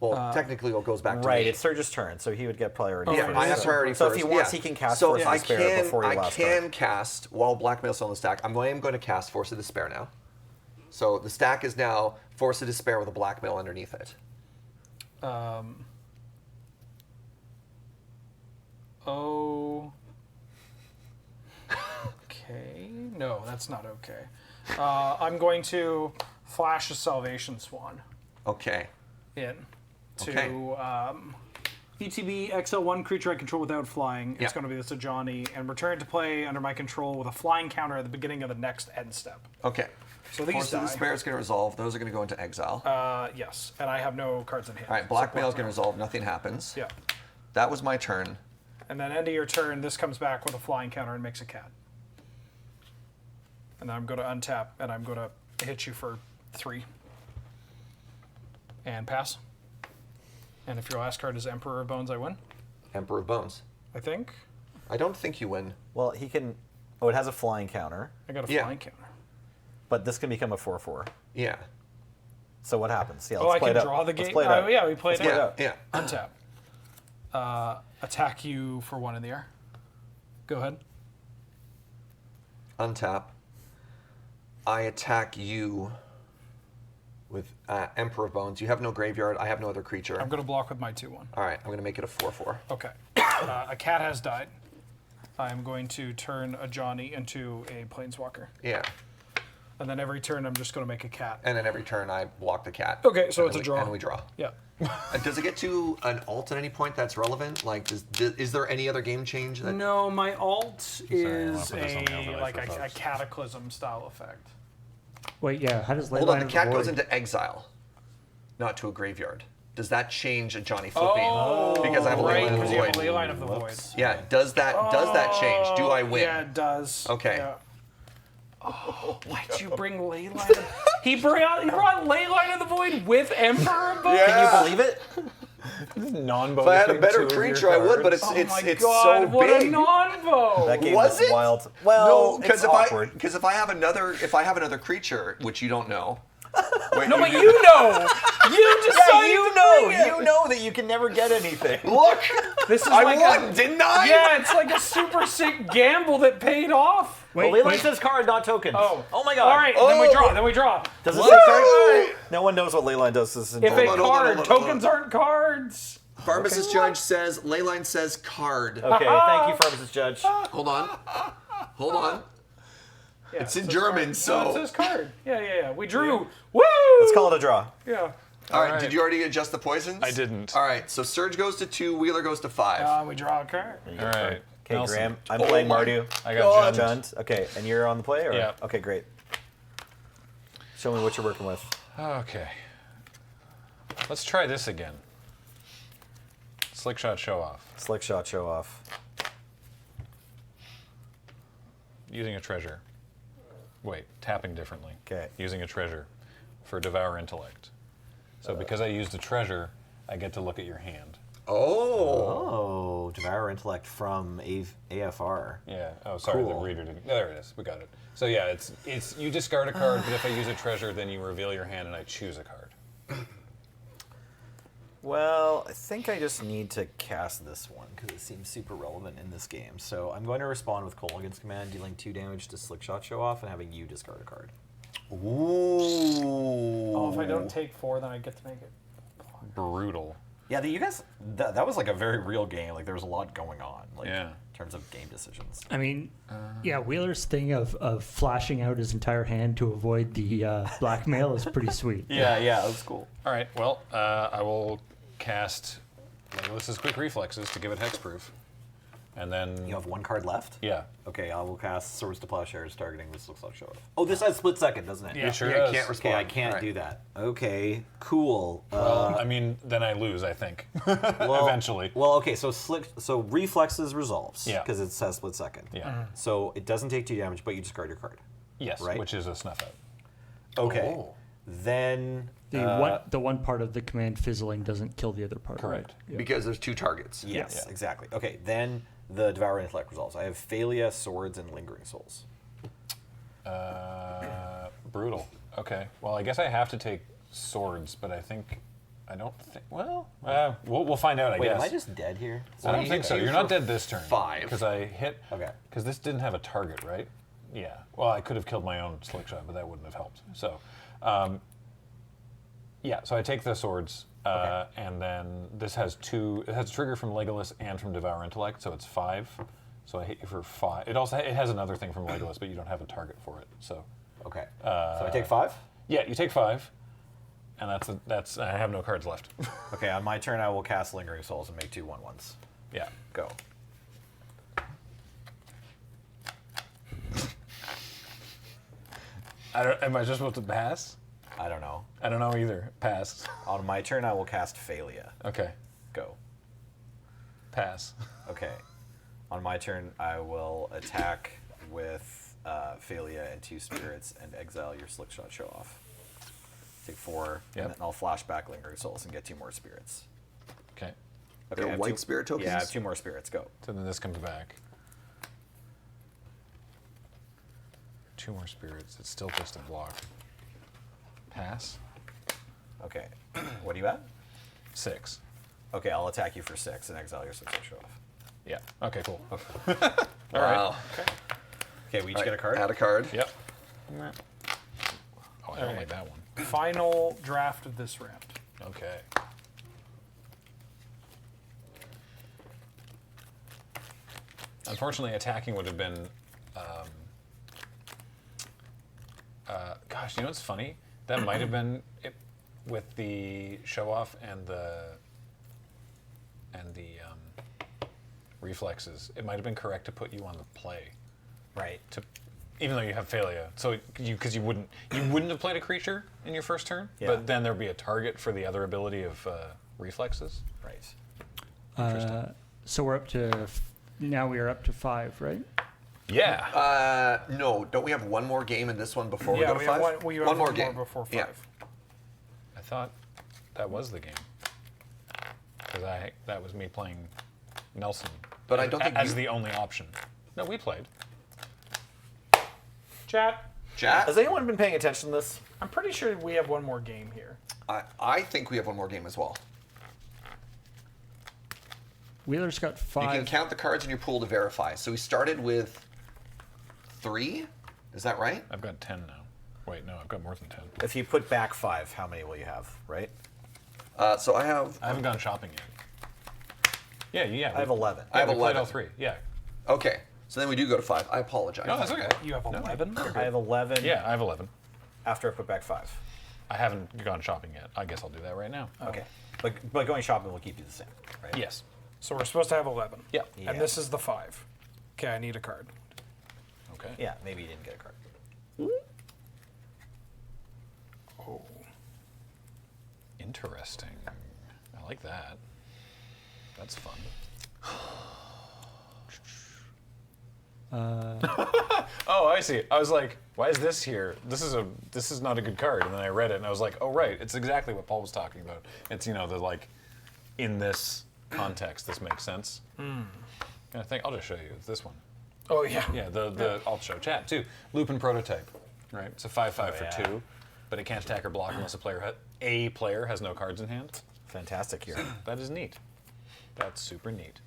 Well, technically, it goes back to Right, me. it's Surge's turn, so he would get priority. Yeah, first. I have priority So first. if he wants, yeah. he can cast so Force of I Despair can, before your I last can turn. cast while blackmail's still on the stack. I am going to cast Force of Despair now. So the stack is now Force of Despair with a blackmail underneath it. Oh. Okay. No, that's not okay. I'm going to flash a Salvation Swan Okay. in to Okay. ETB XL1 creature I control without flying. It's Yeah. going to be this Ajani and return to play under my control with a flying counter at the beginning of the next end step. Okay. So these Force of die. Despair is going to resolve. Those are going to go into exile. Yes, and I have no cards in hand. All right, blackmail is going to resolve. Nothing happens. Yeah. That was my turn. And then end of your turn, this comes back with a flying counter and makes a cat. And then I'm going to untap, and I'm going to hit you for 3. And pass. And if your last card is Emperor of Bones, I win, Emperor of Bones. I think. I don't think you win. Well, he can... Oh, it has a flying counter, I got a Yeah. flying counter. but this can become a 4/4. Yeah. So what happens? Yeah, Oh, let's I play can it out. draw the Let's game? play it out. Yeah, we played it Let's play out. it out. Yeah. Untap. Attack you for 1 in the air. Go ahead. Untap. I attack you with Emperor of Bones. You have no graveyard. I have no other creature. I'm going to block with my 2/1. All right, I'm going to make it a 4/4. Okay. A cat has died. I'm going to turn a Johnny into a Planeswalker. Yeah. And then every turn, I'm just going to make a cat. And then every turn I block the cat. Okay, so And it's then a draw. And we draw. Yeah. Does it get to an alt at any point that's relevant? Like, is there any other game change that? No, my alt I wanna is put this on the overlay like for a folks. cataclysm style effect. Wait, yeah. How does Hold on, Leyline the of cat Void- goes into exile, not to a graveyard. does that change a Johnny flipping? Because I have a right, Leyline of the because you have a Void. Leyline of the Void. Whoops. Yeah, does that change? Do I win? Yeah, it does. Okay. Yeah. Oh, why'd you bring Leyline? He brought Leyline of the Void with Emperor above. Yeah. Can you believe it? Non-bonus. If I had a better creature, I would, but it's Oh my it's God! so What big. a non-vote. That game Was is it? wild. Well, No, it's awkward. because if I have another creature, which you don't know. Wait, No, but do? you know. You decided You know that you can never get anything. Look, This is I like won, didn't I? Yeah, it's like a super sick gamble that paid off. Wait, Well, Leyline wait. says card, not tokens. Oh. my god. All right, then we draw. Then we draw. Does it Woo! say card? No one knows what Leyline does. This If a Hold on, hold on, card, hold on, hold tokens on. aren't cards. Pharmacist Judge says, Leyline says card. Okay, thank you, Pharmacist Judge. Hold on. Hold on. Yeah, It's in it says German, card. so. No, it says card. Yeah. We drew. Woo! Let's call it a draw. Yeah. All right, right. did you already adjust the poisons? I didn't. All right, so Surge goes to 2, Wheeler goes to 5. We draw a card. All right. Okay, Nelson. Graham, I'm Oh playing my Mardu. I got Jund. Okay, and you're on the play? Or? Yeah. Okay, great. Show me what you're working with. Okay. Let's try this again. Slick shot show off. Slick shot, show off. Using a treasure. Wait, tapping differently. Okay. Using a treasure for Devour Intellect. So because I used a treasure, I get to look at your hand. Oh. Oh, Devour Intellect from AFR. Yeah. Oh, sorry, Cool. the reader didn't. There it is. We got it. So yeah, it's you discard a card, but if I use a treasure, then you reveal your hand and I choose a card. Well, I think I just need to cast this one. Because it seems super relevant in this game. So I'm going to respond with Colgan's command, dealing 2 damage to Slick Shot Show Off, and having you discard a card. Ooh. Oh, if I don't take 4, then I get to make it. Brutal. Yeah, you guys, that was like a very real game. Like, there was a lot going on. Like, Yeah. in terms of game decisions. I mean, yeah, Wheeler's thing of flashing out his entire hand to avoid the blackmail is pretty sweet. Yeah, that was cool. All right. Well, I will cast Legolas's Quick Reflexes to give it hexproof, and then You have 1 card left? yeah. Okay, I will cast Swords to Plowshares, targeting this looks like Show Off. Oh, this has split second, doesn't it? Yeah. It sure Yeah, does. can't respond. Okay, I can't All right. do that. Okay, cool. Well, I mean, then I lose. I think well- eventually. Well, okay, so Reflexes resolves. Yeah. Because it says split second. Yeah. So it doesn't take 2 damage, but you discard your card. Yes. Right. Which is a snuff out. Okay. Oh. Then The one part of the command fizzling doesn't kill the other part. Correct. Right? Because there's 2 targets. yes, Yeah. exactly. Okay, then the Devour Intellect resolves. I have Phalia, Swords, and Lingering Souls. Brutal. Okay. Well, I guess I have to take swords, but I don't think. Well, we'll find out. I Wait, guess. am I just dead here? I don't you think so. hit You're not dead this turn. 5. Because I hit. Okay. Because this didn't have a target, right? Yeah. Well, I could have killed my own slick shot, but that wouldn't have helped. So, yeah. So I take the swords, and then this has 2. It has a trigger from Legolas and from Devour Intellect, so it's 5. So I hit you for 5. It has another thing from Legolas, but you don't have a target for it. So Okay. So I take 5? yeah, you take 5, and that's. I have no cards left. Okay, on my turn, I will cast Lingering Souls and make 2 1/1s. Yeah. Go. Am I just supposed to pass? I don't know. I don't know either. Pass. On my turn, I will cast Phalia. Okay. Go. Pass. Okay. On my turn, I will attack with Phalia and 2 spirits and exile your Slick Shot Show Off. Take 4, Yep. and then I'll flash back Lingering Souls and get 2 more spirits. Okay. Okay, They're I have white 2 spirit tokens? Yeah, I have 2 more spirits. Go. So then this comes back. 2 more spirits. It's still just a block. Pass. Okay. What are you at? 6. Okay, I'll attack you for 6 and exile your Slick Shot Show Off. Yeah. Okay, cool. Wow. Okay, we each get a card. Add a card. Yep. Oh, I don't like that one. Final draft of this round. Okay. Unfortunately, attacking would have been. Gosh, you know what's funny? That might have been it, with the show off and the reflexes. It might have been correct to put you on the play. Right. even though you have Phalia, so because you wouldn't have played a creature in your first turn, Yeah. but then there'd be a target for the other ability of reflexes. Right. So we're up to now. We are up to 5, right? Yeah. No, don't we have one more game in this one before we Yeah, go to we 5? have one more game before 5. Yeah. I thought that was the game. Because that was me playing Nelson. But I don't think as you- the only option. No, we played. Chat. Chat? Has anyone been paying attention to this? I'm pretty sure we have one more game here. I think we have one more game as well. Wheeler's got You 5. can count the cards in your pool to verify. So we started with 3. Is that right? I've got 10 now. Wait, no, I've got more than 10. If you put back 5, how many will you have? Right. So I have. I haven't gone shopping yet. Yeah. I have 11. I have we played 11. all 3. Yeah. Okay. So then we do go to 5. I apologize. No, that's okay. You have 11? I have 11. Yeah, I have 11. After I put back 5. I haven't gone shopping yet. I guess I'll do that right now. Okay. But going shopping will keep you the same, right? Yes. So we're supposed to have 11. Yeah. Yeah. And this is the 5. Okay, I need a card. Okay. Yeah. Maybe you didn't get a card. Oh. Interesting. I like that. That's fun. Oh, I see. I was like, why is this here? This is not a good card. And then I read it and I was like, oh right, it's exactly what Paul was talking about. It's the like in this context this makes sense. And I think I'll just show you. It's this one. Oh, yeah. Yeah, I'll show chat too. Lupin prototype. Right? It's a 5/5 for yeah. 2, but it can't attack or block unless a player has no cards in hand. Fantastic here. That is neat. That's super neat.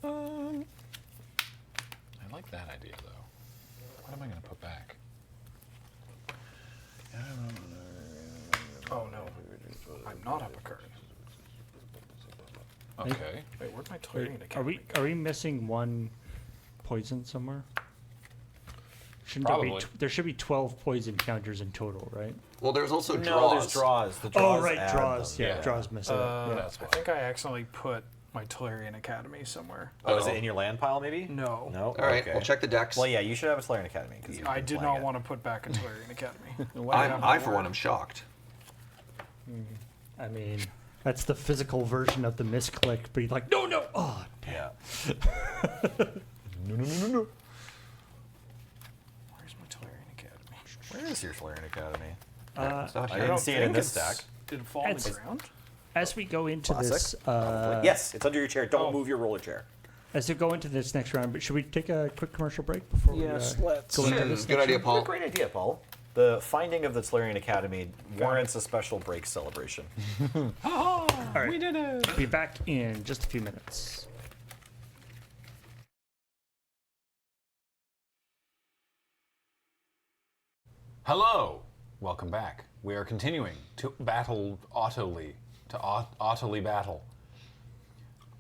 I like that idea, though. What am I going to put back? Oh, no. I'm not up a card. Okay. Wait, where'd my Tolarian Are Academy we missing one poison somewhere? Shouldn't Probably. there should be 12 poison counters in total, right? Well, there's also No, draws. there's draws. The draws Oh, right, add draws. them. Yeah, Yeah. draws missing. That's I why. think I accidentally put my Tolarian Academy somewhere. Oh, is it in your land pile, maybe? No. No? All right, Okay. we'll check the decks. Well, yeah, you should have a Tolarian Academy. 'Cause you've I been did playing not it. want to put back a Tolarian Academy. I for one, am shocked. I mean, that's the physical version of the misclick, but he's like, no, no. Oh, damn. Yeah. No. Where's my Tolarian Academy? Where is your Tolarian Academy? It's not I here. didn't don't see it in think this it's- stack. Did it fall on the It's- ground? As we go into Classic. this, Yes, it's under your chair. Don't Oh. move your roller chair. as we go into this next round, but should we take a quick commercial break before Yes, we let's. go into this? Good idea, Paul. Great idea, Paul. The finding of the Tolarian Academy warrants a special break celebration. All right. We did it. Be back in just a few minutes. Hello. Welcome back. We are continuing to battle Autoly. Autoly battle.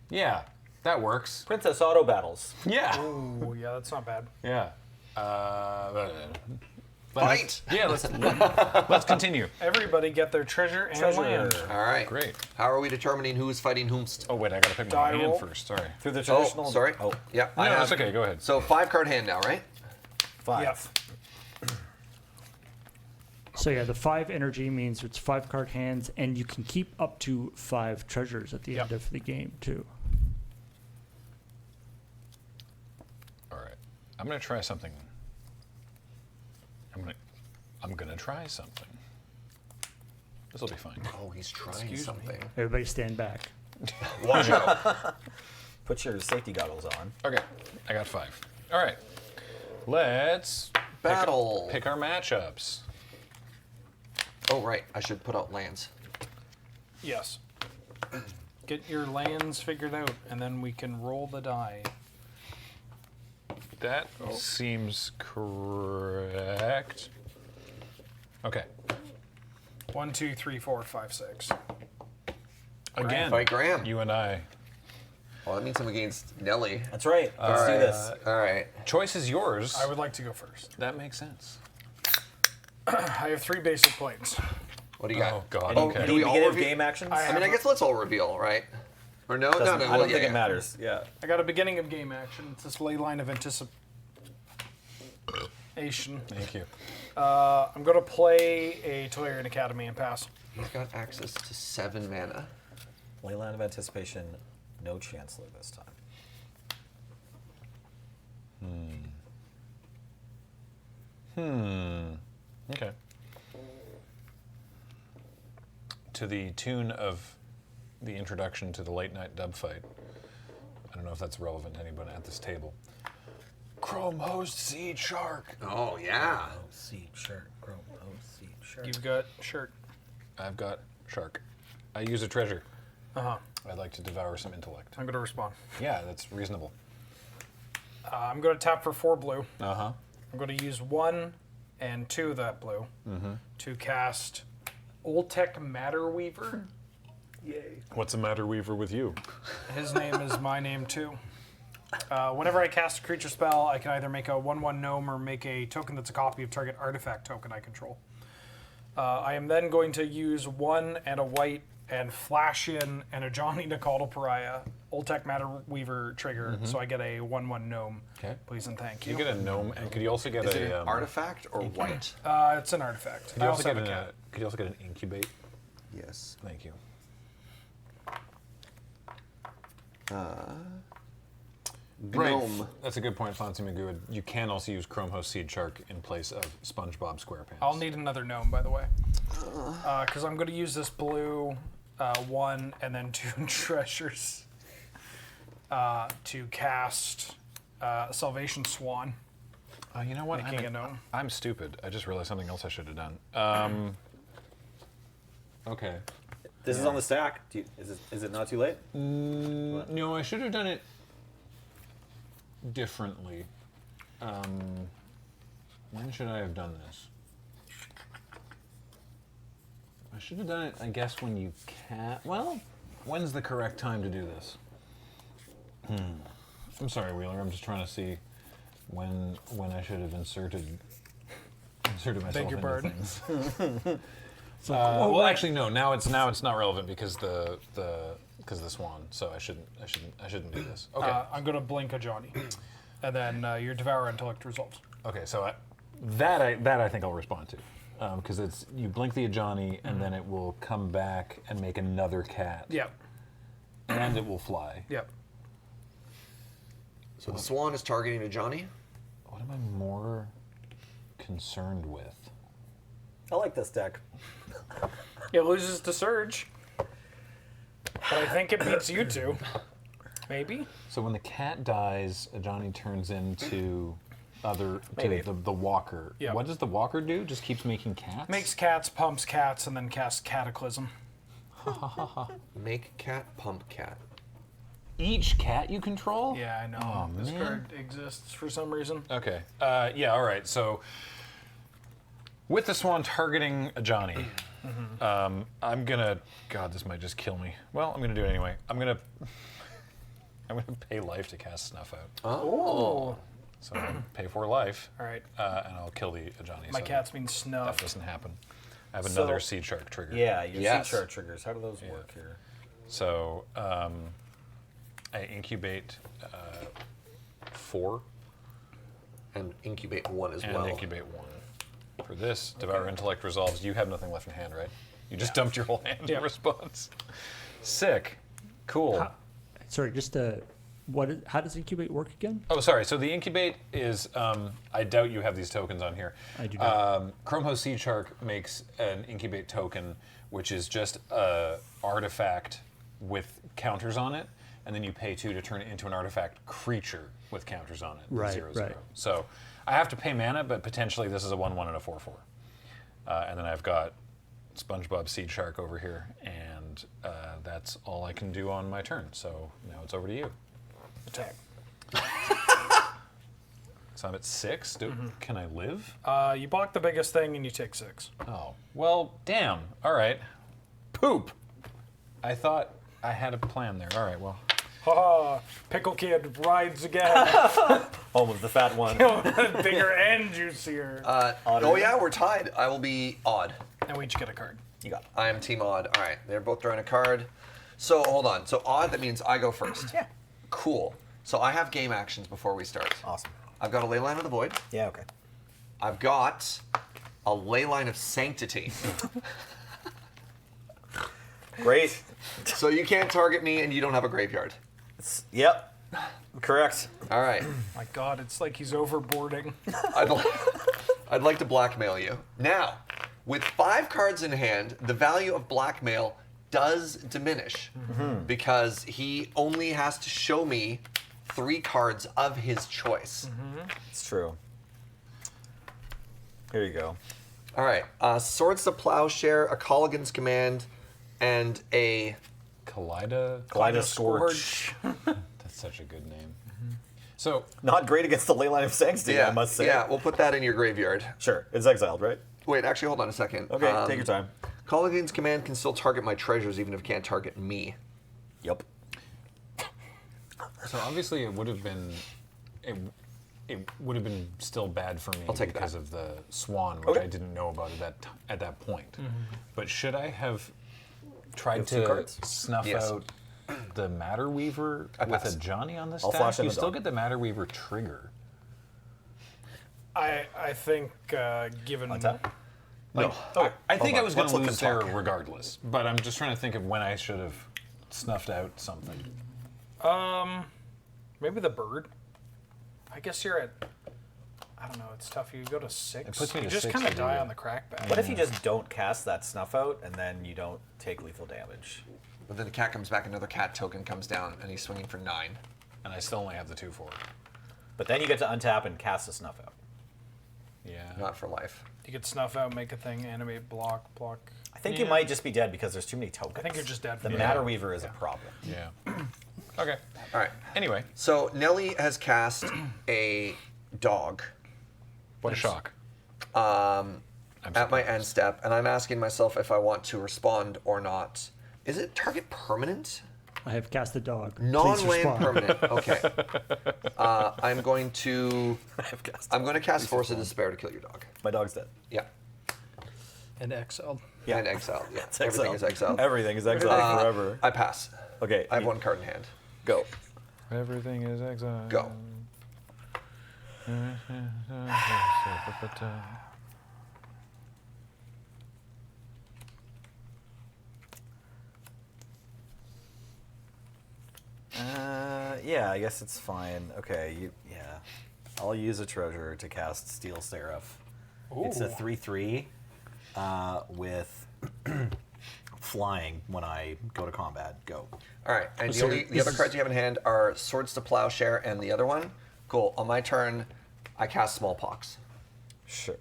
Yeah, that works. Princess Auto Battles. Yeah. Oh, yeah, that's not bad. Yeah. Fight! Yeah, let's continue. Everybody get their treasure and land. All right. Great. How are we determining who is fighting whomst? Oh wait, I gotta pick my Die hand roll. first. Sorry. Through the Oh, traditional. sorry. Oh, Yeah, No, I have. that's okay. Go ahead. So 5-card hand now, right? 5. Yep. So yeah, the 5 energy means it's 5-card hands, and you can keep up to 5 treasures at the Yep. end of the game too. All right. I'm gonna try something. I'm gonna try something. This will be fine. Oh, he's trying Excuse me. something. Everybody stand back. Watch out. Put your safety goggles on. Okay, I got 5. All right. Let's Battle. pick our matchups. Oh, right. I should put out lands. Yes. Get your lands figured out, and then we can roll the die. That seems correct. Okay. 1, 2, 3, 4, 5, 6. Again, Fight Graham. you and I. Well, that means I'm against Nelly. That's right. Let's do this. All right. Choice is yours. I would like to go first. That makes sense. I have 3 basic planes. What do you got? Oh God. Any, Okay. do we all beginning of review- game actions? I I mean, I guess let's all reveal, right? Or no? Doesn't- No. I Well, don't yeah, think yeah. it matters. Yeah. I got a beginning of game action. It's this ley line of anticipation. Asian. Thank you. I'm going to play a Tolarian Academy and pass. He's got access to 7 mana. Leyland of Anticipation, no Chancellor this time. Okay. To the tune of the introduction to the late night dub fight, I don't know if that's relevant to anyone at this table. Chrome Host Seed Shark. Oh, yeah. Oh, seed shark, Chrome, seed shark. You've got shirt. I've got Shark. I use a treasure. Uh-huh. I'd like to devour some intellect. I'm going to respond. Yeah, that's reasonable. I'm going to tap for 4 blue. Uh-huh. I'm going to use 1 and 2 of that blue to cast Oltec Matter Weaver. Yay. What's the matter, Weaver, with you? His name is my name too. Whenever I cast a creature spell, I can either make a 1/1 gnome or make a token that's a copy of target artifact token I control. I am then going to use 1 and a white and flash in an Ajani Nakaldal Pariah Oltec Matter Weaver trigger, so I get a 1/1 gnome. Okay. Please and thank You you. get a gnome, and could you also get Is it a... an artifact or white? It's an artifact. Could you I also also get have a cat. could you also get an incubate? Yes. Thank you. Gnome. That's a good point, Fancy Magoo. You can also use Chrome Host Seed Shark in place of SpongeBob SquarePants. I'll need another gnome, by the way, because I'm going to use this blue 1 and then 2 treasures to cast Salvation Swan. You know what? Making a gnome. I'm stupid. I just realized something else I should have done. Okay. This is on the stack. Is it not too late? No, I should have done it differently. When should I have done this? I should have done it, I guess, when you can. Well, when's the correct time to do this? I'm sorry, Wheeler. I'm just trying to see when I should have inserted myself Beg your into pardon. things. Well, actually, no. Now it's not relevant because the swan. So I shouldn't do this. Okay. I'm going to blink a Johnny, and then your Devour Intellect resolves. Okay. So that I think I'll respond to, because it's you blink the Ajani and then it will come back and make another cat. Yep. And it will fly. Yep. So the swan is targeting a Johnny. What am I more concerned with? I like this deck. It loses to Surge, but I think it beats you two. Maybe. So when the cat dies, Ajani turns into Maybe. the walker. Yeah. What does the walker do? Just keeps making cats? Makes cats, pumps cats, and then casts Cataclysm. Make cat, pump cat. Each cat you control? Yeah, I know. Oh, This man. card exists for some reason. Okay. Yeah, all right. So with the swan targeting Ajani, I'm gonna. God, this might just kill me. Well, I'm gonna do it anyway. I'm gonna pay life to cast Snuff Out. Oh. So I'm gonna pay 4 life. All right. And I'll kill the Ajani. My so cat's been that snuffed. doesn't happen. I have So- another Seed Shark trigger. Yeah, your Yes. seed chart triggers. How do those work here? So I incubate 4 And incubate 1 as and well. incubate 1. For this, Devour Intellect resolves. You have nothing left in hand, right? You just dumped your whole hand Yeah. in response. Sick. Cool. Sorry, just how does incubate work again? Oh, sorry. So the incubate is, I doubt you have these tokens on here. I do not. Chrome Host Seed Shark makes an incubate token, which is just a artifact with counters on it, and then you pay 2 to turn it into an artifact creature with counters on it. Right, 0/0. right. So I have to pay mana, but potentially this is a 1/1 and a 4/4. And then I've got SpongeBob Seed Shark over here, and that's all I can do on my turn. So now it's over to you. Attack. So I'm at 6. Can I live? You block the biggest thing and you take 6. Oh, well, damn. All right. Poop. I thought I had a plan there. All right, well. Ha! Pickle Kid rides again. Home of the fat one. Bigger and juicier. Oh yeah, we're tied. I will be odd. And we each get a card. You got it. I am team odd. All right, they're both drawing a card. So hold on. So odd, that means I go first. Yeah. Cool. So I have game actions before we start. Awesome. I've got a Leyline of the Void. Yeah, okay. I've got a Leyline of Sanctity. Great. So you can't target me and you don't have a graveyard. Yep. Correct. All right. My God, it's like he's overboarding. I'd like to blackmail you. Now, with 5 cards in hand, the value of blackmail does diminish because he only has to show me 3 cards of his choice. It's true. Here you go. All right. Swords to Plowshare, a Colligan's Command, and a... Kaleidoscourge. That's such a good name. So, Not great against the Leyline of Sanctity, I must say. Yeah, we'll put that in your graveyard. Sure. It's exiled, right? Wait, actually, hold on a second. Okay, take your time. Colligan's Command can still target my treasures even if it can't target me. Yep. so obviously it would have been, it would have been still bad for me I'll take because that. of the Swan, which Okay. I didn't know about at that point. But should I have tried have 2 to cards? snuff Yes. out the Matter Weaver I with pass. a Johnny on the I'll stack? flash in You the still dog. get the Matter Weaver trigger. I think given Untap? Like, I think on. I was going Let's to look lose at there talk. regardless, but I'm just trying to think of when I should have snuffed out something. maybe the bird. I guess you're at. I don't know. It's tough. You go to 6. It puts me you to just 6 kind to of do die that. on the crackback. What if you just don't cast that snuff out and then you don't take lethal damage? But then the cat comes back, another cat token comes down, and he's swinging for 9. And I still only have the 2/4. But then you get to untap and cast a snuff out. Yeah. Not for life. You could snuff out, make a thing, animate, block. I think you might just be dead because there's too many tokens. I think you're just dead The from Matter Weaver is a problem. Yeah. Okay. All right. Anyway, So Nelly has cast a dog what a shock. at my end step, and I'm asking myself if I want to respond or not. Is it target permanent? I have cast the dog. Please Non-land respond. permanent. Okay. I'm going to cast Force of Despair to kill your dog. My dog's dead. Yeah. And exiled. Yeah. And exiled. Yeah. It's Everything is exiled. Everything is exiled forever. I pass. Okay. I have 1 card in hand. Go. Everything is exiled. Go. Yeah, I guess it's fine. Okay, yeah. I'll use a treasure to cast Steel Seraph. It's a 3/3 with flying when I go to combat. Go. All right. And So the this other is- cards you have in hand are Swords to Plowshare and the other one. Cool. On my turn, I cast Smallpox. Sure.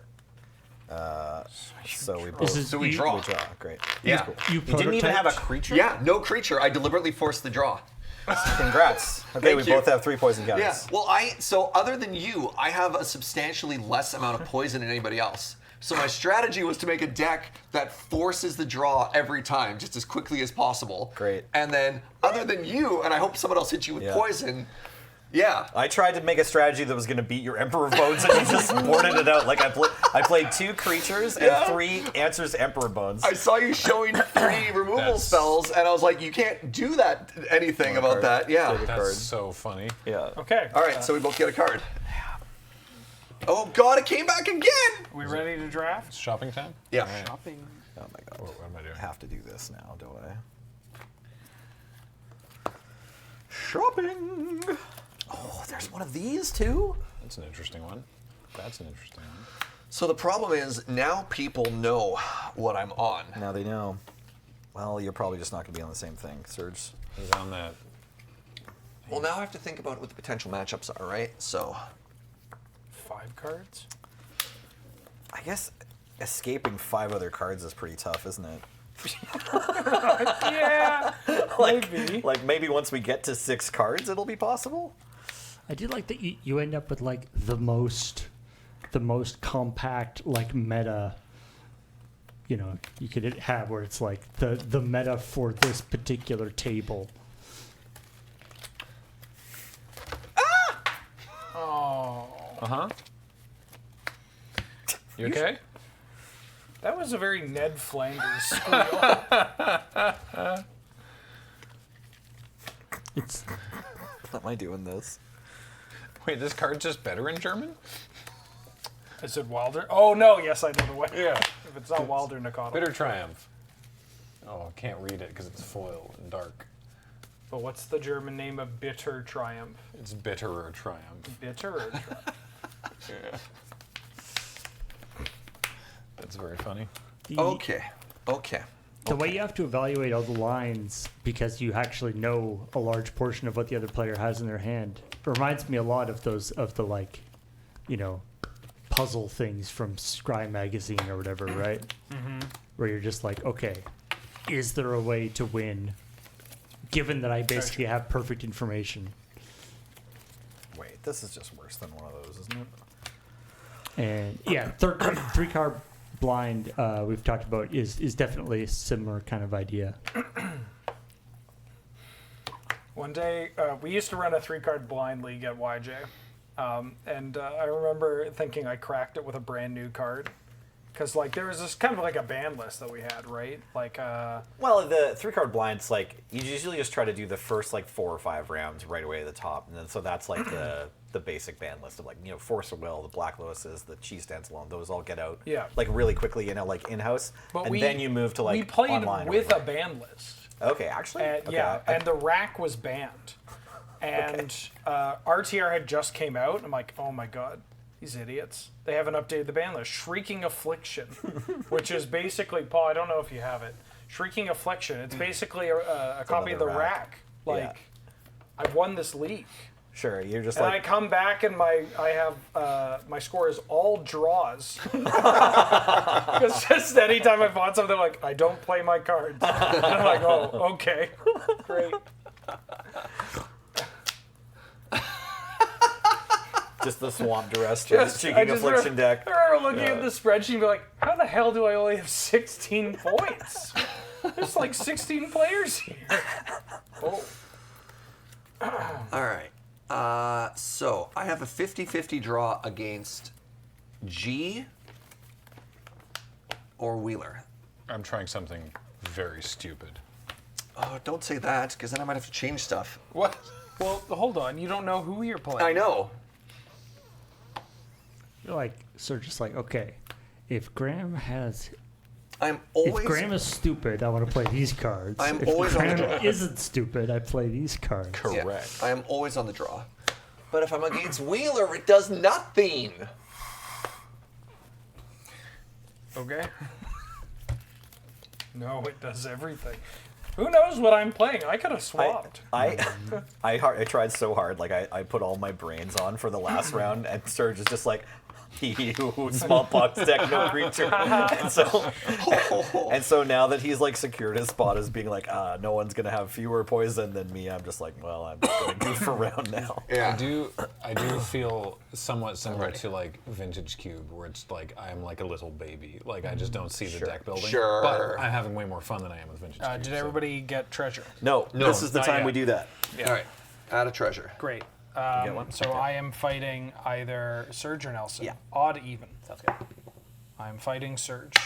So we This both is- So we you- draw. we draw. Great. Yeah. Cool. You You didn't even have a prototyped? creature? Yeah, no creature. I deliberately forced the draw. Congrats. Okay, Thank we you. both have 3 poison counters. Yeah. Well, so other than you, I have a substantially less amount of poison than anybody else. So my strategy was to make a deck that forces the draw every time, just as quickly as possible. Great. And then, other than you, and I hope someone else hits you with Yeah. poison. Yeah. I tried to make a strategy that was going to beat your Emperor Bones, and you just boarded it out. Like I played 2 creatures and Yeah. 3 Answers Emperor Bones. I saw you showing 3 removal That's- spells, and I was like, you can't do that anything about that. Yeah. Take a That's card. so funny. Yeah. Okay. All right, so we both get a card. Oh God, it came back again. We ready to draft? It's shopping time? Yeah. Shopping. Oh my god. What am I doing? I have to do this now, do I? Shopping. Oh, there's one of these too? That's an interesting one. That's an interesting one. So the problem is now people know what I'm on. Now they know. Well, you're probably just not going to be on the same thing, Serge. He's on that. Well, now I have to think about what the potential matchups are, right? So 5 cards. I guess escaping 5 other cards is pretty tough, isn't it? Yeah. Maybe. Like maybe once we get to 6 cards, it'll be possible. I do like that you end up with like the most compact like meta. You know, you could have where it's like the meta for this particular table. Oh. Uh-huh. You okay? That was a very Ned Flanders squeal. It's Am I doing this? Wait, this card's just better in German? Is it Wilder? Oh no, yes, I know the way. Yeah. If it's not Wilder, Nakano. Bitter Triumph. Oh, I can't read it because it's foil and dark. But what's the German name of Bitter Triumph? It's Bitterer Triumph. Bitterer Triumph. Yeah. That's very funny. Okay. The way you have to evaluate all the lines because you actually know a large portion of what the other player has in their hand reminds me a lot of those of the puzzle things from Scry magazine or whatever, right? Mm-hmm. Where you're just like, okay, is there a way to win given that I basically have perfect information? Wait, this is just worse than one of those, isn't it? And yeah, three card blind we've talked about is definitely a similar kind of idea. One day, we used to run a 3-card blind league at YJ. And I remember thinking I cracked it with a brand new card. Because, there was this kind of like a ban list that we had, right? Well, the 3-card blinds, you usually just try to do the first, 4 or 5 rounds right away at the top. And then, so that's, the basic ban list of, Force of Will, the Black Lotuses, the Cheese Stands Alone. Those all get out, Yeah. Really quickly, in-house. But and then you move to, we played online. with a ban list. Okay, actually? And, Okay. yeah, and the rack was banned. And RTR had just came out. And I'm like, oh my god, these idiots. They haven't updated the ban list. Shrieking Affliction, which is basically, Paul, I don't know if you have it. Shrieking Affliction. It's basically a copy of the another rack. Yeah. I've won this league. Sure, you're just And I come back and my my score is all draws. Because just anytime I bought something, I don't play my cards. And I'm like, oh, okay, great. just the Swamp Duress, Just- Cheeking I just Affliction deck. I remember looking at the spreadsheet and be like, how the hell do I only have 16 points? There's 16 players here. Oh. All right. So I have a 50-50 draw against G or Wheeler. I'm trying something very stupid. Oh, don't say that, because then I might have to change stuff. What? Well, hold on. You don't know who you're playing. I know. You're okay, if Graham has I'm if always. Graham is stupid, I want to play these cards. I'm if always on the Graham draw. isn't stupid, I play these cards. Correct. Yeah, I am always on the draw. But if I'm against Wheeler, it does nothing. Okay. No, it does everything. Who knows what I'm playing? I could have swapped. I tried so hard. I put all my brains on for the last round, and Surge is just like, smallpox deck, no creature. And so now that he's secured his spot as being no one's gonna have fewer poison than me, I'm just well, I'm just gonna goof around now. Yeah. I do feel somewhat similar to Vintage Cube, where it's I'm like a little baby. I just don't see the deck building. Sure. But I'm having way more fun than I am with Vintage Cube. Did everybody get treasure? No, this is the not time yet. we do that. All right. Add a treasure. Great. get one? So I am fighting either Surge or Nelson. Yeah. Odd, even. Sounds good. I'm fighting Surge.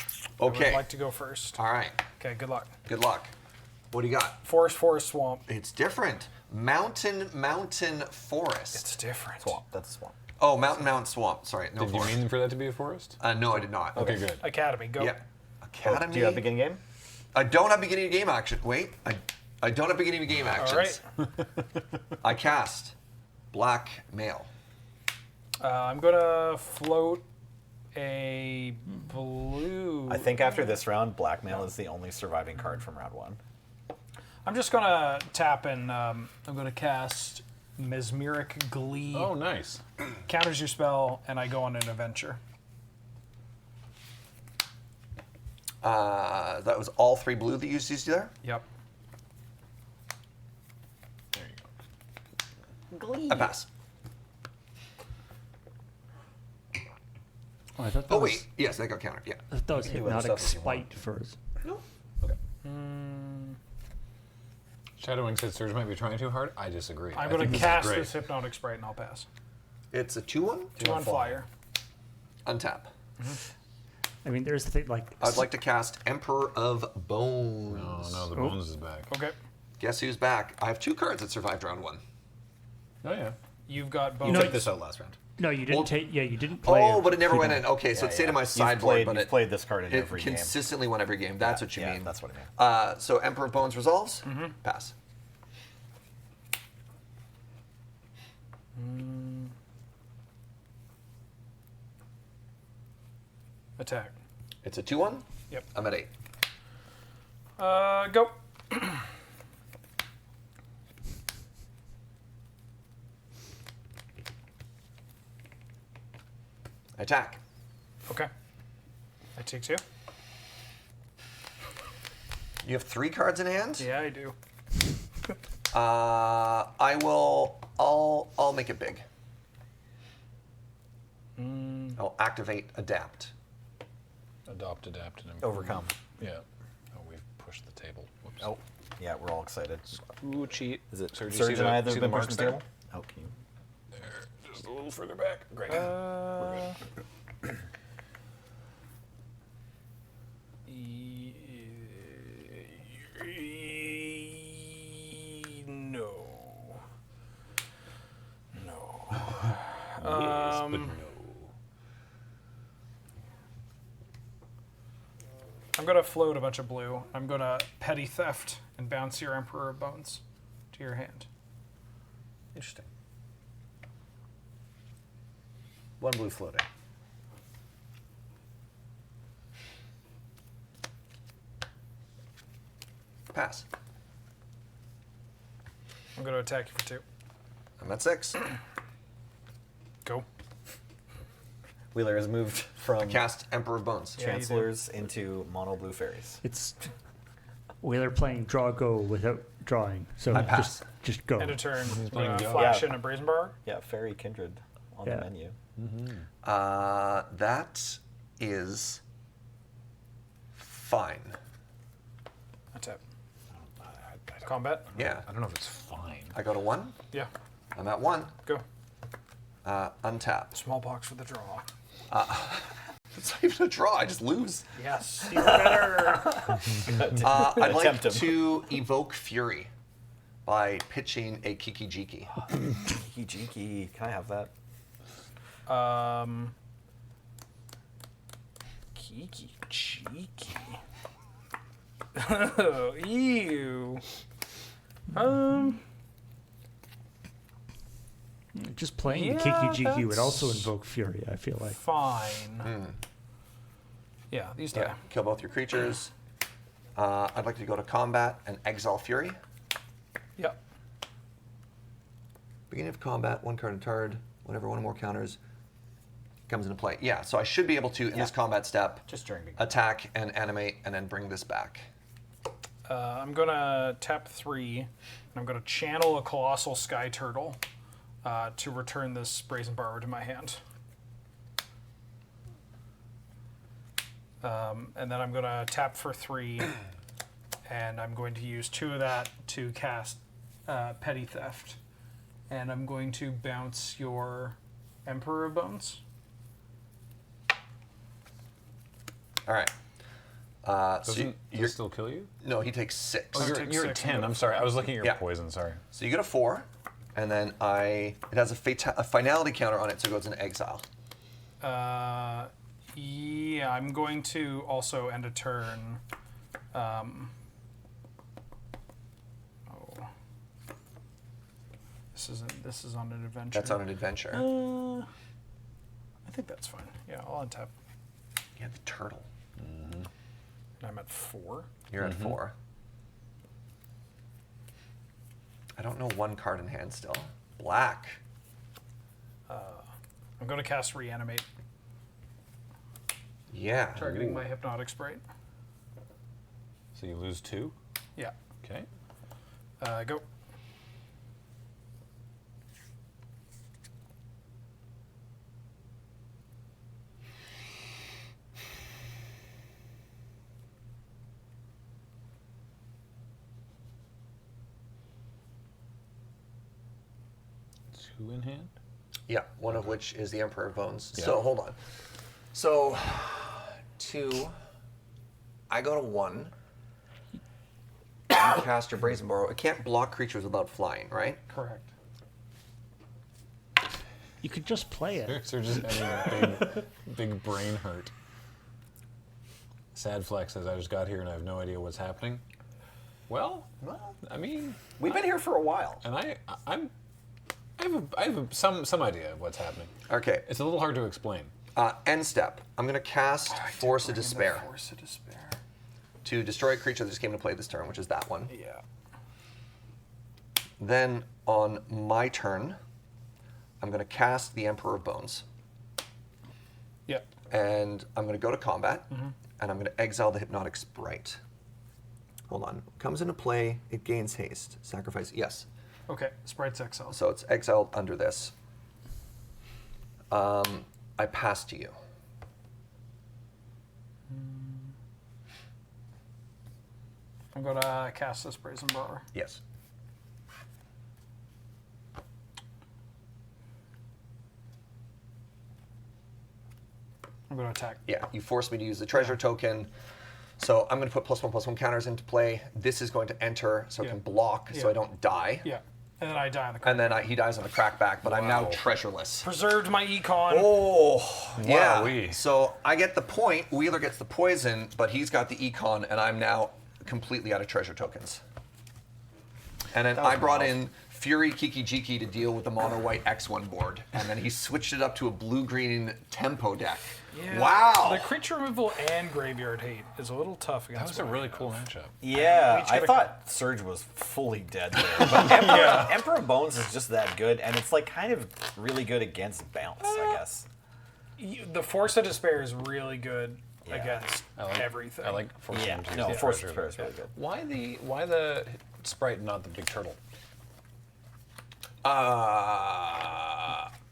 I Okay. would like to go first. All right. Okay, good luck. Good luck. What do you got? Forest, swamp. It's different. Mountain, forest. It's different. Swamp. That's a swamp. Oh, mountain, swamp. Sorry, no Did you forest. mean for that to be a forest? No, I did not. Okay, good. Academy, go. Yeah. Academy. Do you have beginning game? I don't have beginning of game action. Wait, I don't have beginning of game actions. All right. I cast black male. I'm going to float a blue. I think after this round, blackmail is the only surviving card from round 1. I'm just going to tap and I'm going to cast Mesmeric Glee. Oh, nice. Counters your spell, and I go on an adventure. That was all 3 blue that you used there? Yep. There you go. I pass. Oh, I thought that Oh, was, wait. Yes, that got countered. Yeah. I thought that was do other Hypnotic stuff if you want. Spite first. No. Okay. Shadowwing said Surge might be trying too hard. I disagree. I'm I going think to is cast great. this Hypnotic Sprite, and I'll pass. It's a 2-1. 2 on flyer. Untap. I mean, there's the thing, I'd like to cast Emperor of Bones. Oh, no, the bones is back. Okay. Guess who's back? I have 2 cards that survived round 1. Oh, yeah. You've got You bones. took this out last round. No, you didn't Well- take. Yeah, you didn't play. Oh, but it never went in. Okay, so Yeah, it's stayed in yeah. my You've sideboard, but you've played this card in it every game. consistently won every game. That's what you Yeah, mean. that's what I mean. So Emperor of Bones resolves. Pass. Attack. It's a 2-1. Yep. I'm at 8. Go. Attack. Okay. That takes you. You have 3 cards in hand. Yeah, I do. I'll make it big. I'll activate Adapt. Adopt, adapt, and improve. Overcome. Yeah. Oh, we've pushed the table. Whoops. Oh, yeah, we're all excited. Ooh, cheat. Is it Sir, do you Surge see and the- I that see have the been marks pushing the there? table? Oh, can you? Just a little further back. Great. No. No. Yes, but no. I'm gonna float a bunch of blue. I'm gonna petty theft and bounce your Emperor of Bones to your hand. Interesting. 1 blue floating. Pass. I'm gonna attack you for 2. I'm at 6. Go. Wheeler has moved from Cast Emperor of Bones. Yeah, you did. Chancellors into mono blue fairies. It's Wheeler playing draw go without drawing. So I pass. just go. End of turn. I'm playing gonna Go. flash Yeah. in a Brazen Bar. Yeah, fairy kindred on Yeah. the menu. That is fine. Attack. Combat. Yeah. I don't know if it's fine. I go to 1. Yeah. I'm at 1. Go. Untap. Smallpox for the draw. It's not even a draw. I just lose. Yes. You're better. I'd like Attempt him. to evoke Fury by pitching a Kiki-Jiki. Jiki, can I have that? Kiki cheeky. Oh, ew. Just playing Yeah, the Kiki Jiki would that's- also invoke Fury, I feel like. Fine. Yeah, these die. Yeah, kill both your creatures. I'd like to go to combat and exile Fury. Yep. Beginning of combat, 1 card and card. Whenever 1 or more counters comes into play. Yeah, so I should be able to, in this combat step, Just during big. attack and animate and then bring this back. I'm gonna tap 3. And I'm gonna channel a Colossal Sky Turtle to return this Brazen Borrower to my hand. And then I'm gonna tap for 3, and I'm going to use 2 of that to cast Petty Theft. And I'm going to bounce your Emperor of Bones. All right. So Does you're, it still kill you? no, he takes 6. Oh, take you're at 6, 10. I'm sorry. I was looking at your Yeah. poison. Sorry. So you get a 4, and then it has a finality counter on it, so it goes into exile. Yeah, I'm going to also end a turn. This is on an adventure. That's on an adventure. I think that's fine. Yeah, I'll untap. Yeah, the turtle. And I'm at 4. You're at 4. I don't know 1 card in hand still. Black. I'm going to cast Reanimate, Yeah. targeting my Hypnotic Sprite. So you lose 2. Yeah. Okay. Go. Two in hand. Yeah, one of which is the Emperor of Bones. Yeah. So hold on. So 2. I go to 1. You cast your Brazen Borrow. It can't block creatures without flying, right? Correct. You could just play it. So just having big brain hurt. Sad Flex says, I just got here and I have no idea what's happening. Well, I mean, We've been here for a while. and I have some idea of what's happening. Okay. It's a little hard to explain. End step. I'm going to cast Force of Despair Force of Despair. to destroy a creature that just came to play this turn, which is that one. Yeah. Then on my turn, I'm going to cast the Emperor of Bones. Yep. And I'm going to go to combat, and I'm going to exile the Hypnotic Sprite. Hold on. Comes into play, it gains haste. Sacrifice, yes. Okay. Sprite's exiled. So it's exiled under this. I pass to you. I'm going to cast this Brazen Borrower. Yes. I'm going to attack. Yeah, you forced me to use the treasure token. So I'm going to put +1/+1 counters into play. This is going to enter, so it Yeah. can block, so Yeah. I don't die. Yeah. And then I die on the And then he dies on the crackback, but I'm now treasureless. Preserved my econ. Oh, yeah. Wowee. So I get the point. Wheeler gets the poison, but he's got the econ, and I'm now completely out of treasure tokens. And then I brought in Fury Kiki Jiki to deal with the mono white X1 board, and then he switched it up to a blue green tempo deck. Yeah. Wow. The creature removal and graveyard hate is a little tough That against was a what really I cool have. matchup. Yeah, each I get a- thought Surge was fully dead there. But Emperor of Bones is just that good, and it's like kind of really good against bounce, I guess. The Force of Despair is really good Yeah. against everything. I like forcing Yeah, him to use no, the Force treasure. Despair is really good. Why the sprite, not the big turtle,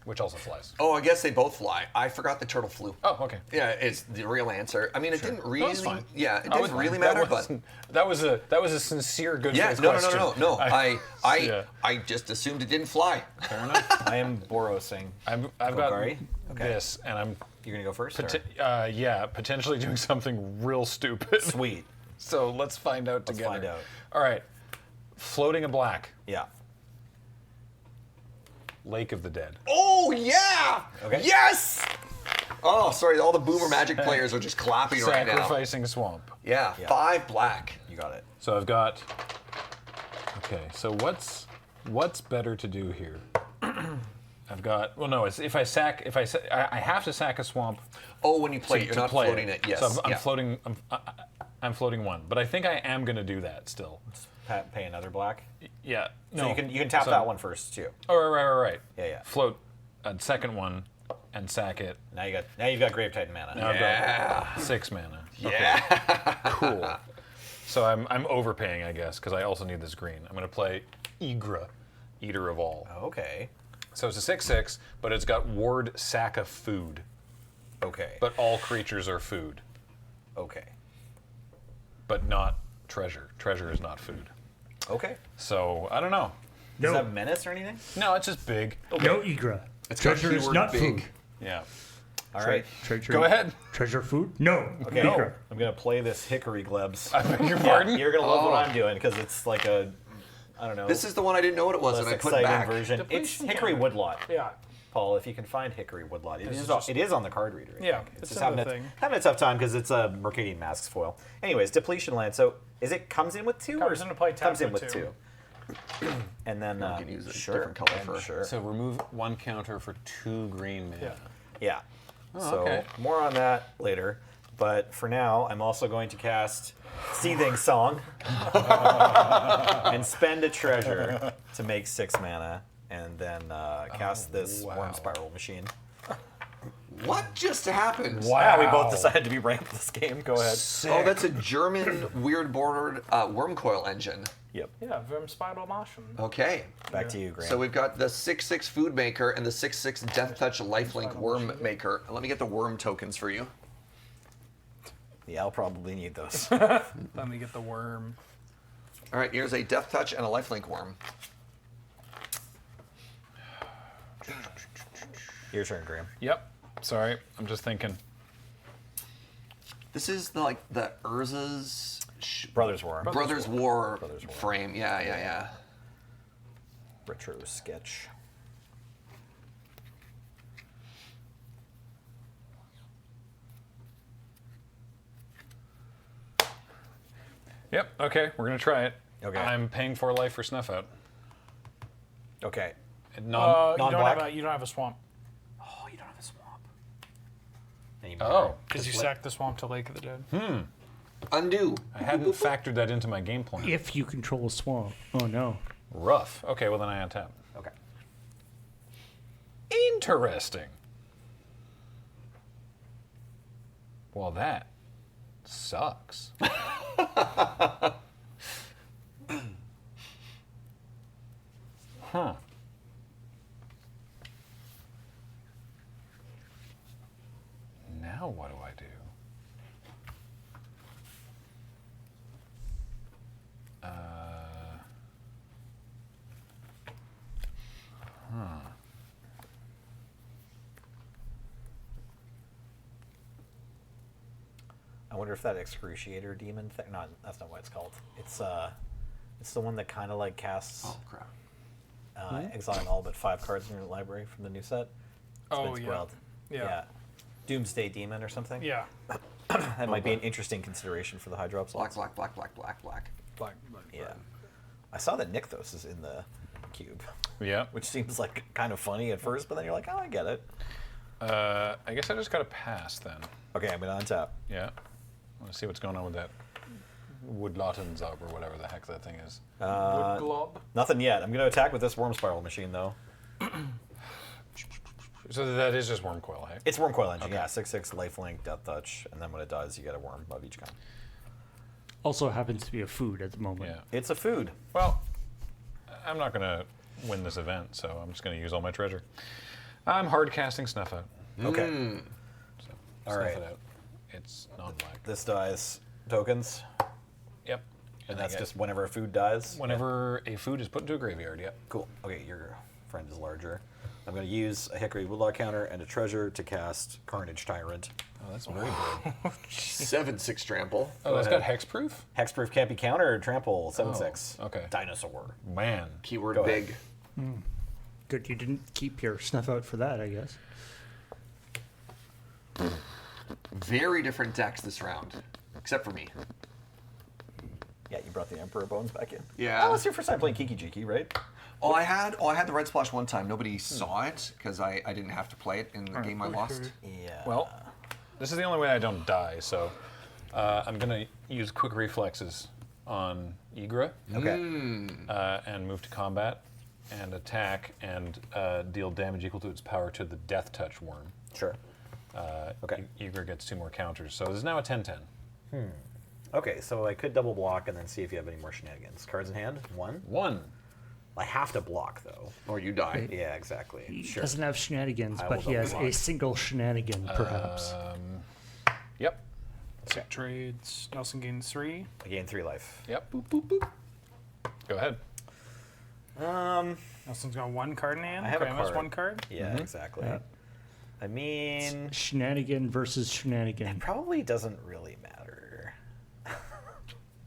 which also flies? Oh, I guess they both fly. I forgot the turtle flew. Oh, okay. Yeah, it's the real answer. I mean, it didn't really. That's fine. Yeah, it I was didn't really fine. matter, but that was a sincere good yeah, faith no, question. no. Yeah. I just assumed it didn't fly. Fair enough. I am Borosing. I've got Golgari? Okay. this, and I'm You're gonna go first? or? potentially doing something real stupid. Sweet. So let's find out Let's together. find out. All right. Floating a black. Yeah. Lake of the Dead. Oh yeah! Okay. Yes! Oh, sorry, all the Boomer Magic players are just clapping right now. Sacrificing swamp. Yeah, Yeah. 5 black. You got it. So I've got. Okay, so what's better to do here? I've got. Well, no, it's if I have to sack a swamp. Oh, when you play it, you're to not play floating it. Yes. So I'm yeah. floating. I'm floating one, but I think I am going to do that still. Pay another black. Yeah. So No. you can tap So- that one first too. Oh, right. Yeah. Float a second one and sack it. Now you've got Grave Titan mana. Now I've got 6 mana. Yeah. Cool. So I'm overpaying, I guess, because I also need this green. I'm going to play Igra, Eater of All. Okay. So it's a 6/6, but it's got ward sack of food. Okay. But all creatures are food, Okay. but not treasure. Treasure is not food. Okay. So I don't know. Does No, that menace or anything? No, it's just big. no Igra. It's got Treasure is keyword not big. food. Yeah. All right. Treasure. Go ahead. Treasure food? No. Okay. Igra. I'm gonna play this Hickory Glebs. I beg your pardon? You're gonna love what I'm doing because it's like a, I don't know. This is the one I didn't know what it was, less and I put exciting back. version. It's Depletion Hickory counter. Woodlot. Yeah. Paul, if you can find Hickory Woodlot, This is is just- it is on the card reader. I Yeah, think. it's just in the having thing. having a tough time because it's a Mercadian Masks foil. Anyways, depletion land. So comes in with 2 Comes or into play comes in tapped with with 2. And then You can use a sure, different color and for- sure. So remove 1 counter for 2 green mana. Yeah. Yeah. Oh, so okay. more on that later. But for now, I'm also going to cast Seething Song and spend a treasure to make 6 mana, and then cast this Worm Spiral Machine. What just happened? Wow, we both decided to be ranked this game. Go ahead. Oh, that's a German weird bordered worm coil engine. Yep. Yeah, Verm Spiral Motion. Okay. Back to you, Graham. So we've got the 6/6 food maker and the 6/6 Death Touch lifelink worm maker. Let me get the worm tokens for you. Yeah, I'll probably need those. Let me get the worm. All right, here's a Death Touch and a lifelink worm. Your turn, Graham. Yep. Sorry, I'm just thinking. This is the Urza's Brothers War. Brothers War Brothers War. frame. Yeah. Retro sketch. Yep. Okay, we're gonna try it. Okay. I'm paying 4 life for Snuff Out. Okay. You don't have a swamp Oh, you don't have a swamp. Oh, because you sacked the swamp to Lake of the Dead. Undo. I hadn't factored that into my game plan. If you control a swamp. Oh no. Rough. Okay, well then I untap. Okay. Interesting. Well, that sucks. Huh. Now what do I do? I wonder if that excruciator demon thing. No, that's not what it's called. It's the one that kind of like casts Oh crap. exiling all but 5 cards in your library from the new set. It's been spoiled. Yeah. Doomsday Demon or something. Yeah. That might be an interesting consideration for the high drop Black, slots. black, black, black, black, black. Black. Yeah. I saw that Nykthos is in the cube, Yeah. which seems like kind of funny at first, but then you're like, oh, I get it. I guess I just gotta pass then. Okay, I'm gonna untap. Yeah. Let's see what's going on with that Woodlottenzob or whatever the heck that thing is. Wood glob. Nothing yet. I'm gonna attack with this Worm Spiral machine though. So that is just Worm Coil, hey? It's Worm Coil Engine, yeah. 6/6 lifelink, Death Touch, and then when it dies, you get a worm of each kind. Also happens to be a food at the moment. Yeah. It's a food. Well, I'm not gonna win this event, so I'm just gonna use all my treasure. I'm hard casting Snuff Out. Okay. So All snuff right. it out. It's non-black. This dies tokens, Yep. and I that's get- just whenever a food dies. whenever a food is put into a graveyard. Yep. Cool. Okay, your friend is larger. I'm going to use a Hickory Woodlock counter and a treasure to cast Carnage Tyrant. Oh, that's very good. 7/6 trample. Oh, that's ahead. got hexproof. Hexproof can't be countered. Trample 7/6. okay. Dinosaur. Man. Keyword Go ahead. big. Good you didn't keep your Snuff Out for that, I guess. Very different decks this round, except for me. Yeah, you brought the Emperor Bones back in. Yeah. Oh, it's your first time playing Kiki Jiki, right? Oh, I had the red splash one time. Nobody saw it because I didn't have to play it in the game I lost. Yeah. Well, this is the only way I don't die, so I'm gonna use quick reflexes on Igra Okay. and move to combat and attack and deal damage equal to its power to the Death Touch worm. Sure. Okay. Igra gets 2 more counters, so this is now a 10/10. Okay, so I could double block and then see if you have any more shenanigans. Cards in hand? 1. 1. I have to block, though. Or you die. Yeah, exactly. He Sure. doesn't have shenanigans, I but will he has double a single shenanigan, perhaps. Yep. Set trades. Nelson gains 3. I gain 3 life. Yep. Boop, boop, boop. Go ahead. Nelson's got 1 card in hand. I have a Graham has card. 1 card. Yeah, exactly. Yeah. I mean, Shenanigan versus shenanigan. it probably doesn't really matter.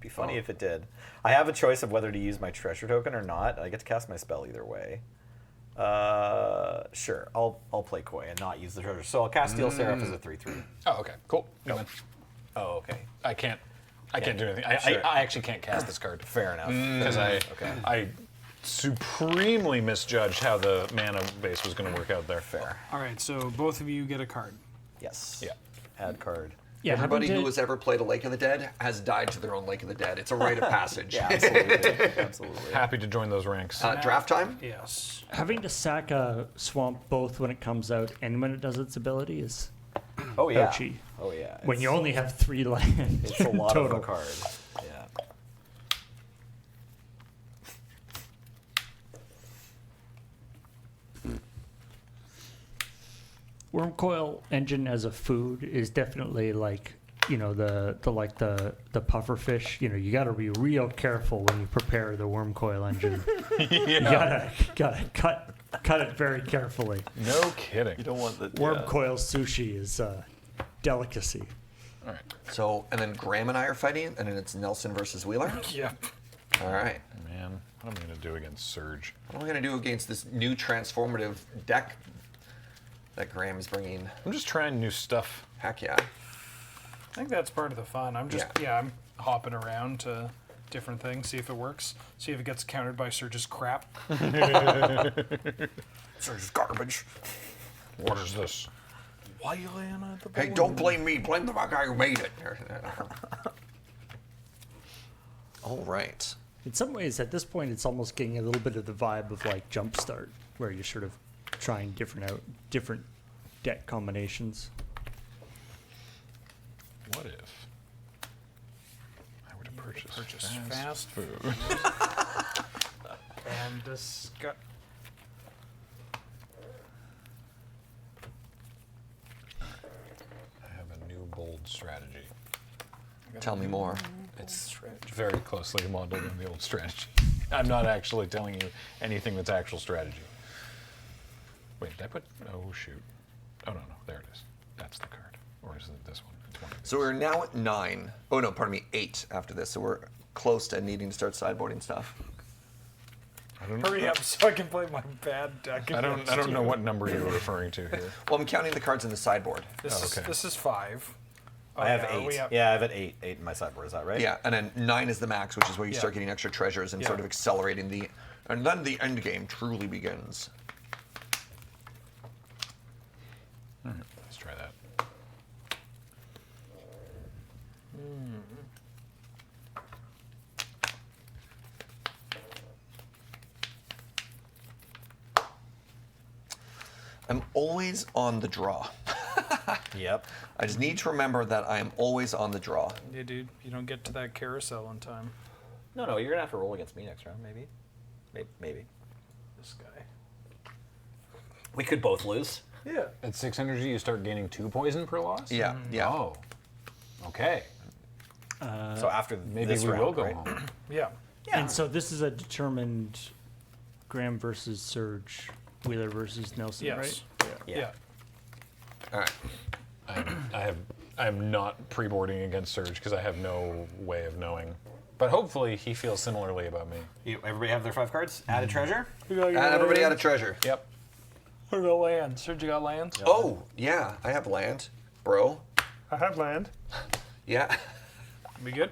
Be funny if it did. I have a choice of whether to use my treasure token or not. I get to cast my spell either way. Sure, I'll play Koi and not use the treasure. So I'll cast Steel Seraph as a 3/3. Oh, okay. Cool. You win. Oh, okay. I can't do anything. Sure. I actually can't cast this card Fair enough. because I supremely misjudged how the mana base was going to work out there. Fair. All right, so both of you get a card. Yes. Yeah. Add card. Yeah, Everybody haven't who has ever played a Lake of the Dead has died to their own Lake of the Dead. It's a rite of passage. Yeah, absolutely. Absolutely. Happy to join those ranks. Draft time? Yes. having to sack a swamp both when it comes out and when it does its ability is Oh yeah. ouchy. Oh yeah. When you only have 3 land it's a lot total. of a card. Yeah. Worm coil engine as a food is definitely like, you know, the puffer fish. You know, you got to be real careful when you prepare the worm coil engine. You gotta cut it very carefully. No kidding. You don't want the Worm coil sushi is a delicacy. All right. So, and then Graham and I are fighting, and then it's Nelson versus Wheeler. Yep. All right. Man, what am I going to do against Surge? What am I going to do against this new transformative deck that Graham is bringing? I'm just trying new stuff. Heck yeah. I think that's part of the fun. I'm just, Yeah. hopping around to different things, see if it works, see if it gets countered by Surge's crap. Surge's garbage. What is this? Why you laying on the Hey, don't blame me. Blame the guy who made it. All right. In some ways, at this point, it's almost getting a little bit of the vibe of like Jumpstart, where you're sort of trying different deck combinations. What if I were to purchase fast food and discuss. I have a new bold strategy. Tell me more. It's very closely modeled on the old strategy. I'm not actually telling you anything that's actual strategy. Wait, did I put? Oh shoot! Oh no, there it is. That's the card, or is it this one? It's one of So we're now at 9. Oh no, pardon me, 8 after this. So we're close to needing to start sideboarding stuff. Hurry up so I can play my bad deck. I don't know what number you're referring to here. Well, I'm counting the cards in the sideboard. This is 5. Oh, I have yeah, 8. Yeah, I have an 8 in my sideboard. Is that right? Yeah, and then 9 is the max, which is where you start getting extra treasures and sort of accelerating the, and then the end game truly begins. Let's try that. I'm always on the draw. Yep. I just need to remember that I am always on the draw. Yeah, dude, you don't get to that carousel in time. No, you're gonna have to roll against me next round, maybe. Maybe. This guy. We could both lose. Yeah. At 6 energy, you start gaining 2 poison per loss? Yeah, yeah. Oh. Okay. So after Maybe this we round, will go right? home. Yeah. And so this is a determined Graham versus Surge, Wheeler versus Nelson, Yes. right? Yeah. All right. I'm not pre-boarding against Surge because I have no way of knowing. But hopefully he feels similarly about me. Everybody have their 5 cards? Add a treasure? And everybody had a treasure. Yep. Who got land? Serge, you got land? Oh, yeah, I have land, bro. I have land. Yeah. We good?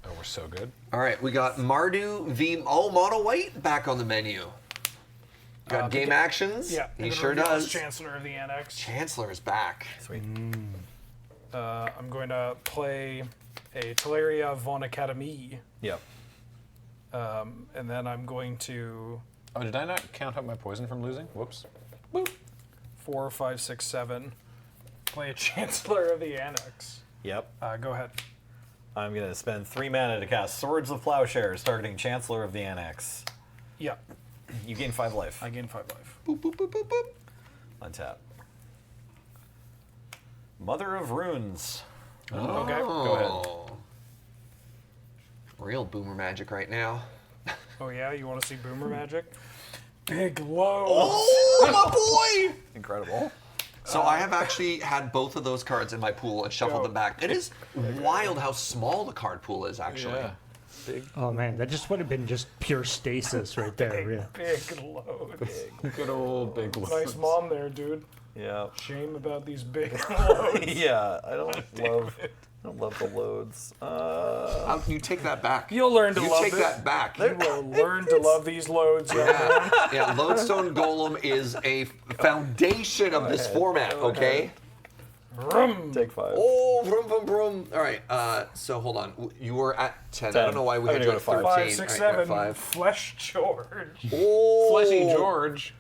Oh, we're so good. All right, we got Mardu v. Mono White back on the menu. Got game actions. Yeah. He sure does. Chancellor of the Annex. Chancellor is back. Sweet. I'm going to play a Teleria Von Academy. Yep. And then I'm going to Oh, did I not count up my poison from losing? Whoops. 4, 5, 6, 7. Play a Chancellor of the Annex. Yep. Go ahead. I'm gonna spend 3 mana to cast Swords of Plowshares, targeting Chancellor of the Annex. Yeah. You gain 5 life. I gain 5 life. Boop, boop, boop, boop, boop. Untap. Mother of Runes. Okay. Go ahead. Oh. Real boomer magic right now. Oh yeah, you want to see Boomer Magic? Big low. Oh, my boy! Incredible. So I have actually had both of those cards in my pool and shuffled them back. It is wild how small the card pool is, actually. Yeah. Big. Oh man, that just would have been just pure stasis right there. Yeah. Big loads. Good old big loads. Nice mom there, dude. Yeah. Shame about these big loads. Yeah, I don't love the loads. You take that back. You'll learn to You love take it. that back. You will learn to love these loads. young man. Yeah, Lodestone Golem is a foundation of this format, okay? Vroom. Take 5. Oh, vroom, vroom, vroom. All right, so hold on. You were at 10. I 10. don't know why we I'm had gonna you go at to 13. 5, 6, All right, 7. you're at 5. Flesh George. Oh. Fleshy George.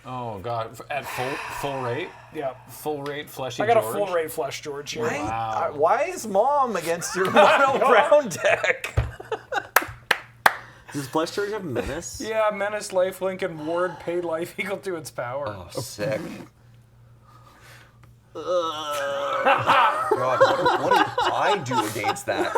Oh god, at full rate, Yeah. full rate Fleshy I got George. a full rate Flesh George here. Why is Mom against your mono brown deck? Does Flesh George have Menace? Yeah, Menace, Lifelink, and Ward pay life equal to its power. Oh, sick. God, what do I do against that?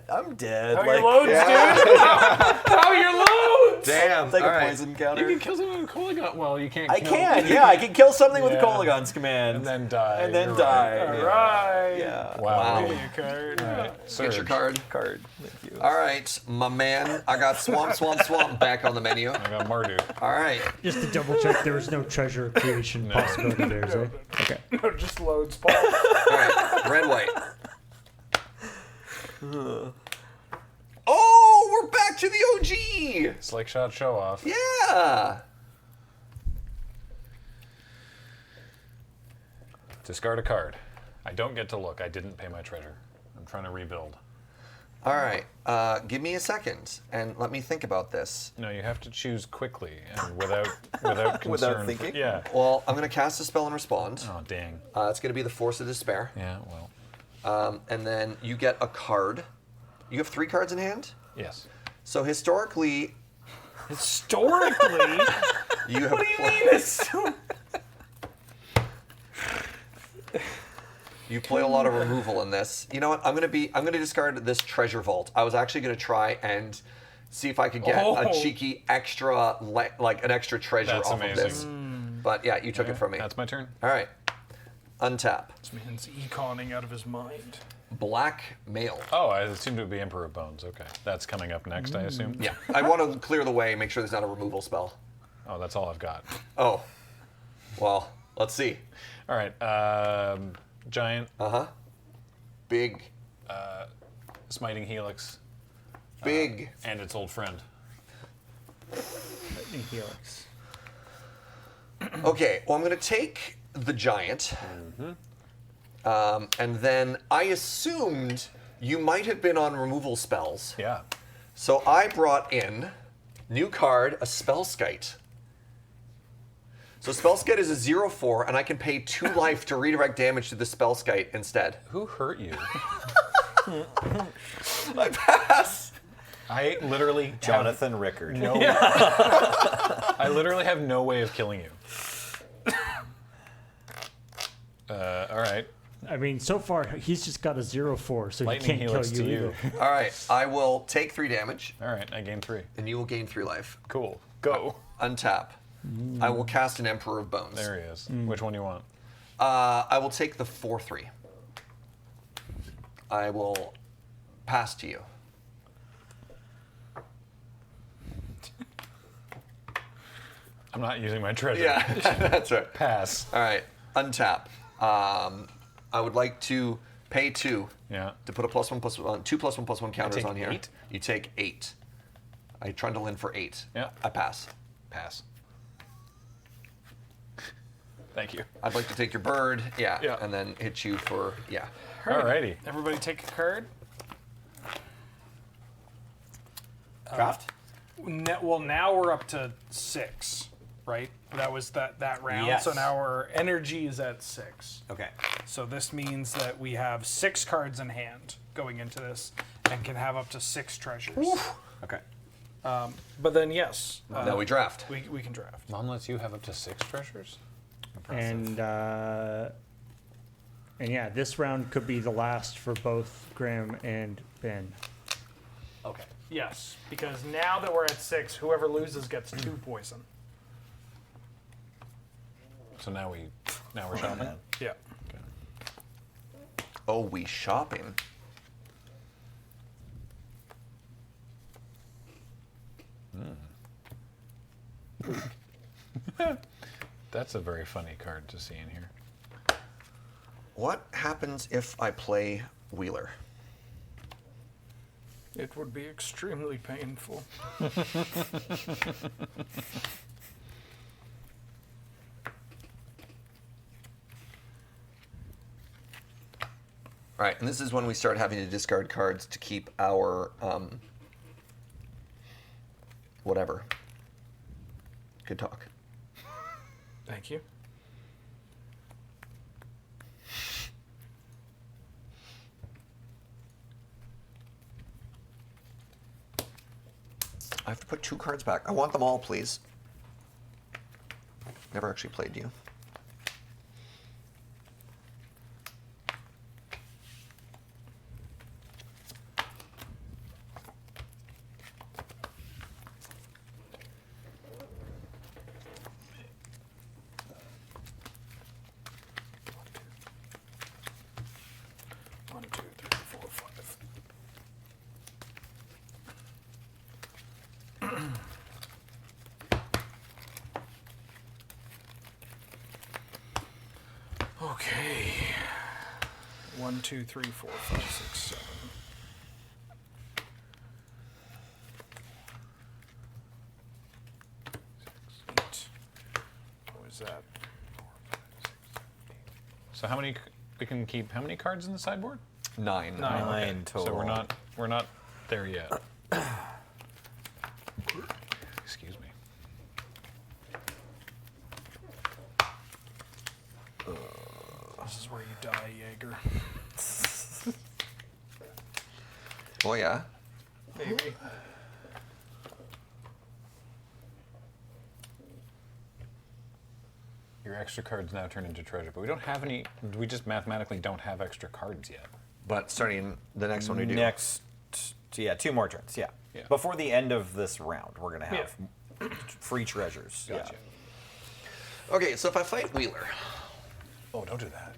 I'm dead. How are your loads, dude? How are your loads? Damn. Take all a right. poison You counter. can kill someone with Koligon. Well, you can't. I kill can, yeah, I can kill something with Yeah. Koligon's command. And then die. And then You're die. right. All yeah. right. Yeah. Wow. Give me a card. Get Surge. your card. Card. Thank you. All right, my man. I got Swamp back on the menu. I got Mardu. All right. Just to double check, there was no treasure creation possibility there, is there? Okay. No, just loads, Paul. All right. Red, white. Oh, we're back to the OG. Slick shot show off. Yeah. Discard a card. I don't get to look. I didn't pay my treasure. I'm trying to rebuild. All right. Give me a second and let me think about this. No, you have to choose quickly and without concern. thinking? Yeah. Well, I'm going to cast a spell and respond. Oh, dang. It's going to be the Force of Despair. Yeah, well. And then you get a card. You have 3 cards in hand? Yes. So historically, Historically, you have what do you mean? It's You play a lot of removal in this. You know what? I'm gonna discard this treasure vault. I was actually gonna try and see if I could get a cheeky extra, like an extra treasure That's off amazing. of this. But yeah, you took it from me. That's my turn. All right. Untap. This man's econing out of his mind. Black Mail. Oh, I assumed it would be Emperor of Bones. Okay. That's coming up next, I assume? Yeah. I want to clear the way, make sure there's not a removal spell. Oh, that's all I've got. Oh. Well, let's see. All right. Giant Big. Smiting Helix Big. and its old friend. Helix. Okay, well, I'm going to take the giant. And then I assumed you might have been on removal spells. Yeah. So I brought in, new card, a Spellskite. So Spellskite is a 0/4, and I can pay 2 life to redirect damage to the Spellskite instead. Who hurt you? I pass. I literally Jonathan Rickard. No. I literally have no way of killing you. All right. I mean, so far he's just got a 0/4, so Lightning he can't Helix kill to you you. either. All right, I will take 3 damage, All right, I gain 3. and you will gain 3 life. Cool. Go. Untap. I will cast an Emperor of Bones. There he is. Which one do you want? I will take the 4/3. I will pass to you. I'm not using my treasure. Yeah, that's right. Pass. All right, untap. I would like to pay 2 Yeah. to put a +1/+1, 2 +1/+1 counters take on here. 8? You take 8. I trundle in for 8. Yeah. I pass. Pass. Thank you. I'd like to take your bird, yeah, Yeah. and then hit you for, yeah. Alrighty. Everybody take a card. Draft? Well, now we're up to 6, right? That was that round. Yes. So now our energy is at 6. Okay. So this means that we have 6 cards in hand going into this, and can have up to 6 treasures. Okay. But then yes, Now we draft. we can draft. Mom lets you have up to 6 treasures? And yeah, this round could be the last for both Graham and Ben. Okay. Yes, because now that we're at 6, whoever loses gets 2 poison. So now we're shopping? Yeah. Oh, we shopping. That's a very funny card to see in here. What happens if I play Wheeler? It would be extremely painful. Right, and this is when we start having to discard cards to keep our whatever. Good talk. Thank you. I have to put 2 cards back. I want them all, please. Never actually played you. One, two, three, four, five. Okay. 1, 2, 3, 4, 5, 6, 7. Is that? So how many we can keep? How many cards in the sideboard? 9. 9 total. So we're not there yet. Excuse me. This is where you die, Jaeger. Oh yeah. Maybe. Your extra cards now turn into treasure, but we don't have any. We just mathematically don't have extra cards yet. But starting the next one we do. Next, yeah, 2 more turns. Yeah. Yeah. Before the end of this round, we're gonna have free treasures. Gotcha. Yeah. Okay, so if I fight Wheeler. Oh, don't do that.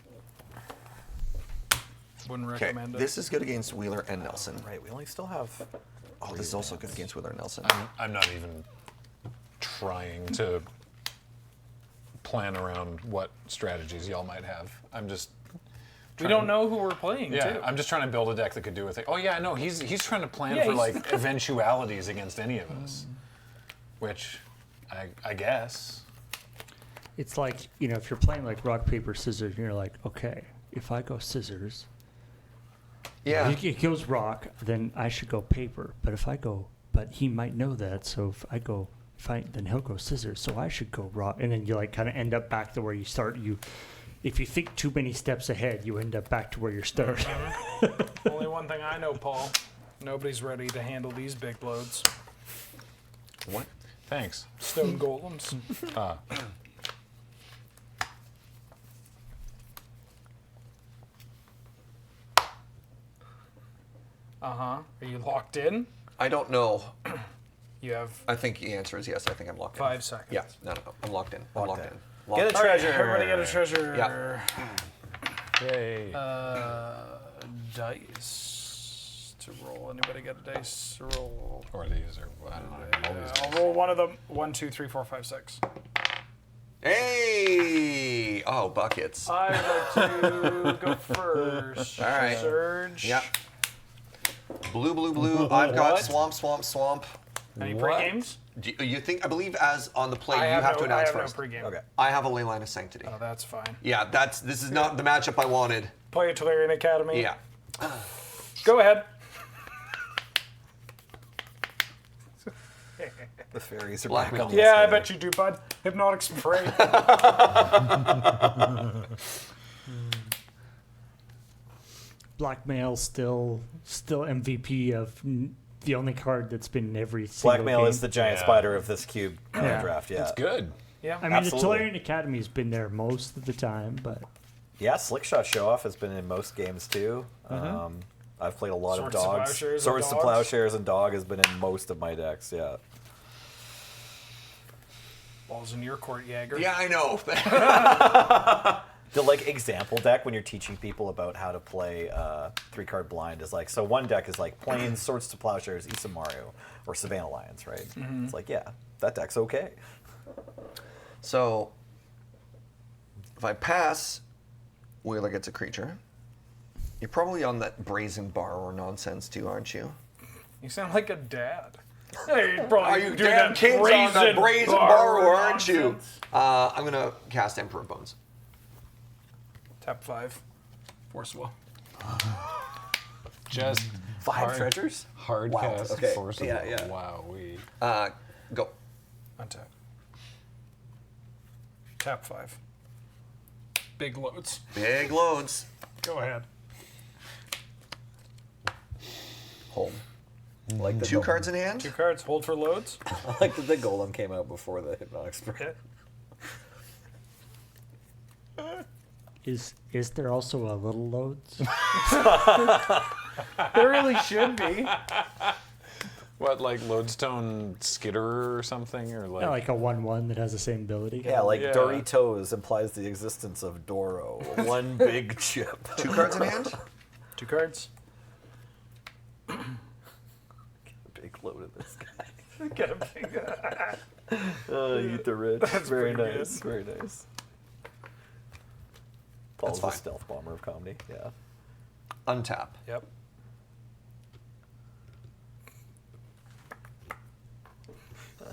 Wouldn't Okay, recommend it. this is good against Wheeler and Nelson. Right. We only still have. Oh, this is also good against Wheeler and Nelson. I'm not even trying to plan around what strategies y'all might have. I'm just. We don't know who we're playing, Yeah, too. I'm just trying to build a deck that could do a thing. Oh yeah, no, he's trying to plan Yeah, for he's- like eventualities against any of us, which I guess. It's like, if you're playing like rock, paper, scissors, and you're like, okay, if I go scissors, Yeah. he goes rock, then I should go paper. But he might know that, so if I go fight, then he'll go scissors, so I should go rock. And then you like kind of end up back to where you start. If you think too many steps ahead, you end up back to where you start. Only one thing I know, Paul. Nobody's ready to handle these big loads. What? Thanks. Stone golems. Are you locked in? I don't know. You have I think the answer is yes. I think I'm locked in. 5 seconds. Yeah. No. I'm locked in. I'm locked in. Get a Locked. treasure. Everybody get a treasure. Yeah. Yay. Dice to roll. Anybody get a dice to roll? Or these, or I don't know. All these I'll days. roll one of them. 1, 2, 3, 4, 5, 6. Hey! Oh, buckets. I'd like to go first. All right. Surge. Yep. Blue, blue, blue. I've got swamp, swamp, swamp. Any What? pre-games? Do you think? I believe as on the play, I you have to I announce have first. no pre-game. Okay. I have a ley line of sanctity. Oh, that's fine. Yeah, this is not the matchup I wanted. Play a Tolarian Academy. Yeah. Go ahead. The fairies are Black back metal. on. Yeah, I bet you do, bud. Hypnotic spray. Blackmail still MVP of the only card that's been in every single Blackmail game. is the giant Yeah. spider of this cube Yeah. draft. Yeah. It's good. Yeah. I mean, Absolutely. the Tolarian Academy's been there most of the time, but Yeah, Slickshot Show Off has been in most games too. I've played a lot Swords of to dogs. Plowshares and Swords to dogs. Plowshares and Dog has been in most of my decks. Yeah. Balls in your court, Jaeger. Yeah, I know. The example deck when you're teaching people about how to play 3-card blind is so one deck is Plains, Swords to Plowshares, Isamaru, or Savannah Lions, right? It's yeah, that deck's okay. So, if I pass, Wheeler gets a creature. You're probably on that brazen borrower nonsense too, aren't you? You sound like a dad. Hey, you probably Are you doing damn that kids on that brazen borrower, aren't you? nonsense. I'm gonna cast Emperor Bones. Tap 5. Force will. Just 5 treasures? hard Wow, cast okay. force of Yeah, will. yeah. Wow, we. Go. Untap. Tap 5. Big loads. Big loads. Go ahead. Hold. Like the 2 golem. cards in hand. 2 cards. Hold for loads. I like that the golem came out before the hypnotic spray. Yeah. is there also a little loads? There really should be. What, like Lodestone Skitterer or something? Or like. Yeah, like a 1/1 that has the same ability. Yeah, Yeah. Doritos implies the existence of Doro. One big chip. 2 cards in hand. 2 cards. Big load of this guy. Get a big. Eat the rich. That's Very pretty nice. Very nice. Paul's fine. the stealth bomber of comedy. Yeah. Untap. Yep.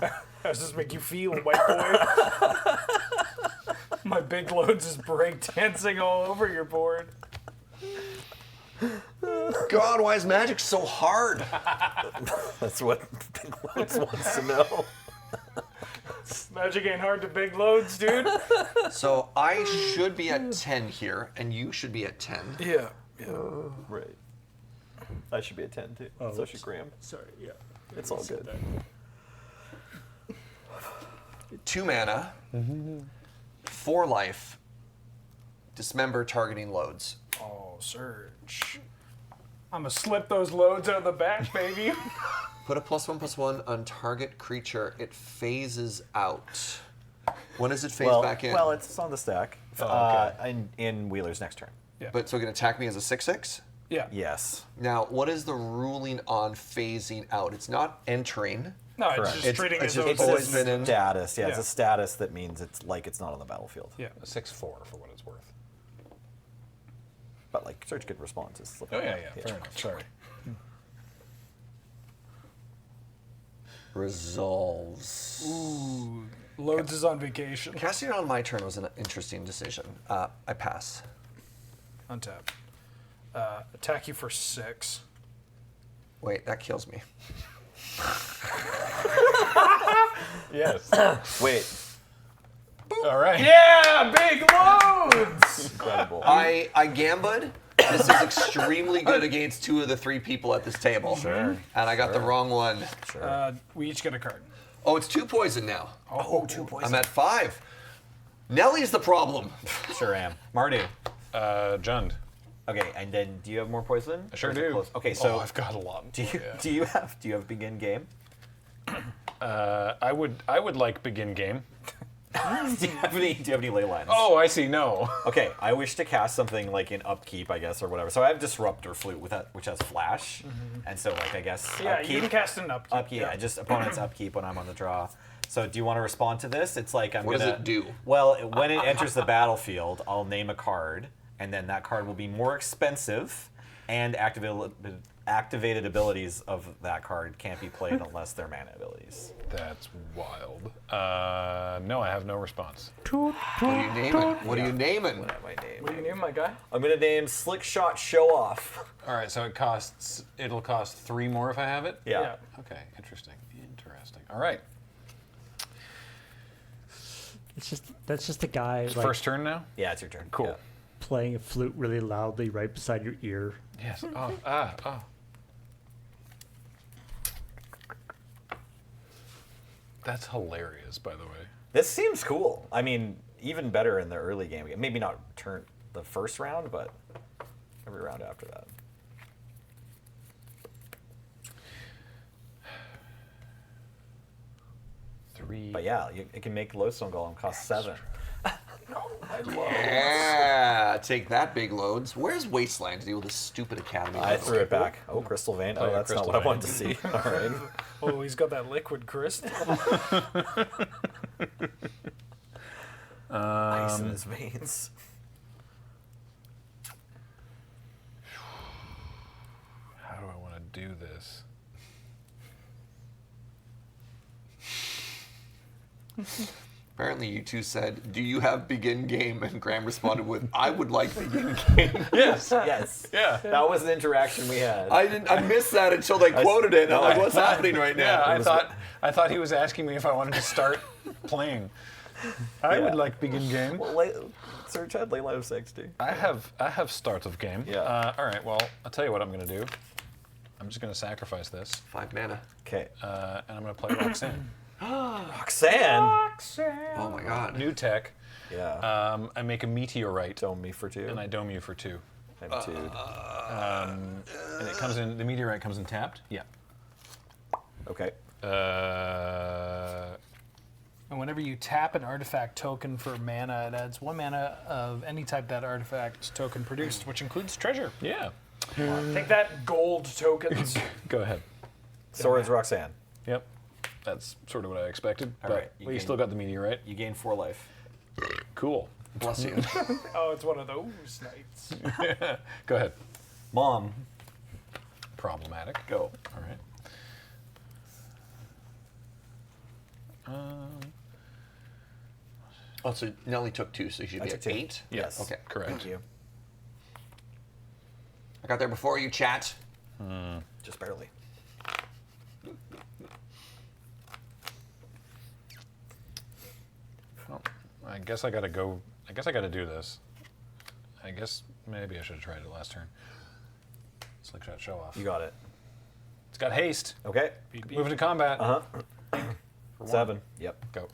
How does this make you feel, white boy? Big Loads is breakdancing all over your board. God, why is Magic so hard? That's what Big Loads wants to know. Magic ain't hard to Big Loads, dude. So I should be at 10 here, and you should be at 10. Yeah. Right. I should be at 10 too. Oh, So oops. should Graham. Sorry, yeah. It's all good. 2 mana, 4 life, dismember targeting loads. Oh, Surge. I'm gonna slip those loads out the back, baby. Put a +1/+1 on target creature. It phases out. When does it phase back in? Well, it's on the stack. Oh, okay. In Wheeler's next turn. But so it can attack me as a 6/6? Yeah. Yes. Now, what is the ruling on phasing out? It's not entering. No, Correct. it's just treating it's it just as always though been in. Status. Yeah, it's Yeah. a status that means it's not on the battlefield. Yeah. A 6/4 for what it's worth. But like Surge could respond to slip. Oh, yeah. Fair enough. Sorry. Resolves. Ooh, Loads is on vacation. Casting it on my turn was an interesting decision. I pass. Untap. Attack you for 6. Wait, that kills me. Yes. Wait. All right. Yeah, Big Loads! Incredible. I gambled. This is extremely good against 2 of the 3 people at this table. Sure. And I got the wrong one. Sure. We each get a card. Oh, it's 2 poison now. Oh, 2 points. I'm at 5. Nellie's the problem. Sure am. Mardu. Jund. Okay, and then do you have more poison? I sure Or is it do. close? Okay, so I've got a lot. do you Yeah. do you have begin game? I would like begin game. do you have any ley lines? Oh, I see. No. Okay, I wish to cast something like in upkeep, I guess, or whatever. So I have Disruptor Flute which has flash, and so like I guess Yeah, upkeep, you can cast an upkeep. upkeep. Yeah, just opponent's upkeep when I'm on the draw. So do you want to respond to this? It's like I'm What gonna. does it do? Well, when it enters the battlefield, I'll name a card, and then that card will be more expensive, and activated abilities of that card can't be played unless they're mana abilities. That's wild. No, I have no response. What are you naming? What are you naming? What am I naming? What do you name, my guy? I'm gonna name Slick Shot Show Off. All right, so it'll cost 3 more if I have it? Yeah. Yeah. Okay, interesting. All right. That's just a guy like First turn now? Yeah, it's your turn. Cool. Yeah. playing a flute really loudly right beside your ear. Yes. Oh. That's hilarious, by the way. This seems cool. I mean, even better in the early game. Maybe not the first round, but every round after that. But yeah, it can make Lodestone Golem cost 7. Yeah, take that, Big Loads. Where's Wasteland to deal with this stupid academy? I threw it back. Oh, Crystal Vein. Oh, yeah, that's not Crystal what I Vein. wanted to see. All right. Oh, he's got that liquid crystal. Ice in his veins. How do I want to do this? Apparently, you two said, "Do you have begin game?" And Graham responded with, "I would like begin game." Yes. Yes. Yeah. That was an interaction we had. I missed that until they quoted it. And I'm like, "What's happening right now?" Yeah, I thought he was asking me if I wanted to start playing. I Yeah. would like begin game. Well, Search had Ley Line of Sex, too. I have start of game. Yeah. All right. Well, I'll tell you what I'm going to do. I'm just going to sacrifice this, 5 mana. Okay. and I'm going to play Roxanne. Roxanne. Oh my God. New tech. Yeah. I make a meteorite, Dome me for 2. and I dome you for 2. I'm 2. And it comes in. The meteorite comes in tapped. Yeah. Okay. And whenever you tap an artifact token for mana, it adds 1 mana of any type that artifact token produced, which includes treasure. Yeah. Take that, gold tokens. Go ahead. Swords Roxanne. Yep. That's sort of what I expected. All But right, you we gain- still got the meteorite. You gain 4 life. Cool. Bless you. Oh, it's one of those nights. Go ahead. Mom. Problematic. Go. All right. Oh, so Nelly took 2, so you should be took at 2. 8? Yes. Okay. Correct. Thank you. I got there before you, chat. Just barely. Well, I guess I gotta go. I guess I gotta do this. I guess maybe I should have tried it last turn. Slick shot, show off. You got it. It's got haste. Okay. Moving to combat. Uh huh. 7. Yep. Go.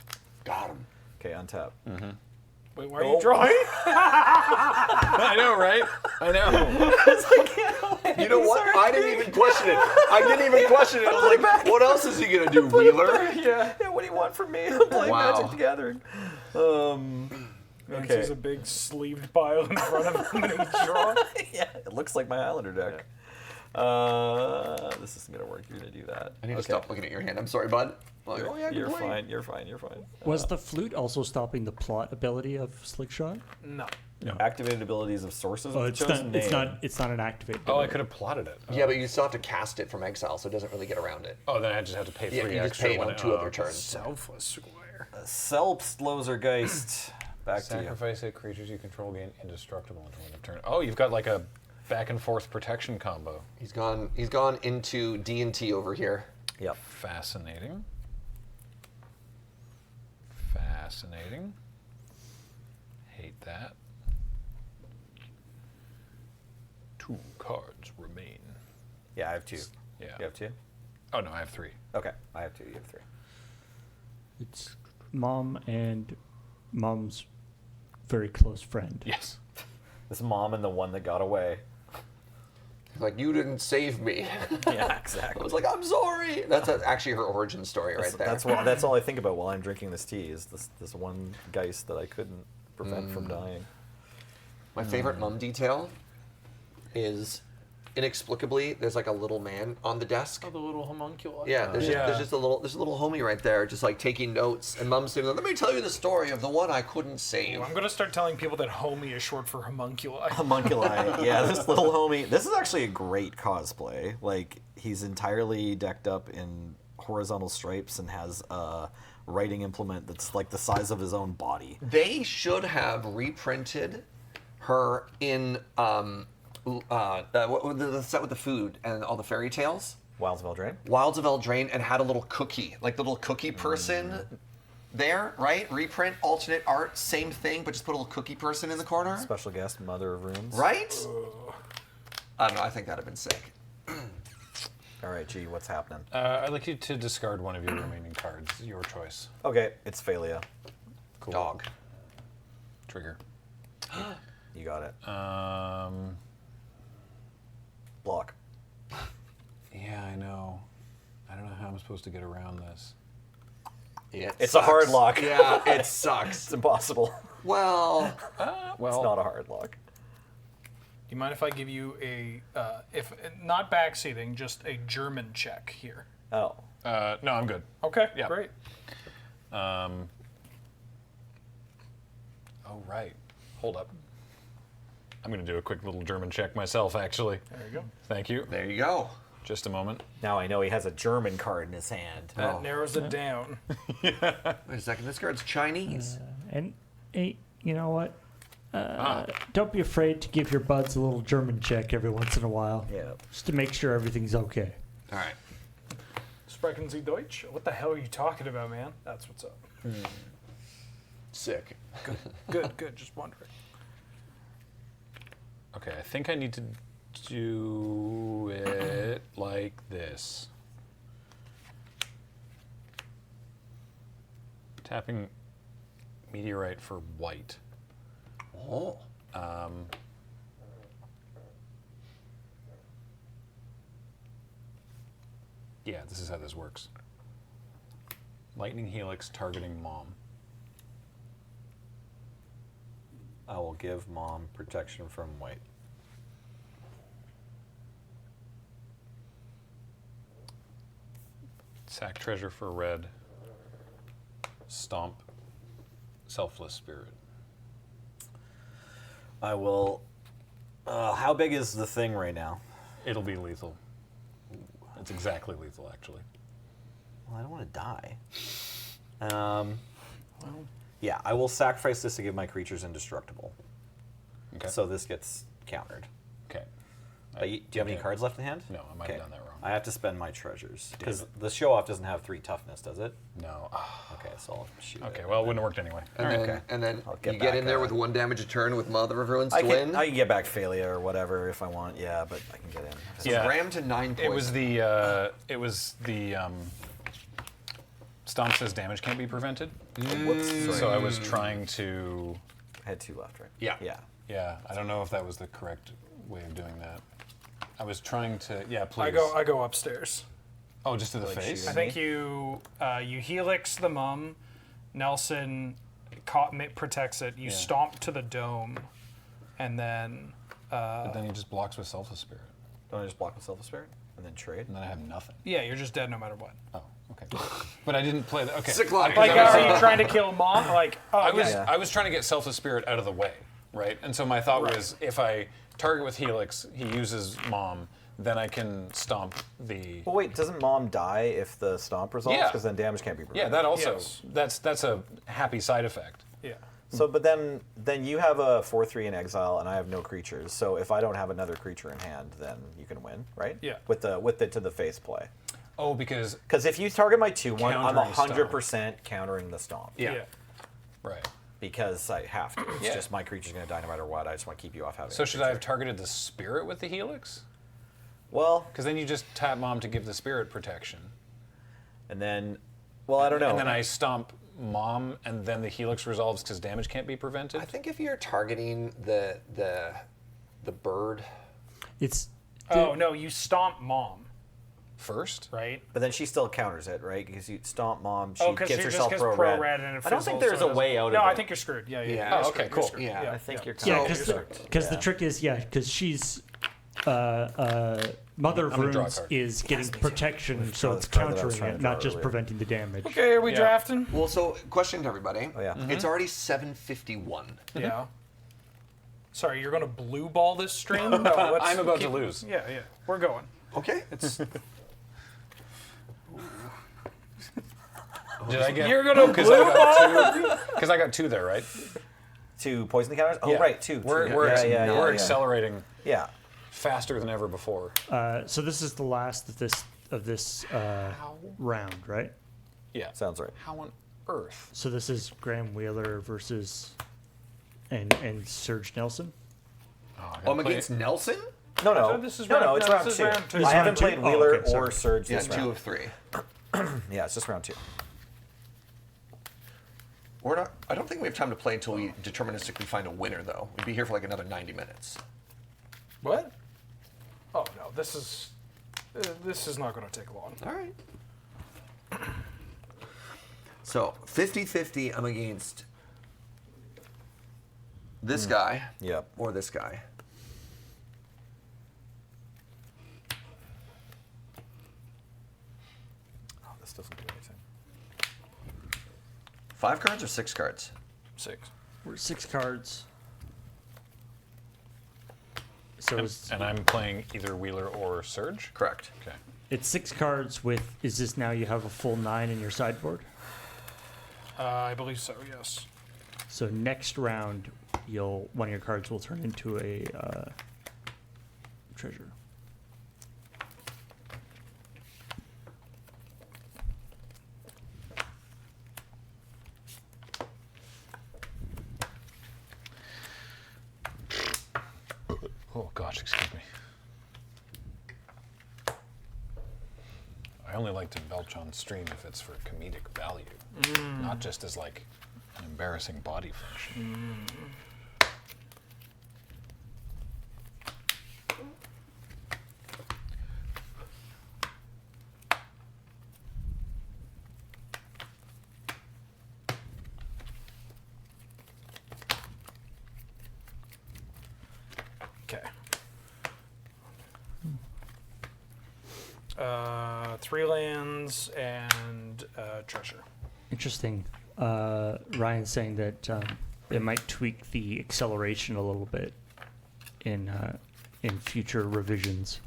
Got him. Okay, untap. Wait, why are you drawing? I know, right? I know. You know what? I didn't even question it. I didn't even question it. I was like, what else is he going to do, Wheeler? Yeah. What do you want from me? I'm playing Wow. Magic the Gathering. Okay. There's a big sleeved pile in front of him and he's drawing. Yeah, it looks like my Islander deck. This isn't gonna work. You're gonna do that. I need to stop looking at your hand. I'm sorry, bud. Like, oh, yeah, You're good point. fine. You're fine. You're fine. Was the flute also stopping the plot ability of Slickshot? No. Activated abilities of sources. Oh, of it's the chosen not. name. It's not. It's not an activate. Oh, I could have plotted it. Yeah, but you still have to cast it from exile, so it doesn't really get around it. Oh, then I just have to pay 3 Yeah, you just extra. pay it when on 2 other okay. turns. Selfless square. Selbstlösergeist. Back to you. Sacrifice 8 creatures you control, gain indestructible until end of turn. Oh, you've got like a back and forth protection combo. He's gone into D&T over here. Yep. Fascinating. Fascinating. Hate that. 2 cards remain. Yeah, I have 2. Yeah. You have 2? Oh no, I have 3. Okay, I have 2. You have 3. It's Mom and Mom's very close friend. Yes. This mom and the one that got away. Like, you didn't save me. Yeah, I exactly. was like, I'm sorry. That's actually her origin story right there. That's all I think about while I'm drinking this tea is this one Geist that I couldn't prevent from dying. My favorite mum detail is inexplicably there's like a little man on the desk. Oh, the little homunculi. Yeah, there's just a little homie right there, just like taking notes, and Mom's saying, "Let me tell you the story of the one I couldn't save." I'm gonna start telling people that homie is short for homunculi. Homunculi. Yeah, this little homie. This is actually a great cosplay. Like, he's entirely decked up in horizontal stripes and has a writing implement that's like the size of his own body. They should have reprinted her in the set with the food and all the fairy tales. Wilds of Eldraine. Wilds of Eldraine, and had a little cookie, like the little cookie person there, right? Reprint, alternate art, same thing, but just put a little cookie person in the corner. Special guest, Mother of Runes. Right? I don't know, I think that'd have been sick. All right, G, what's happening? I'd like you to discard one of your remaining cards. Your choice. Okay, it's Phalia. Cool. Dog. Trigger. You got it. Block. Yeah, I know. I don't know how I'm supposed to get around this. Yeah, It's a hard lock. Yeah, it sucks. It's impossible. Well, It's not a hard lock. Do you mind if I give you a, if not backseating, just a German check here? Oh. No, I'm good. Okay, Yeah. great. Oh, right. Hold up. I'm going to do a quick little German check myself, actually. There you go. Thank you. there you go. Just a moment. Now I know he has a German card in his hand. That narrows it down. Wait a second, this card's Chinese. And hey, you know what? Don't be afraid to give your buds a little German check every once in a while, Yeah. just to make sure everything's okay. All right. Sprechen Sie Deutsch? What the hell are you talking about, man? That's what's up. Sick. Good, just wondering. Okay, I think I need to do it like this. Tapping Meteorite for white. Oh. Yeah, this is how this works. Lightning Helix targeting Mom. I will give Mom protection from white. Sack treasure for red. Stomp Selfless Spirit. I will. How big is the thing right now? It'll be lethal. It's exactly lethal, actually. Well, I don't want to die. Yeah, I will sacrifice this to give my creatures indestructible. Okay. So this gets countered. Okay. But do you have any cards left in hand? No, I might have done that wrong. I have to spend my treasures. Because the show-off doesn't have 3 toughness, does it? No. Okay, so I'll shoot it. Okay, well, it wouldn't have worked anyway. And then I'll get you get back, in there with 1 damage a turn with Mother of Ruins to I win. can get back failure or whatever if I want. Yeah, but I can get in. So Yeah. ram to 9 points. It was the Stomp says damage can't be prevented. Whoops. So I was trying to. I had 2 left, right? Yeah. Yeah. Yeah, I don't know if that was the correct way of doing that. I was trying to. Yeah, please. I go upstairs. Oh, just to the face? shoot I think you helix the mum. Nelson protects it. You stomp to the dome, and then But then he just blocks with Selfless Spirit. Don't I just block myself a spirit and then trade? And then I have nothing. yeah, you're just dead no matter what. Oh, okay. But I didn't play the. Okay. Sick luck. Like, I was- are you trying to kill mom? Like, oh, I was trying to get Selfless Spirit out of the way, right? And so my thought was, if I target with Helix, he uses Mom, then I can stomp the. Well, wait, doesn't mom die if the stomp resolves? Yeah. Because then damage can't be prevented. Yeah, that also. Yes. That's a happy side effect. yeah. So, but then you have a 4/3 in exile, and I have no creatures. So if I don't have another creature in hand, then you can win, right? Yeah. With the to the face play. Oh, because. Because if you target my 2/1, I'm Countering stomp. 100% countering the stomp. Yeah. Right. Because I have to. It's Yeah. just my creature's going to die no matter what. I just want to keep you off having. So a should I have creature. targeted the Spirit with the Helix? Well, Because then you just tap Mom to give the Spirit protection. and then, well, I don't know. And then I stomp Mom, and then the Helix resolves because damage can't be prevented? I think if you're targeting the bird, It's Oh no, you stomp mom, First? right? But then she still counters it, right? Because you stomp mom, she Oh, because gets you're herself just pro red. red and it I don't think fizzles, there's so a it way doesn't- out of No, it. I think you're screwed. Yeah, yeah. Yeah. You're Oh, screwed, okay, you're cool. screwed. Yeah. I think you're yeah, kind of because the trick is because she's Mother of I'm gonna draw a Runes card. is getting protection, so draw it's this card that I was countering trying it, to not draw just earlier. preventing the damage. Okay, are we Yeah. drafting? well, so question to everybody. Oh, yeah. It's already 7:51. Yeah. Sorry, you're going to blue ball this stream? No, let's I'm about to keep- lose. Yeah, yeah. We're going. Okay. It's Did I get. You're gonna Because blue I got two. Because I got 2 there, right? 2 poison counters? Oh, Yeah. right, 2. We're, two. we're, yeah, ex- yeah, yeah, we're yeah. accelerating Yeah. faster than ever before. So this is the last of this round, right? Yeah. Sounds right. How on earth? So this is Graham Wheeler versus and Serge Nelson. I'm against Nelson. No, thought this is no, round- it's no, round this is 2. round two. I This is haven't round two? played Oh, Wheeler okay, sorry. or Surge Yeah, this 2 round. of 3. Yeah, it's just round 2. We're not. I don't think we have time to play until we deterministically find a winner, though. We'd be here for like another 90 minutes. What? Oh no, this is not going to take long. All right. So 50-50, I'm against this guy Yep. or this guy. Oh, this doesn't do anything. 5 cards or 6 cards? 6. We're 6 cards. So And I'm playing either Wheeler or Surge? Correct. Okay. it's 6 cards with. Is this now you have a full 9 in your sideboard? I believe so. Yes. So next round, one of your cards will turn into a treasure. Oh, gosh, excuse me. I only like to belch on stream if it's for comedic value, not just as like an embarrassing body function. Okay. 3 lands and treasure. Interesting. Ryan's saying that it might tweak the acceleration a little bit in future revisions.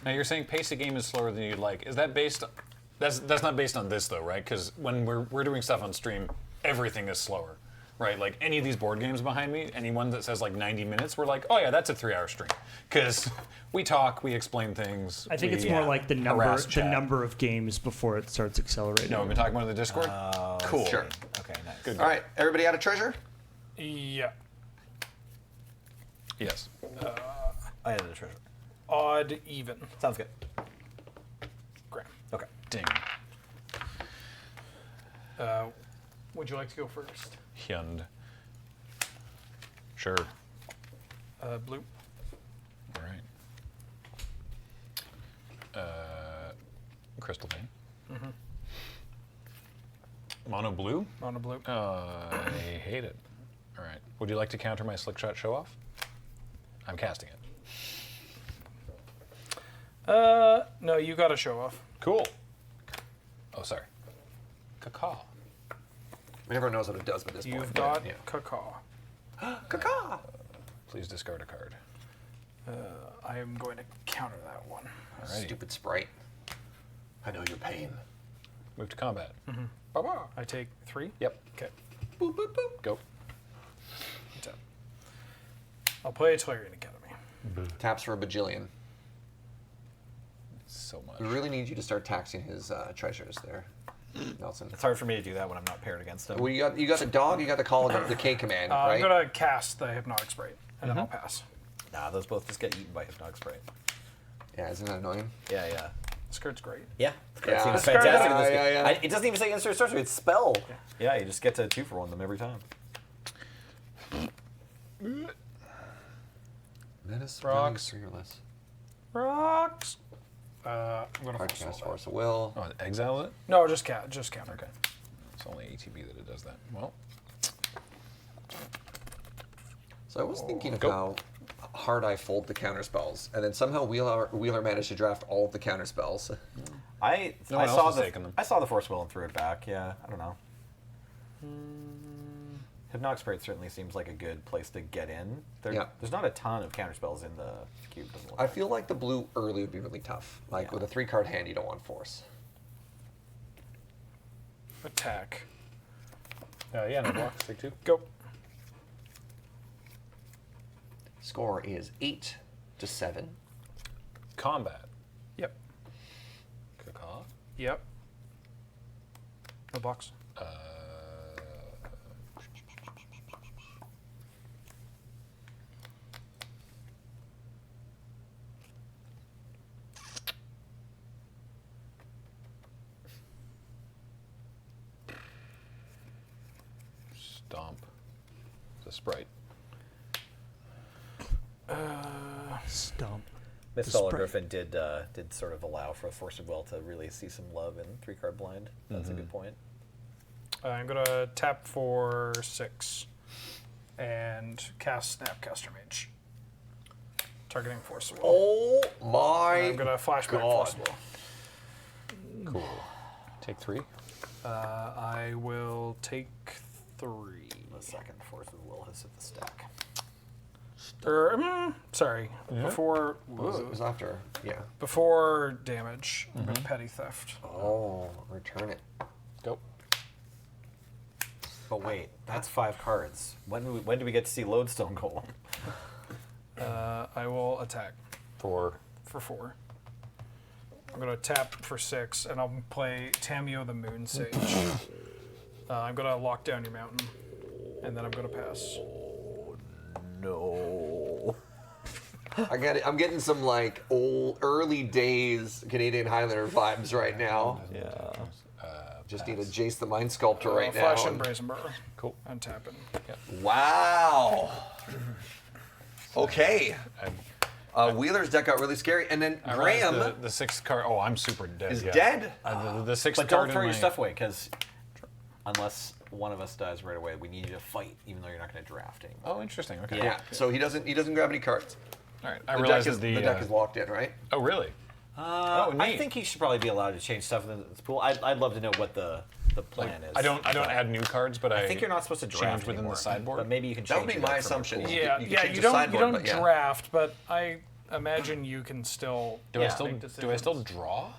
Now you're saying pace of game is slower than you'd like. Is that based? That's not based on this though, right? Because when we're doing stuff on stream, everything is slower, right? Like any of these board games behind me, anyone that says like 90 minutes, we're like, oh yeah, that's a 3-hour stream. Because we talk, we explain things. I think we it's more like the harass chat. number of games before it starts accelerating. No, we've been talking about it in the Discord. Cool. Sure. Okay, nice. Good. All right, everybody out of treasure? Yeah. Yes. I added a treasure. Odd, even. Sounds good. Graham. Okay. Ding. Would you like to go first? Hyund. Sure. Blue. All right. Crystal Vein. Mono blue? Mono blue. I hate it. All right. Would you like to counter my slick shot show off? I'm casting it. No, you got to show off. Cool. Oh, sorry. Caca. Everyone knows what it does by this point. You've got yeah. Caca. Caca. Please discard a card. I am going to counter that one. Alrighty. Stupid sprite. I know your pain. Move to combat. Ba-ba. I take 3. Yep. Okay. Boop, boop, boop. Go. Tap. I'll play Tolarian Academy. Taps for a bajillion. So much. We really need you to start taxing his treasures there, Nelson. It's hard for me to do that when I'm not paired against him. Well, you got the dog, you got the call, the K command, right? I'm going to cast the Hypnotic Sprite, and then I'll pass. Nah, those both just get eaten by Hypnotic Sprite. Yeah, isn't that annoying? Yeah, yeah. Skirt's great. Yeah. Yeah. Seems Discard fantastic. in that. this Yeah, game. yeah, yeah. It doesn't even say insert sorcery, it's spell. Yeah, you just get to 2 for 1 them every time. Menace, Rocks. fearless. Rocks. I'm going to Hard force cast roll force of will. Oh, it exiles it? that. No, just counter. Okay. It's only ATB that it does that. Well, So I was thinking of Go. how hard I fold the counter spells, and then somehow Wheeler managed to draft all of the counter spells. I No one else has taken them. I saw the Force Will and threw it back. Yeah, I don't know. Hypnotic Sprite certainly seems like a good place to get in. Yeah. There's not a ton of counter spells in the cube. Doesn't look I like. feel like the blue early would be really tough. Like Yeah. with a 3-card hand, you don't want force. Attack. yeah, no block. Take 2. Go. Score is 8-7. Combat. Yep. Caca. Yep. No box. Stomp. It's a sprite. Stump. Miss the Dollar Sprite. Griffin did sort of allow for Force of Will to really see some love in 3-card blind. That's a good point. I'm going to tap for 6 and cast Snapcaster Mage. Targeting Force of Will. Oh my I'm going to flashback God. Force of Will. Cool. Take 3. I will take 3. The second Force of Will has hit the stack. Sorry. Before It was after. Yeah. before damage, I'm going to Petty Theft. Oh, return it. Go. But wait, that's 5 cards. When do we get to see Lodestone Golem? I will attack For. for 4. I'm going to tap for 6, and I'll play Tamio the Moon Sage. I'm going to lock down your mountain, and then I'm going to pass. No. I'm getting some like old early days Canadian Highlander vibes right now. Yeah. Just need a Jace the Mind Sculptor right now. Flash and Brazenburrow. Cool. Untapping. Wow. Okay. Wheeler's deck got really scary, and then I realized Graham the 6th card. Oh, I'm super dead. is yeah. dead. The 6th But card don't throw in your my- stuff away, because unless one of us dies right away, we need you to fight, even though you're not going to draft anymore. Oh, interesting. Okay. Yeah. So he doesn't grab any cards. All right. I The deck realized is that the deck is locked in, right? Oh, really? I neat. think he should probably be allowed to change stuff in this pool. I'd love to know what the plan is. I don't add new cards, but I think you're not supposed to draft change within anymore, the sideboard. But maybe you can That change would be it up my from your assumption. pool. Yeah, You can yeah. change You the don't sideboard, but yeah. draft, but I imagine you can still. Do I make still decisions. draw?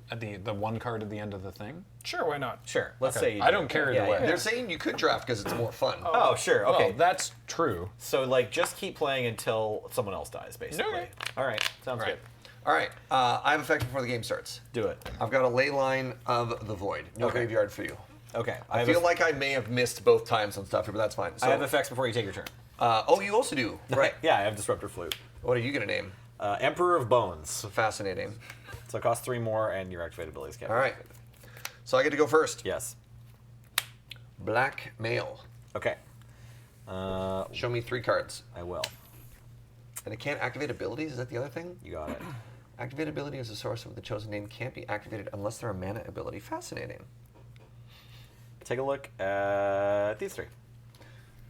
At the one card at the end of the thing? Sure, why not? Sure. Let's Okay. say you I do. don't care either way. They're saying you could draft because it's more fun. Oh, sure. Okay. Well, that's true. So like, just keep playing until someone else dies, basically. Okay. All right. Sounds All right. good. All right. I have effect before the game starts. Do it. I've got a ley line of the void. No Okay. graveyard for you. Okay. I feel like I may have missed both times on stuff here, but that's fine. So, I have effects before you take your turn. oh, you also do. Right. Yeah, I have Disruptor Flute. What are you gonna name? Emperor of Bones. Fascinating. So it costs 3 more, and your activated abilities can't. All right. So I get to go first. Yes. Black Mail. Okay. Show me 3 cards. I will. And it can't activate abilities? Is that the other thing? You got it. Activate ability as a source of the chosen name can't be activated unless they're a mana ability. Fascinating. Take a look at these 3.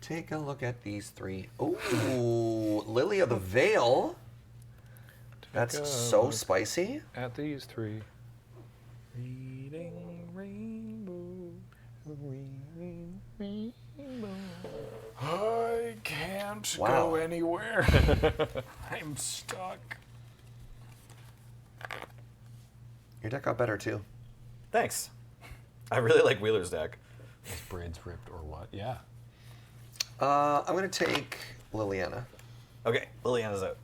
Take a look at these 3. Ooh, Lily of the Veil. That's so spicy. At these 3. Reading rainbow, reading rainbow. I can't Wow. go anywhere. I'm stuck. Your deck got better too. Thanks. I really like Wheeler's deck. His braids ripped or what? Yeah. I'm gonna take Liliana. Okay, Liliana's out.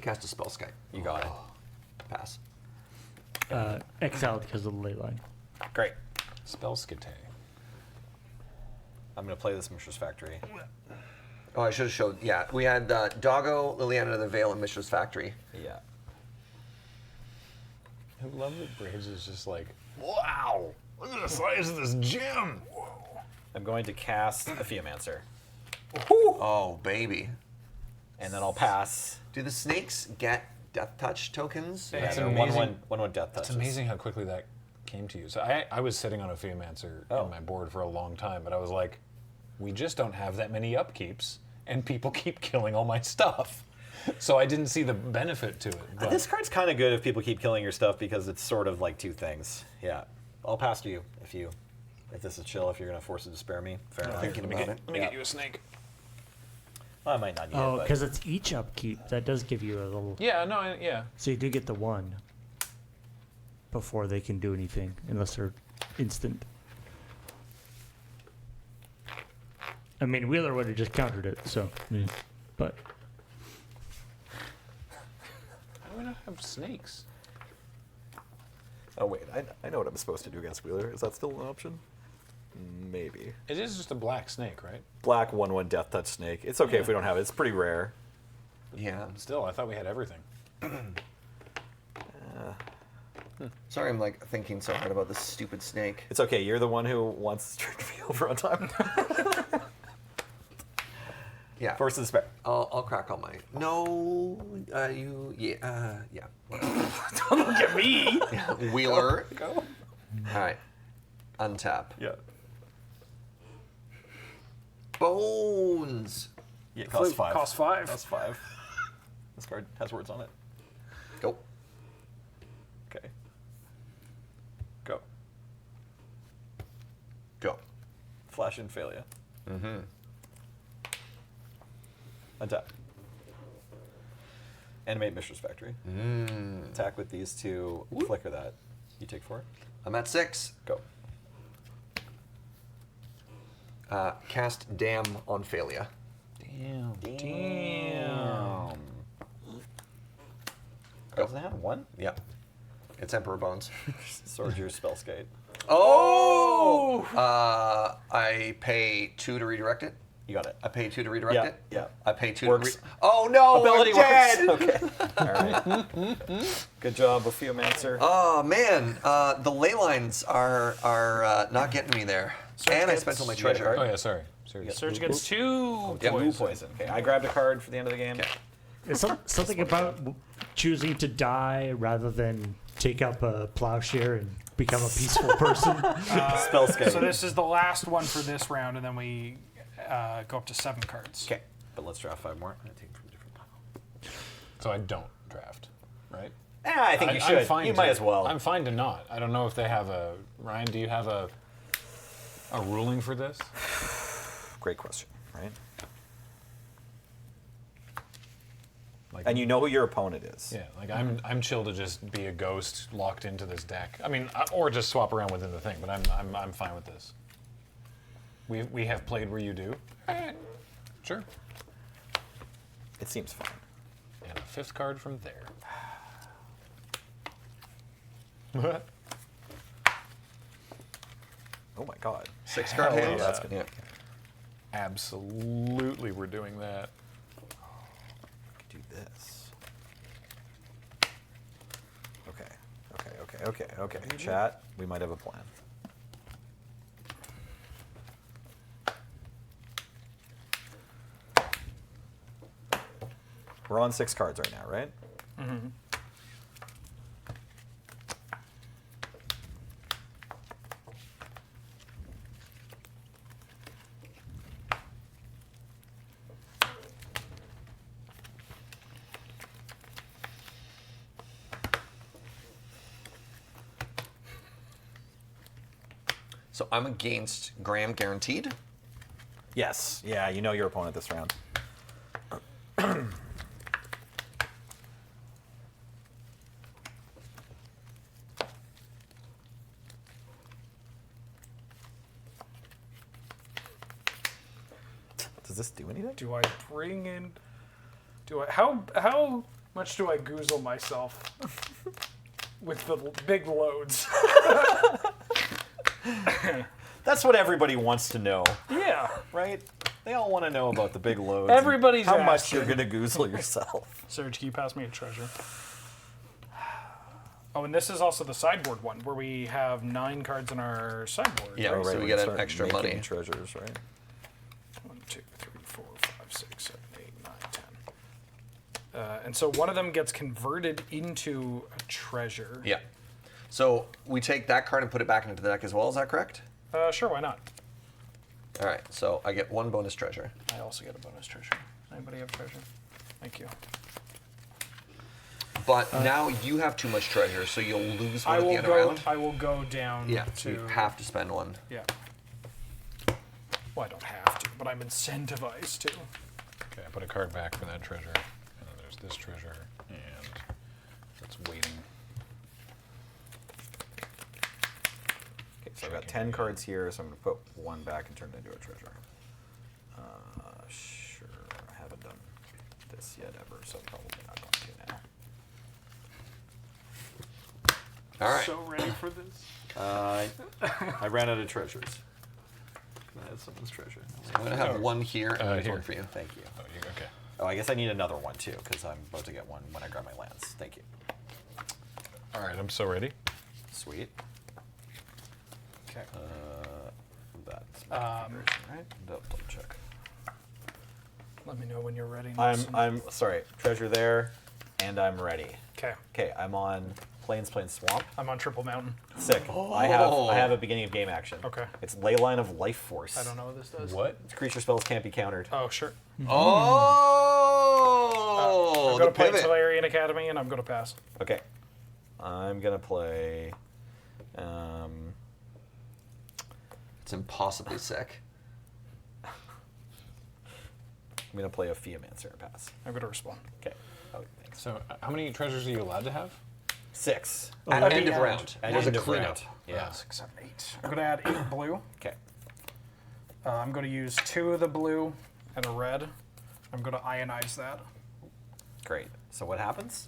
Cast a spell sky. You got it. Pass. Exiled because of the ley line. Great. Spellskate. I'm going to play this Mishra's Factory. Oh, I should have showed. Yeah, we had Doggo, Liliana of the Veil, and Mishra's Factory. Yeah. I love that braids is just like, wow, look at the size of this gem. I'm going to cast a Theomancer, Oh, baby. and then I'll pass. Do the snakes get Death Touch tokens? Yeah, It's they're amazing. one death touches. It's amazing how quickly that came to you. So I was sitting on a Theomancer Oh. in my board for a long time, but I was like, we just don't have that many upkeeps, and people keep killing all my stuff. So I didn't see the benefit to it. But This card's kind of good if people keep killing your stuff because it's sort of like 2 things. Yeah. I'll pass to you if this is chill. If you're going to force it to spare me, fair enough. Thinking about it. let me get you a snake. Well, I might not need Oh, it. because it's each upkeep. That does give you a little. Yeah, no, yeah. So you do get the 1 before they can do anything, unless they're instant. I mean, Wheeler would have just countered it, so. But How do we not have snakes? Oh, wait. I know what I'm supposed to do against Wheeler. Is that still an option? Maybe. It is just a black snake, right? Black 1/1 Death Touch Snake. It's okay if we don't have it. It's pretty rare. Yeah. Still, I thought we had everything. Sorry, I'm like thinking so hard about this stupid snake. It's okay. You're the one who wants to be over on time. Yeah. Force to despair. I'll crack all my. No, yeah. Don't look at me. Wheeler. Go. All right. Untap. Yeah. Bones. Yeah, it costs 5. Cost 5. Costs 5. This card has words on it. Go. Okay. Go. Go. Flash in failure. Mm-hmm. Untap. Animate Mishra's Factory. Attack with these 2. Flicker that. You take 4. I'm at 6. Go. Cast Dam on Failure. Damn. Doesn't it have 1? Yeah. It's Emperor Bones. Sword your Spellskate. Oh! I pay 2 to redirect it. You got it. I pay 2 to redirect Yeah, it. yeah. I pay 2 Works. to Oh no! Ability I'm dead! works. Okay. All right. Good job, Theomancer. Oh man, the ley lines are not getting me there. And I spent all my treasure. Oh yeah, sorry. Serious. Surge gets 2 Yeah, blue poison. poison. Okay, I grabbed a card for the end of the game. Okay. it's something about choosing to die rather than take up a plowshare and become a peaceful person. Spellskate. So this is the last one for this round, and then we go up to 7 cards. Okay, but let's draft 5 more. I'm gonna take from a different pile. So I don't draft, right? I think you I'm should. fine You to- might as well. I'm fine to not. I don't know if they have a. Ryan, do you have a ruling for this? Great question, right? Like, And you know who your opponent is. yeah, like I'm chill to just be a ghost locked into this deck. I mean, or just swap around within the thing. But I'm fine with this. We have played where you do. Sure. It seems fine. And a 5th card from there. What? Oh my god. 6 card Hell hand. yeah. That's good. Yeah. Absolutely, we're doing that. Do this. Okay. Chat, we might have a plan. We're on 6 cards right now, right? Mm-hmm. So I'm against Graham guaranteed. Yes. Yeah, you know your opponent this round. Does this do anything? Do I bring in? Do I? How much do I goozle myself with the big loads? That's what everybody wants to know, Yeah. right? They all want to know about the big loads. Everybody's and how much asking. you're gonna goozle yourself. Serge, can you pass me a treasure? Oh, and this is also the sideboard one, where we have 9 cards in our sideboard. Yeah. Oh, So we can get an start extra making money. treasures, right? 1, 2, 3, 4, 5, 6, 7, 8, 9, 10. And so one of them gets converted into a treasure. Yeah. So we take that card and put it back into the deck as well. Is that correct? Sure, why not? All right. So I get 1 bonus treasure. I also get a bonus treasure. Anybody have treasure? Thank you. But now you have too much treasure, so you'll lose one I at the will end go. of the round. I will go down Yeah. to. So you have to spend 1. Yeah. Well, I don't have to, but I'm incentivized to. Okay, I put a card back for that treasure. And then there's this treasure, and it's waiting. Okay, so I've got 10 cards here, so I'm gonna put 1 back and turn it into a treasure. Sure. I haven't done this yet ever, so probably not going to now. All right. So ready for this. I ran out of treasures. That's someone's treasure. I'm gonna have 1 here and there's here. 1 for you. Thank you. Oh, you, okay. Oh, I guess I need another one too, because I'm about to get one when I grab my lands. Thank you. All right, I'm so ready. Sweet. Okay. That's my configuration, right? Double check. Let me know when you're ready. I'm sorry. Treasure there, and I'm ready. Okay. Okay, I'm on Plains Swamp. I'm on Triple Mountain. Sick. I have a beginning of game action. Okay. It's Leyline of Life Force. I don't know what this does. What? Creature spells can't be countered. Oh, sure. Oh, I'm going the to play pivot. Tolarian Academy, and I'm going to pass. Okay. I'm gonna play. It's impossibly sick. I'm gonna play a Theomancer and pass. I'm going to respond. Okay. Oh, thanks. So, how many treasures are you allowed to have? 6. At At end the of end. round. At There's end a of cleanup. round. Yeah. 6, 7, 8. I'm going to add 8 blue. Okay. I'm going to use 2 of the blue and a red. I'm going to ionize that. Great. So what happens?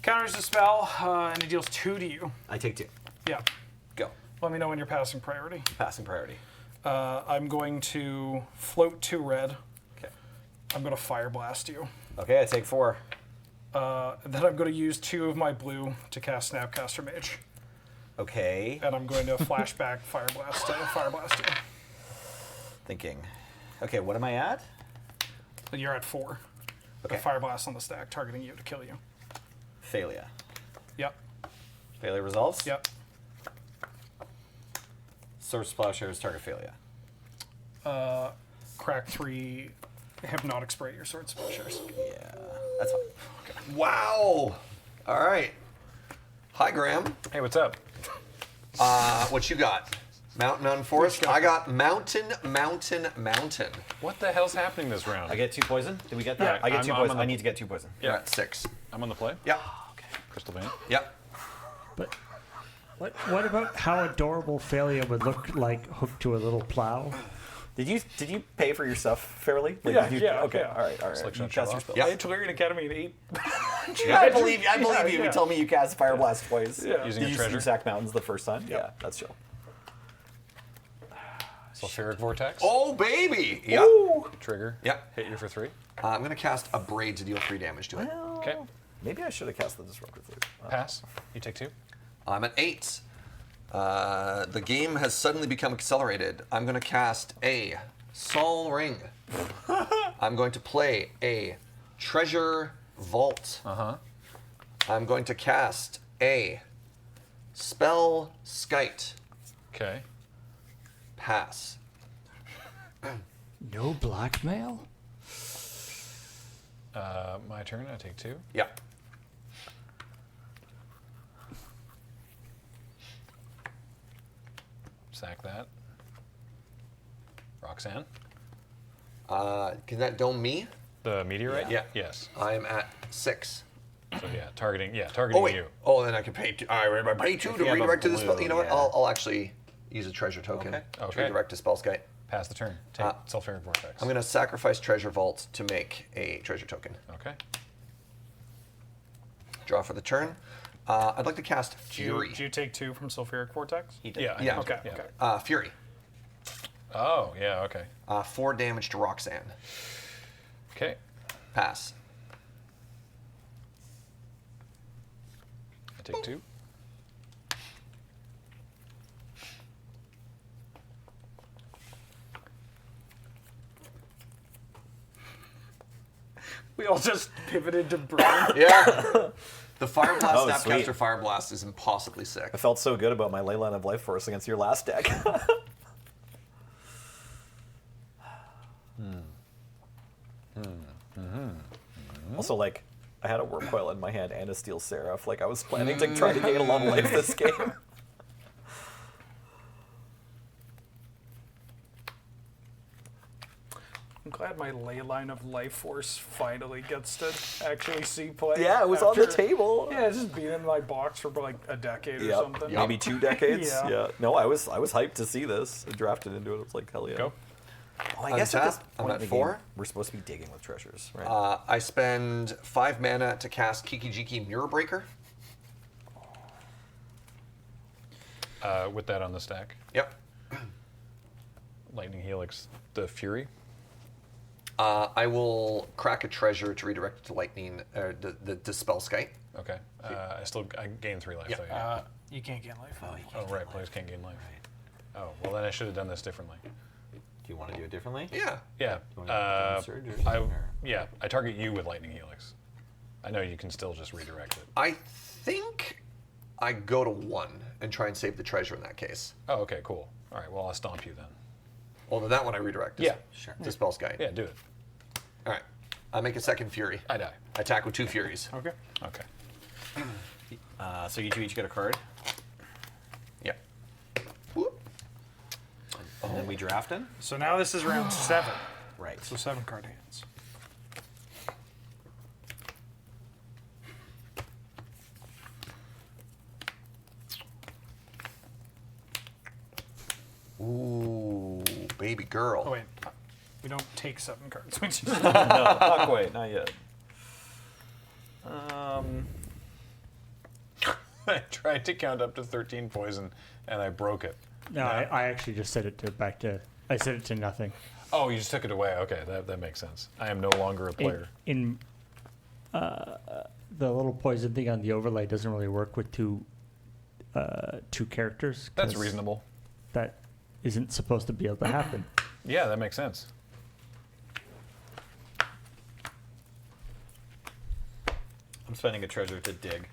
Counters the spell, and it deals 2 to you. I take 2. Yeah. Go. Let me know when you're passing priority. Passing priority. I'm going to float 2 red. Okay. I'm going to fire blast you. Okay, I take 4. Then I'm going to use 2 of my blue to cast Snapcaster Mage. Okay. And I'm going to flashback fire blast you. Thinking. Okay, what am I at? Then you're at 4. Okay. The fire blast on the stack, targeting you to kill you. Failure. Yep. Failure resolves? Yep. Source Plowshares target failure. Crack 3 hypnotic spray your sword splashers. Yeah. That's fine. Wow. All right. Hi, Graham. Hey, what's up? What you got? Mountain on forest. I got mountain, mountain, mountain. What the hell's happening this round? I get 2 poison. Did we get that? Yeah, I get I'm- 2 I'm poison. on the- I need to get 2 poison. You're at 6. I'm on the play. Yep. Crystal Vein. Yep. But what about how adorable Phalia would look like hooked to a little plow? Did you pay for your stuff fairly? Like, Yeah, did you, yeah, Okay. yeah. All right. Slick You shot, cast show your off. spell. Yeah. I had Tolarian Academy at 8. I believe you. Yeah, You yeah. told me you cast Fire Blast twice. Yeah. Using You a used treasure. Exact Mountains the first time. Yeah, that's chill. Sulfuric Vortex. Oh, baby. Yep. Trigger. Yep. Hit you for 3. I'm going to cast a braid to deal 3 damage to it. Okay. Maybe I should have cast the Disruptor Flute. Pass. You take 2. I'm at 8. The game has suddenly become accelerated. I'm going to cast a Sol Ring. I'm going to play a Treasure Vault. I'm going to cast a Spell Skite. Okay. Pass. No blackmail? My turn. I take 2. Yep. Sack that. Roxanne. Can that dome me? The meteorite. Yeah. Yes. I'm at 6. So yeah, targeting. Yeah, targeting Oh wait. you. Oh, then I can pay 2. All right, I pay 2 to you have a redirect to the spell. blue, You know what? yeah. I'll actually use a treasure token Okay. to Okay. redirect to Spell Skite. Pass the turn. Take Sulfuric Vortex. I'm going to sacrifice Treasure Vault to make a treasure token. Okay. Draw for the turn. I'd like to cast Do you, Fury. do you take 2 from Sulfuric Vortex? He did. Yeah. I Yeah. think so, Okay, yeah. okay. Fury. Oh yeah. Okay. 4 damage to Roxanne. Okay. Pass. I take 2. We all just pivoted to burn. Yeah. The Fire Blast, Oh, Snapcaster sweet. Fire Blast is impossibly sick. I felt so good about my Leyline of Life Force against your last deck. Also, like, I had a Worm Coil in my hand and a Steel Seraph. Like, I was planning to try to gain a lot of life this game. I'm glad my Leyline of Life Force finally gets to actually see play. Yeah, it was on the after- table. Yeah, it's just been in my box for like a decade or Yep. something. Maybe 2 decades. Yeah. Yeah. No, I was hyped to see this. I drafted into it. I was like, hell yeah. Go. Well, I guess at this Untap. I'm point at in the 4. game, we're supposed to be digging with treasures, right? I spend 5 mana to cast Kiki-Jiki Mirror Breaker. With that on the stack. Yep. Lightning Helix. The Fury. I will crack a treasure to redirect it to lightning, the Dispel Skite. Okay. I gain 3 life. Yeah. Though, yeah. You can't get life. Oh right. Players can't gain life. Oh well, then I should have done this differently. Do you want to do it differently? Yeah. Yeah. You want to do surge or something? Or? Yeah. I target you with Lightning Helix. I know you can still just redirect it. I think I go to 1 and try and save the treasure in that case. Oh, okay, cool. All right, well, I'll stomp you then. Well, then that one I redirect. Yeah. Sure. Dispel Skite. Yeah, do it. All right. I make a second Fury. I die. Attack with 2 Furies. Okay. Okay. So you 2 each get a card, Yeah. Whoop. and then we draft in? So now this is round 7. Right. So 7 card hands. Ooh, baby girl. Oh wait, we don't take 7 cards. We just No, not quite. Not yet. I tried to count up to 13 poison, and I broke it. No, I actually just set it to I set it to nothing. Oh, you just took it away. Okay, that makes sense. I am no longer a player. In the little poison thing on the overlay doesn't really work with two characters. That's 'cause reasonable. That isn't supposed to be able to happen. Yeah, that makes sense. I'm spending a treasure to dig.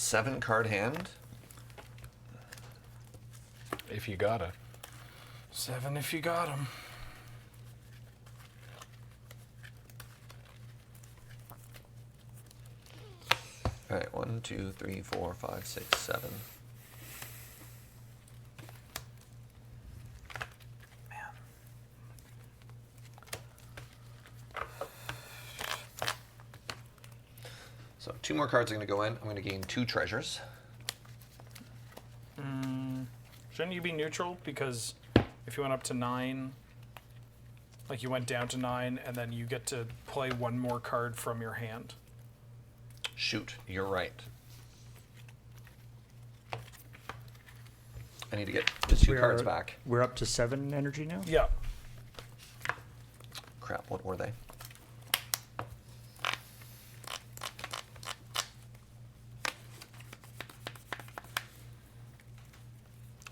7-card hand. If you gotta. 7 if you got them. All right, 1, 2, 3, 4, 5, 6, 7. Man. So 2 more cards are going to go in. I'm going to gain 2 treasures. Shouldn't you be neutral? Because if you went up to 9, like you went down to 9, and then you get to play 1 more card from your hand. Shoot, you're right. I need to get the 2 cards back. We're up to 7 energy now? Yeah. Crap, what were they?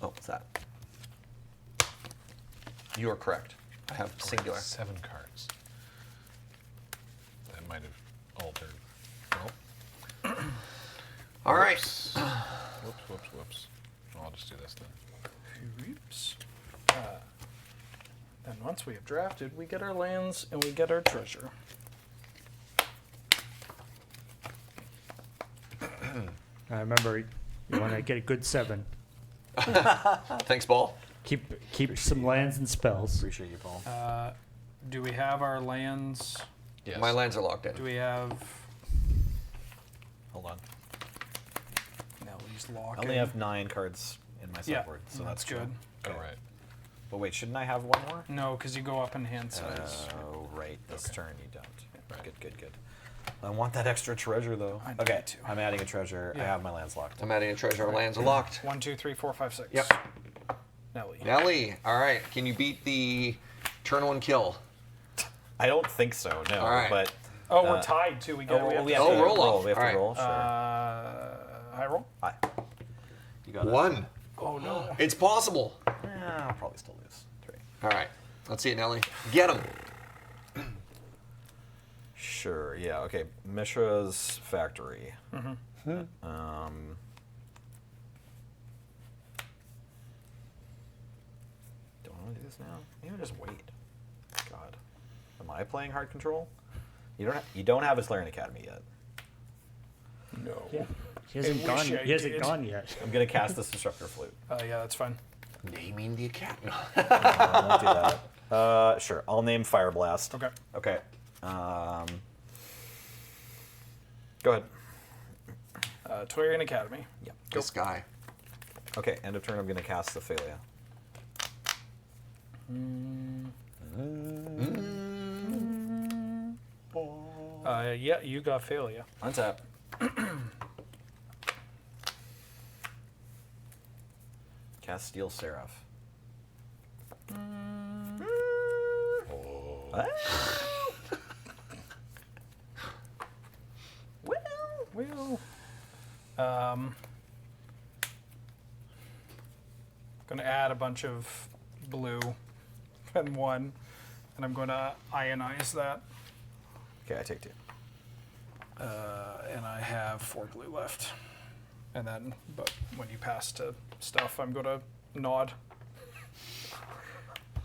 Oh, what's that? You are correct. I have singular. 7 cards. That might have altered. Well, All right. whoops. I'll just do this then. Oops. Then once we have drafted, we get our lands and we get our treasure. Remember, you want to get a good 7. Thanks, Ball. Keep some lands and spells. Appreciate you, Paul. Do we have our lands? Yes. My lands are locked in. Do we have Hold on. Nelly's lock? I only have 9 cards in my Yeah, sideboard, so that's that's good. All right. But wait, shouldn't I have 1 more? No, because you go up in hand size. Oh, right. This turn you don't. Right. Good. I want that extra treasure, though. I do Okay, too. I'm adding a treasure. I Yeah. have my lands locked. I'm adding a treasure. Our lands are locked. 1, 2, 3, 4, 5, 6. Yep. Nelly. Nelly, all right. Can you beat the turn 1 kill? I don't think so, no. All right. But Oh, we're tied too. We got. we have Oh, to roll off. We have All to right. roll. Sure. High roll. Aye. You got it. 1. Oh no. It's possible. I'll probably still lose. 3. All right. Let's see it, Nelly. Get him. Sure. Yeah. Okay. Mishra's factory. Do I want to do this now? Maybe just wait. God. Am I playing hard control? You don't have his Larian Academy yet. No. Yeah. He hasn't I gone. wish I He hasn't did. gone yet. I'm gonna cast this Disruptor Flute. Yeah, that's fine. Naming the academy. I won't do that. Sure. I'll name Fire Blast. Okay. Okay. Go ahead. Twarian Academy. Yep. This guy. Okay. End of turn. I'm gonna cast Thalia. Yeah, you got failure. Untap. Cast Steel Seraph. What? Well. Gonna add a bunch of blue and 1, and I'm gonna ionize that. Okay, I take 2. And I have 4 blue left. And then, but when you pass to stuff, I'm gonna nod.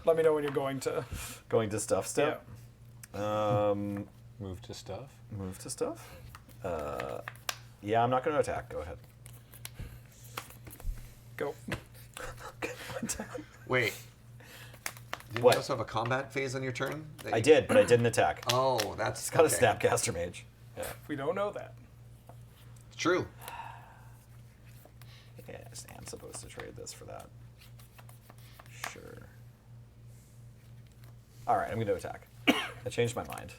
Let me know when you're going to. Going to stuff step. Move to stuff. Move to stuff. Yeah, I'm not going to attack. Go ahead. Go. Wait. Did What? you also have a combat phase on your turn? I did, but I didn't attack. Oh, that's It's got okay. a Snapcaster Mage. Yeah. We don't know that. It's true. Yes, I'm supposed to trade this for that. Sure. All right, I'm going to attack. I changed my mind.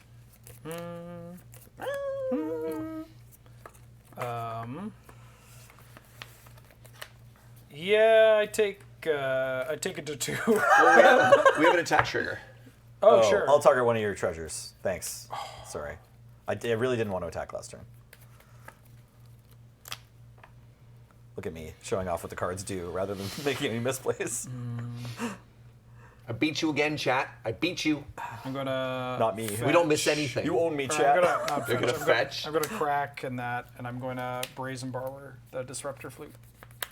Yeah, I take it to 2. We have an attack trigger. Oh, sure. I'll target one of your treasures. Thanks. Sorry. I really didn't want to attack last turn. Look at me showing off what the cards do rather than making any misplays. I beat you again, chat. I beat you. I'm gonna. Not me. We don't miss anything. You own me, Or chat. I'm gonna, not You're gonna fetch. I'm gonna crack in that, and I'm going to Brazen Borrower, the Disruptor Flute.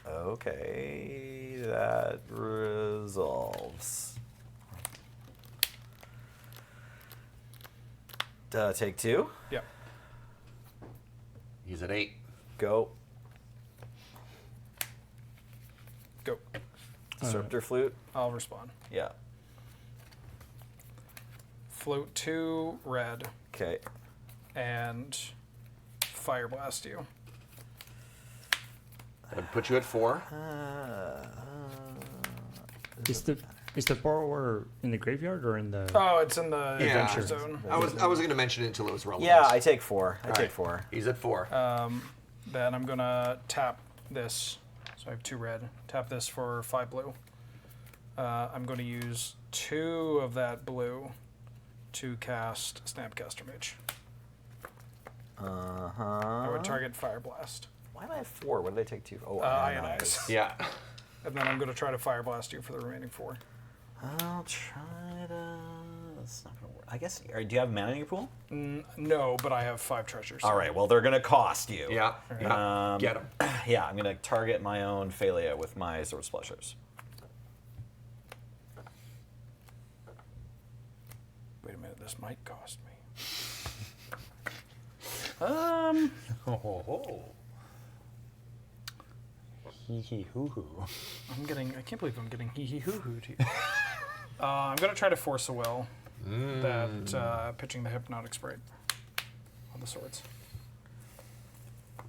Okay, that resolves. Take 2. Yep. He's at 8. Go. Go. Disruptor flute. I'll respond. Yeah. Float 2 red Okay. and Fire Blast you. I'd put you at 4. Is the borrower in the graveyard or in the? Oh, it's in the Yeah. adventure zone. I was going to mention it until it was relevant. Yeah, I take 4. I All take right. 4. He's at 4. Then I'm gonna tap this. So I have 2 red. Tap this for 5 blue. I'm going to use 2 of that blue to cast Snapcaster Mage. I would target Fire Blast. Why did I have 4? What did I take 2? Oh, Ionize. Yeah. And then I'm going to try to Fire Blast you for the remaining 4. I'll try to. That's not gonna work. I guess. Do you have mana in your pool? No, but I have 5 treasures. All right. Well, they're gonna cost you. Yeah. Yeah. Get him. Yeah. I'm gonna target my own Phalia with my Sword Splashers. Wait a minute, this might cost me. Hee hee hoo hoo. I can't believe I'm getting hee hee hoo hoo to you. I'm going to try to force a will that pitching the Hypnotic Sprite on the swords.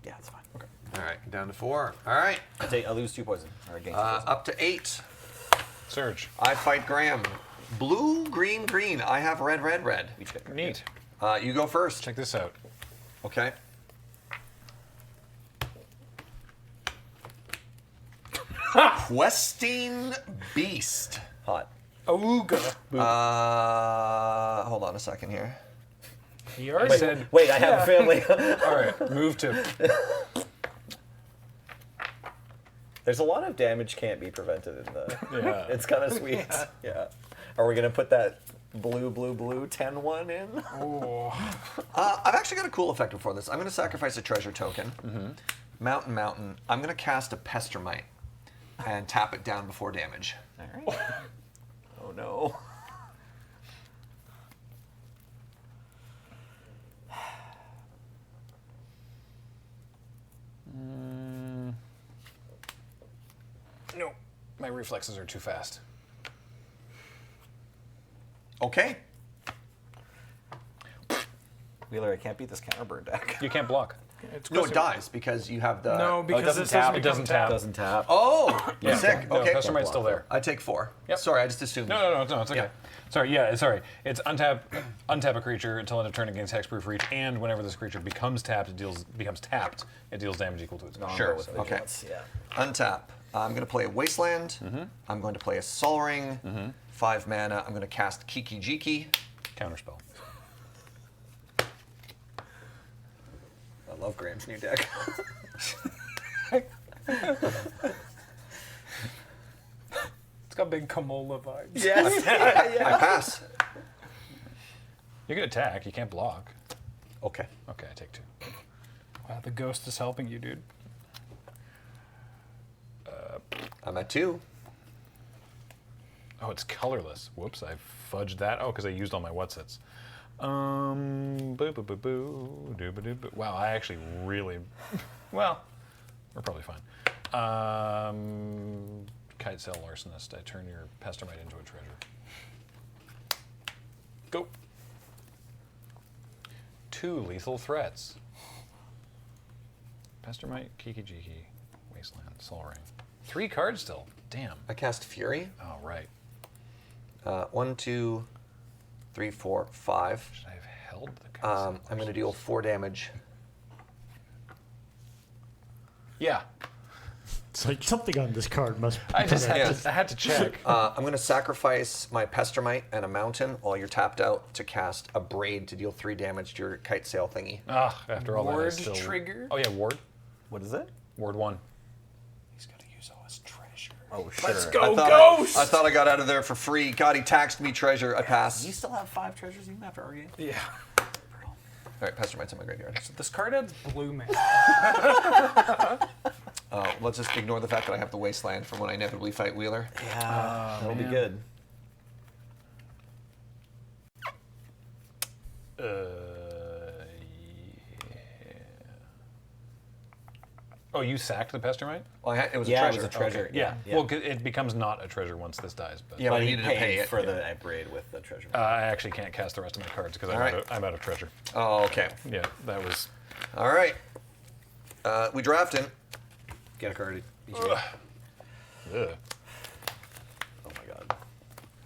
Yeah, it's fine. Okay. All right. Down to 4. All right. I lose 2 poison. Or I gain 2 poison. Up to 8. Surge. I fight Graham. Blue, green, green. I have red, red, red. Each get Neat. You go first. Check this out. Okay. Questing Beast. Hot. Ooga. Hold on a second here. He already said. Wait, I have a family. All right, move to. There's a lot of damage can't be prevented in the. Yeah. It's kind of sweet. Yeah. Are we gonna put that blue 10-1 in? Oh. I've actually got a cool effect before this. I'm going to sacrifice a treasure token. Mountain. I'm going to cast a Pestermite and tap it down before damage. All right. Oh no. No, my reflexes are too fast. Okay. Wheeler, I can't beat this counterburn deck. You can't block. It's No, it close- dies because you have the. No, because doesn't this tap. doesn't It doesn't tap. Doesn't tap. Oh, Yeah. sick. No, Okay. Pestermite's still there. I take 4. Yep. Sorry, I just assumed. No, it's okay. Yeah. Sorry. It's untap a creature until end of turn against hexproof reach, and whenever this creature becomes tapped, it deals damage equal to its cost. Sure. With Okay. vigilance, Yeah. Untap. I'm going to play a Wasteland. I'm going to play a Sol Ring. 5 mana. I'm going to cast Kiki Jiki. Counterspell. I love Graham's new deck. It's got big Kamola vibes. Yes. I pass. You can attack. You can't block. Okay. Okay, I take 2. Wow, the ghost is helping you, dude. I'm at 2. Oh, it's colorless. Whoops, I fudged that. Oh, because I used all my whatsits. Wow, I actually really. Well, we're probably fine. Kite Sail Larcenist. I turn your Pestermite into a treasure. Go. 2 lethal threats. Pestermite, Kiki Jiki, Wasteland, Sol Ring. 3 cards still. Damn. I cast Fury. Oh, right. 1, 2, 3, 4, 5. Should I have held the cards? I'm going to deal 4 damage. Yeah. It's like something on this card must. I just had, Yes. I had to check. I'm going to sacrifice my Pestermite and a Mountain while you're tapped out to cast a Braid to deal 3 damage to your Kite Sail thingy. After all that, I Ward still... trigger? Oh, yeah, Ward. What is it? Ward 1. He's got to use all his treasure. treasure. Oh, sure. Let's go, I Ghost! thought I got out of there for free. God, he taxed me treasure. I pass. You still have 5 treasures even after our game? Yeah. All right, Pastor Might's in my graveyard. So this card adds blue man. Let's just ignore the fact that I have the Wasteland from when I inevitably fight Wheeler. Yeah, that'll be good. Oh, you sacked the Pestermite? Well, it was Yeah, a it treasure. was a treasure. Okay. Yeah. Yeah. Well, it becomes not a treasure once this dies. But Yeah, but I But he needed to pay paid it. for the upgrade with the treasure. I actually can't cast the rest of my cards because All right. I'm out of treasure. Oh, okay. Yeah, that was. All right. We draft him. Get a card. Ugh. Oh my god.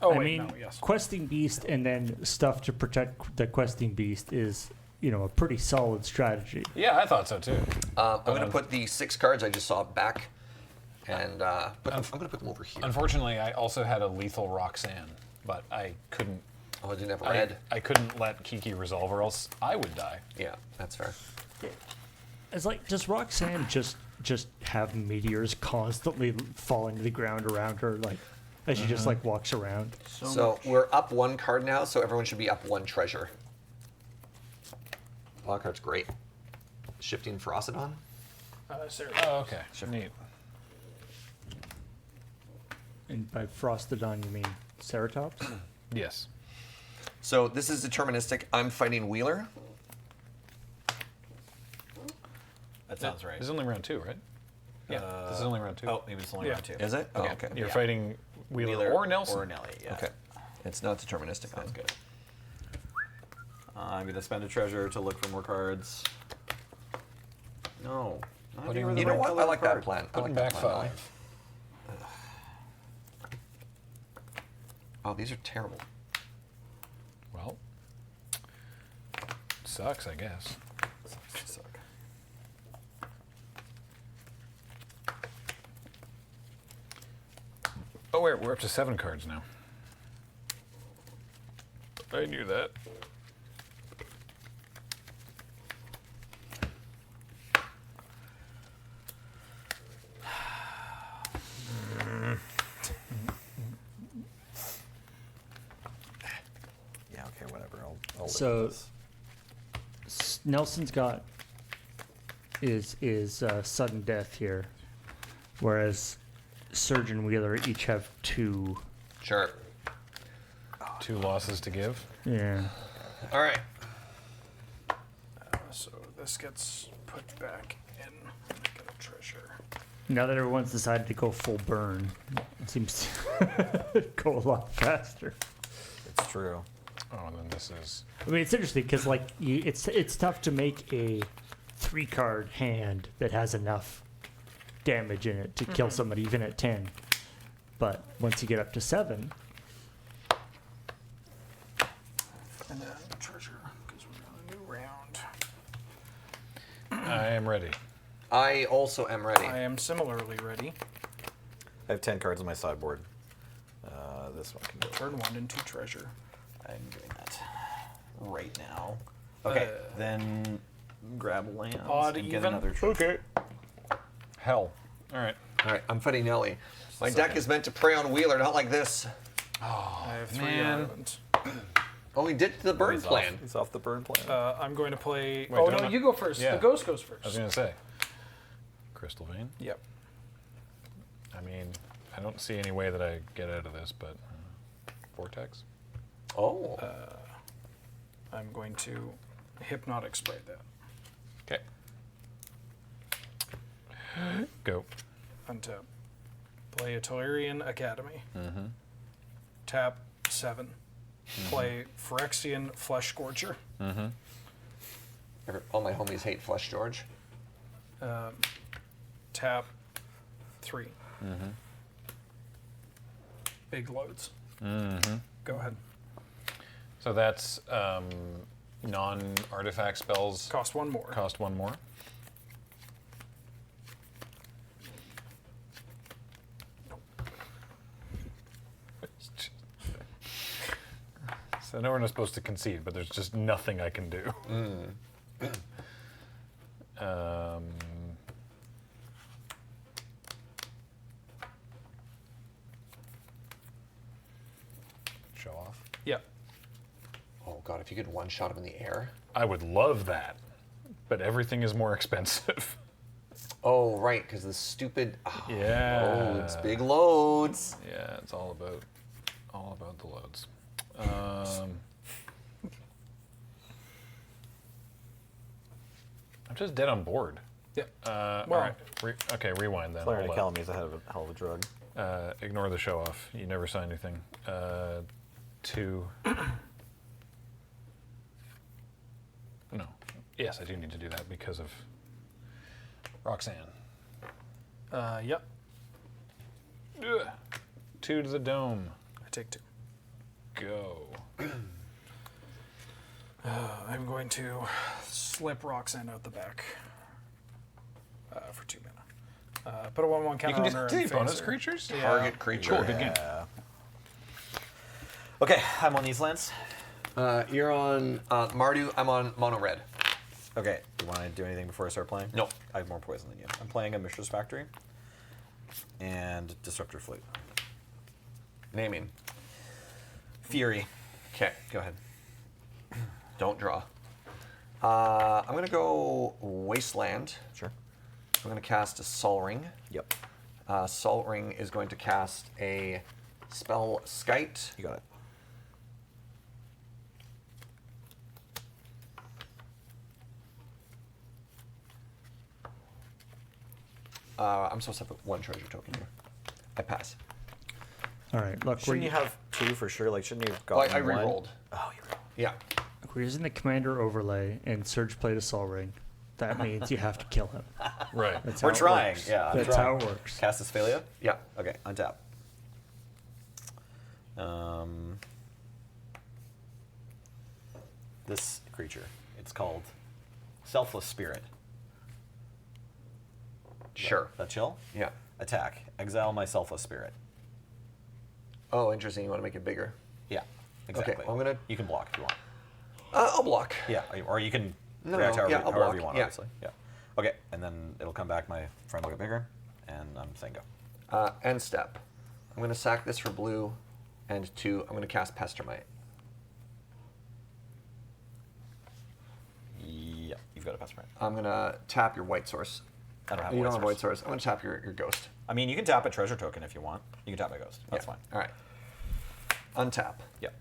Oh, I wait, mean, no, yes. questing beast and then stuff to protect the questing beast is, a pretty solid strategy. Yeah, I thought so too. I'm going to put the 6 cards I just saw back, and I'm going to put them over here. Unfortunately, I also had a lethal Roxanne, but I couldn't. Oh, I didn't have red. I couldn't let Kiki resolve, or else I would die. Yeah, that's fair. It's like, does Roxanne just have meteors constantly falling to the ground around her, like as she just like walks around? So we're up 1 card now, so everyone should be up 1 treasure. Lockhart's great. Shifting Ferocodon. Sarah. Oh, okay. Neat. And by Frostodon, you mean Ceratops? Yes. So this is deterministic. I'm fighting Wheeler. That sounds right. This is only round 2, right? Yeah. This is only round 2. Oh, maybe it's only Yeah. round 2. Is it? Okay. Oh, okay. You're Yeah. fighting Wheeler, Wheeler or Nelson. Or Nelly, yeah. Okay. It's not deterministic. Sounds good. I'm going to spend a treasure to look for more cards. No. Not Putting- even the You know right what? I colored like card. that plan. I Putting like that back plan. 5. Oh, these are terrible. Well, sucks, I guess. Suck. Oh, wait, we're up to 7 cards now. I knew that. Yeah, okay, whatever. I'll live So- with this. Nelson's got is sudden death here, whereas Surge and Wheeler each have 2. Sure. 2 losses to give. Yeah. All right. So this gets put back in. Get a treasure. Now that everyone's decided to go full burn, it seems to go a lot faster. It's true. Oh, then this is. I mean, it's interesting because like it's tough to make a 3-card hand that has enough damage in it to kill somebody even at 10. But once you get up to 7, And then treasure, because we're on a new round. I am ready. I also am ready. I am similarly ready. I have 10 cards on my sideboard. This one can go. Turn 1 into treasure. I'm doing that right now. Okay, then grab lands Odd and get even? another treasure. Hell. All right. All right, I'm fighting Nelly. My deck is meant to prey on Wheeler, not like this. I have 3 man. islands. Oh, he did the burn He's plan. Off, he's off the burn plan. I'm going to play. Wait, oh don't no, I- you go first. Yeah. The ghost goes first. I was going to say. Crystal Vein. Yep. I mean, I don't see any way that I get out of this, but. Vortex? Oh. I'm going to hypnotic spray that. Okay. Go. Untap. Play a Tolarian Academy. Tap 7. Play Phyrexian Flesh Scorcher. All my homies hate Flesh George. Tap 3. Big loads. Go ahead. So that's non-artifact spells Cost 1 more. cost 1 more. So I know we're not supposed to concede, but there's just nothing I can do. show off. Yep. Oh god, if you could one-shot him in the air. I would love that, but everything is more expensive. Oh, right, because the stupid Yeah. loads, big loads. Yeah, it's all about the loads. I'm just dead on board. Yep. All Well- right. Okay, rewind then. Flare and Hold up. Academy is a hell of a drug. Ignore the show off. You never saw anything. 2. No. Yes, I do need to do that because of Roxanne. Yep. Ugh. 2 to the dome. I take 2. Go. I'm going to slip Roxanne out the back for 2 mana. Put a 1/1 You counter can on just her. take and bonus face her. creatures? Yeah. Target creature. Cool, good game. Okay, I'm on these lands. You're on Mardu. I'm on mono red. Okay, do you want to do anything before I start playing? No. I have more poison than you. I'm playing a Mishra's Factory and Disruptor Flute. Naming. Fury. Okay. Go ahead. Don't draw. I'm gonna go Wasteland. Sure. I'm gonna cast a Sol Ring. Yep. Sol Ring is going to cast a spell Skite. You got it. I'm supposed to have 1 treasure token here. I pass. All right, look, Shouldn't you have 2 for sure? Like, shouldn't you have Well, gotten I one? re-rolled. Oh, you re-rolled. Yeah. we're using the commander overlay, and Surge played a Sol Ring. That means you have to kill him. Right. That's We're how it trying. works. Yeah, I'm That's trying. how it works. Cast Asphalia? Yeah. Okay, untap. This creature, it's called Selfless Spirit. Sure. That chill? Yeah. Attack. Exile my Selfless Spirit. Oh, interesting. You want to make it bigger? Yeah, exactly. well, I'm gonna- You can block if you want. I'll block. Yeah, or you can No, react no, however, yeah, I'll however block, you want, yeah. obviously. Yeah. Okay, and then it'll come back. My friend will get bigger, and I'm saying go. End step. I'm going to sack this for blue, and 2. I'm going to cast Pestermite. Yeah, you've got a pass right. I'm going to tap your white source. I don't have You white don't have source. white source. I'm going to tap your ghost. I mean, you can tap a treasure token if you want. You can tap my ghost. That's Yeah. fine. All right. Untap. Yep.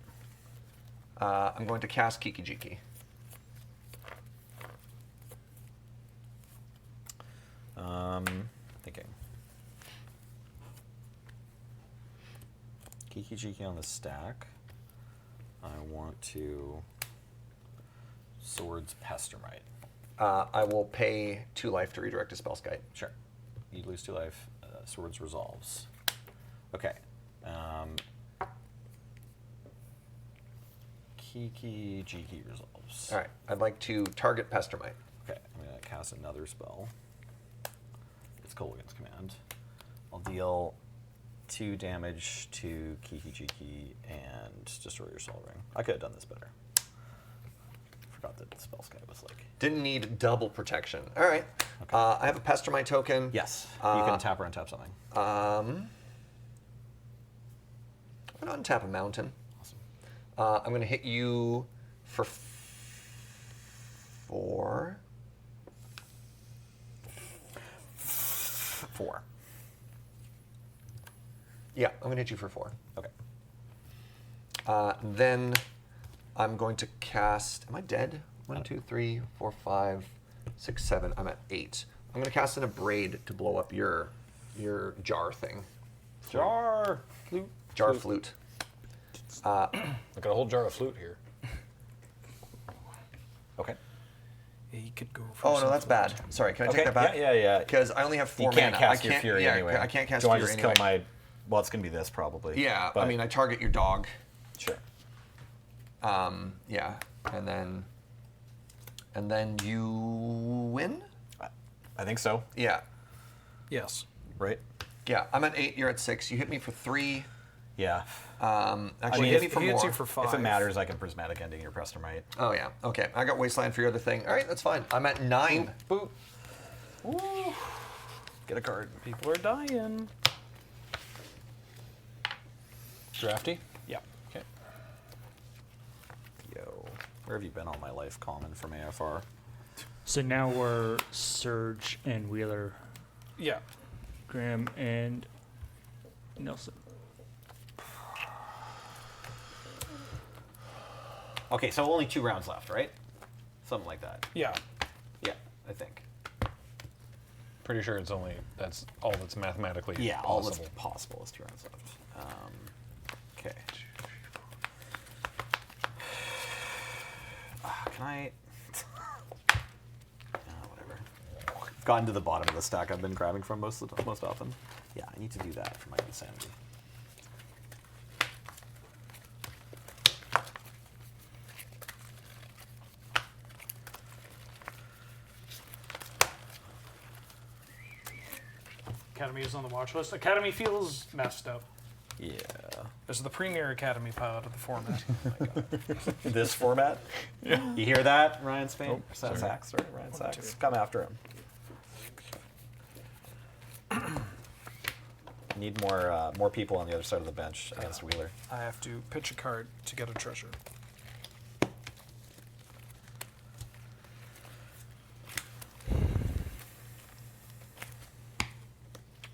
I'm going to cast Kiki Jiki. Thinking. Kiki Jiki on the stack. I want to Swords Pestermite. I will pay 2 life to redirect a spell Skite. Sure. You lose 2 life. Swords resolves. Okay. Kiki Jiki resolves. All right. I'd like to target Pestermite. Okay, I'm going to cast another spell. It's Kolaghan's Command. I'll deal 2 damage to Kiki Jiki and destroy your Soul Ring. I could have done this better. Forgot that the spell sky was like. Didn't need double protection. All right. Okay. I have a Pestermite token. Yes, you can tap or untap something. I'm going to untap a mountain. Awesome. I'm going to hit you for 4. 4. Yeah, I'm going to hit you for 4. Okay. Then I'm going to cast. Am I dead? 1, 2, 3, 4, 5, 6, 7. I'm at 8. I'm going to cast an Abrade to blow up your jar thing. Jar. Flute. Jar flute. I've got a whole jar of flute here. Okay. He could go for Oh no, that's something. bad. Sorry, can I Okay. take that back? Yeah. Because I only have 4 You can't mana. cast I your can't, Fury yeah, anyway. I can't cast Do I Fury just anyway. kill my? Well, it's gonna be this probably. Yeah, I but- mean, I target your dog. Sure. Yeah, and then you win. I think so. Yeah, Yes. Right. yeah. I'm at 8. You're at 6. You hit me for 3. Yeah. Actually, mean, hit if me for he hits more. you for 5. If it matters, I can prismatic ending your Pestermite. Oh yeah. Okay. I got Wasteland for your other thing. All right, that's fine. I'm at 9. Boop. Woo. Get a card. People are dying. Drafty? Yeah. Okay. Where have you been all my life, common from AFR? So now we're Surge and Wheeler, Yeah. Graham and Nelson. Okay, so only 2 rounds left, right? Something like that. Yeah. Yeah, I think. Pretty sure that's all that's mathematically Yeah, all that's possible. possible is 2 rounds left. Okay. Can I? Whatever. I've gotten to the bottom of the stack I've been grabbing from most often. Yeah, I need to do that for my own sanity. Academy is on the watch list. Academy feels messed up. Yeah. This is the premier Academy pilot of the format. This format? Yeah. You hear that, Ryan Spain? Oh, sorry. Sachs, right? Ryan Sachs. Come after him. Need more people on the other side of the bench against Wheeler. I have to pitch a card to get a treasure.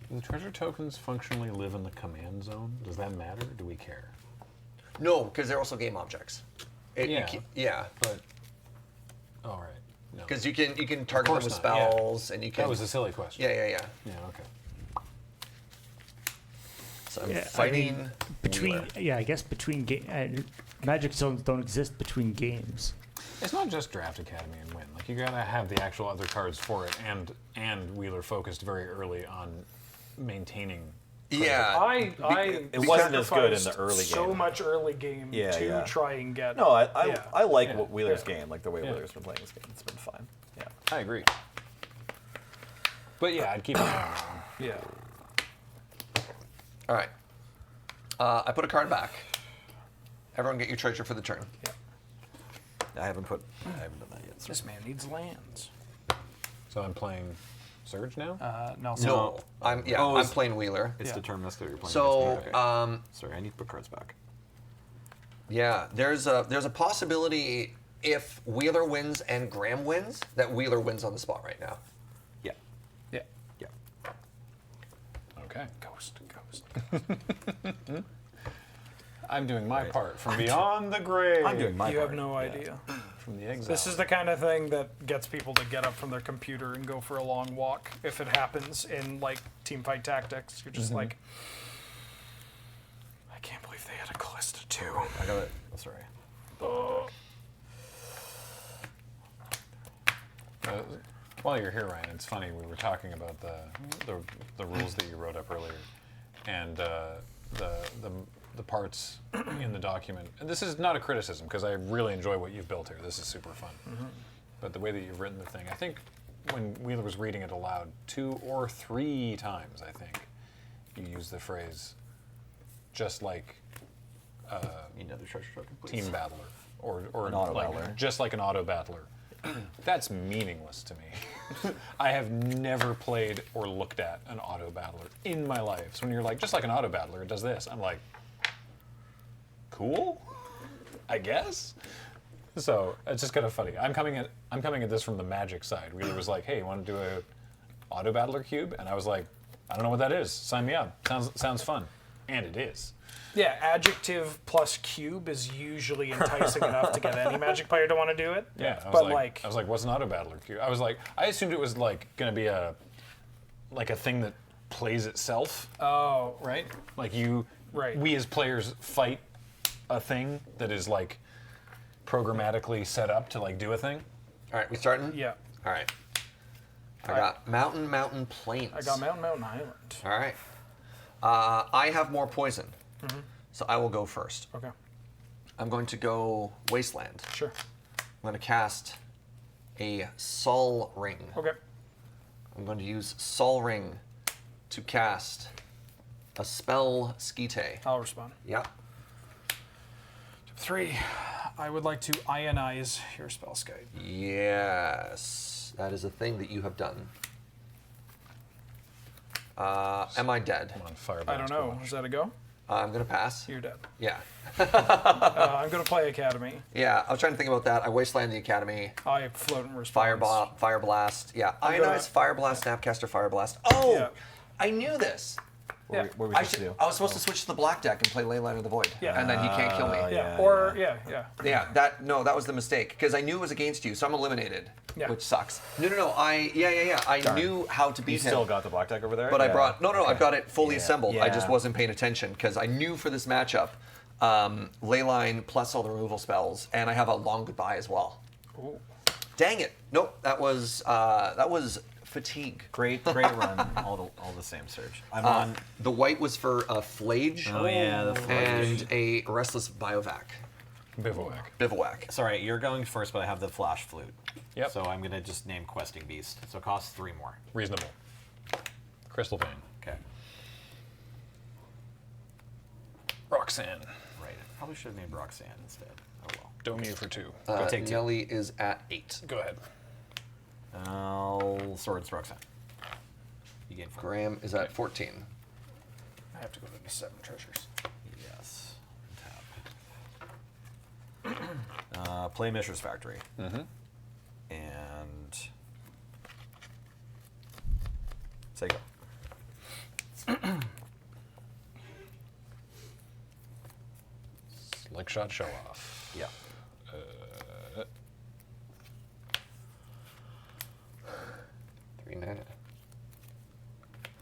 Do the treasure tokens functionally live in the command zone? Does that matter? Do we care? No, because they're also game objects. Yeah. But all right. No. Because you can target them course with not, yeah. spells, and you can. That was a silly question. Yeah. Yeah. Okay. So I'm Yeah, fighting. I mean, between Wheeler. I guess between Magic zones don't exist between games. It's not just Draft Academy and win. Like you gotta have the actual other cards for it, and Wheeler focused very early on maintaining. Yeah. It wasn't as good in the early So game. much early game to try and get. No, I Yeah. like Yeah. Wheeler's Yeah. game, like the way Yeah. Wheeler's been playing this game. It's been fun. Yeah. I agree. But yeah, I'd keep an eye on that one. Yeah. All right. I put a card back. Everyone get your treasure for the turn. Yeah. I haven't done that yet. This man needs lands. So I'm playing Surge now. Nelson. No, I'm playing Wheeler. It's Yeah. deterministic that you're playing So, against me. Okay. Sorry, I need to put cards back. Yeah, there's a possibility if Wheeler wins and Graham wins that Wheeler wins on the spot right now. Yeah. Yeah. Yeah. Okay. Ghost. I'm doing my part from beyond the grave. I'm doing my You part. have no idea. from the exile. This is the kind of thing that gets people to get up from their computer and go for a long walk. If it happens in like Teamfight Tactics, you're just like, I can't believe they had a Callista too. I got it. Oh, sorry. While you're here, Ryan, it's funny. We were talking about the rules that you wrote up earlier, and the parts in the document. And this is not a criticism because I really enjoy what you've built here. This is super fun. But the way that you've written the thing, I think when Wheeler was reading it aloud 2 or 3 times, I think you used the phrase, just like Need another treasure token, please. Team Battler, or An like, AutoBattler. just like an AutoBattler. That's meaningless to me. I have never played or looked at an AutoBattler in my life. So when you're like, just like an AutoBattler, it does this, I'm like, cool, I guess. So it's just kind of funny. I'm coming at this from the Magic side. Wheeler was like, hey, you want to do a AutoBattler cube? And I was like, I don't know what that is. Sign me up. Sounds fun. And it is. Yeah, adjective plus cube is usually enticing enough to get any Magic player to want to do it. Yeah, I but was like, what's an AutoBattler cube? I assumed it was like gonna be a thing that plays itself, oh, right? Like Right. we as players fight a thing that is like programmatically set up to like do a thing. All right, we starting? yeah, All right. I got mountain, plains. I got Mountain Island. All right. I have more poison, so I will go first. Okay, I'm going to go Wasteland. sure. I'm going to cast a Sol Ring. Okay, I'm going to use Sol Ring to cast a spell Skite. I'll respond. Yep. 3, I would like to ionize your spell Skype. Yes, that is a thing that you have done. Am I dead? Come on, fire I don't blast, know. go. Is that a go? I'm gonna pass. You're dead. Yeah. I'm gonna play Academy. Yeah, I was trying to think about that. I wasteland the Academy. I float and response. Fire Blast. Yeah. gonna- Ionize, Fire Blast, Snapcaster, Fire Blast. Oh! Yeah. I knew this. Yeah. What were we I, supposed to do? I was supposed to switch to the black deck and play Leyline of the Void. Yeah. And then he can't kill me. Yeah. Yeah, Yeah. Yeah, that was the mistake because I knew it was against you, so I'm eliminated, Yeah. which sucks. No. I knew how to beat You him. still got the black deck over there? But I Yeah. brought I've got it fully Yeah. assembled. I just Yeah. wasn't paying attention because I knew for this matchup, Leyline plus all the removal spells, and I have a long goodbye as well. Ooh. Dang it! Nope, that was fatigue. Great run. all the same, Serge. I'm on. The white was for a Flage. Oh, yeah, the Flage. And a Restless Biovac. Bivouac. Sorry, you're going first, but I have the Flash Flute. Yep. So I'm going to just name Questing Beast. So it costs 3 more. Reasonable. Crystal Vein. Okay. Roxanne. Right. Probably should have named Roxanne instead. Oh well. Domio for 2. Go take 2. Nelly is at 8. Go ahead. Swords Roxanne. You gain 4. Graham is at 14. I have to go to the 7 treasures. Yes. Tap. Play Mishra's Factory. Mm-hmm. And say go. Slick shot show off. Yeah. 3 mana.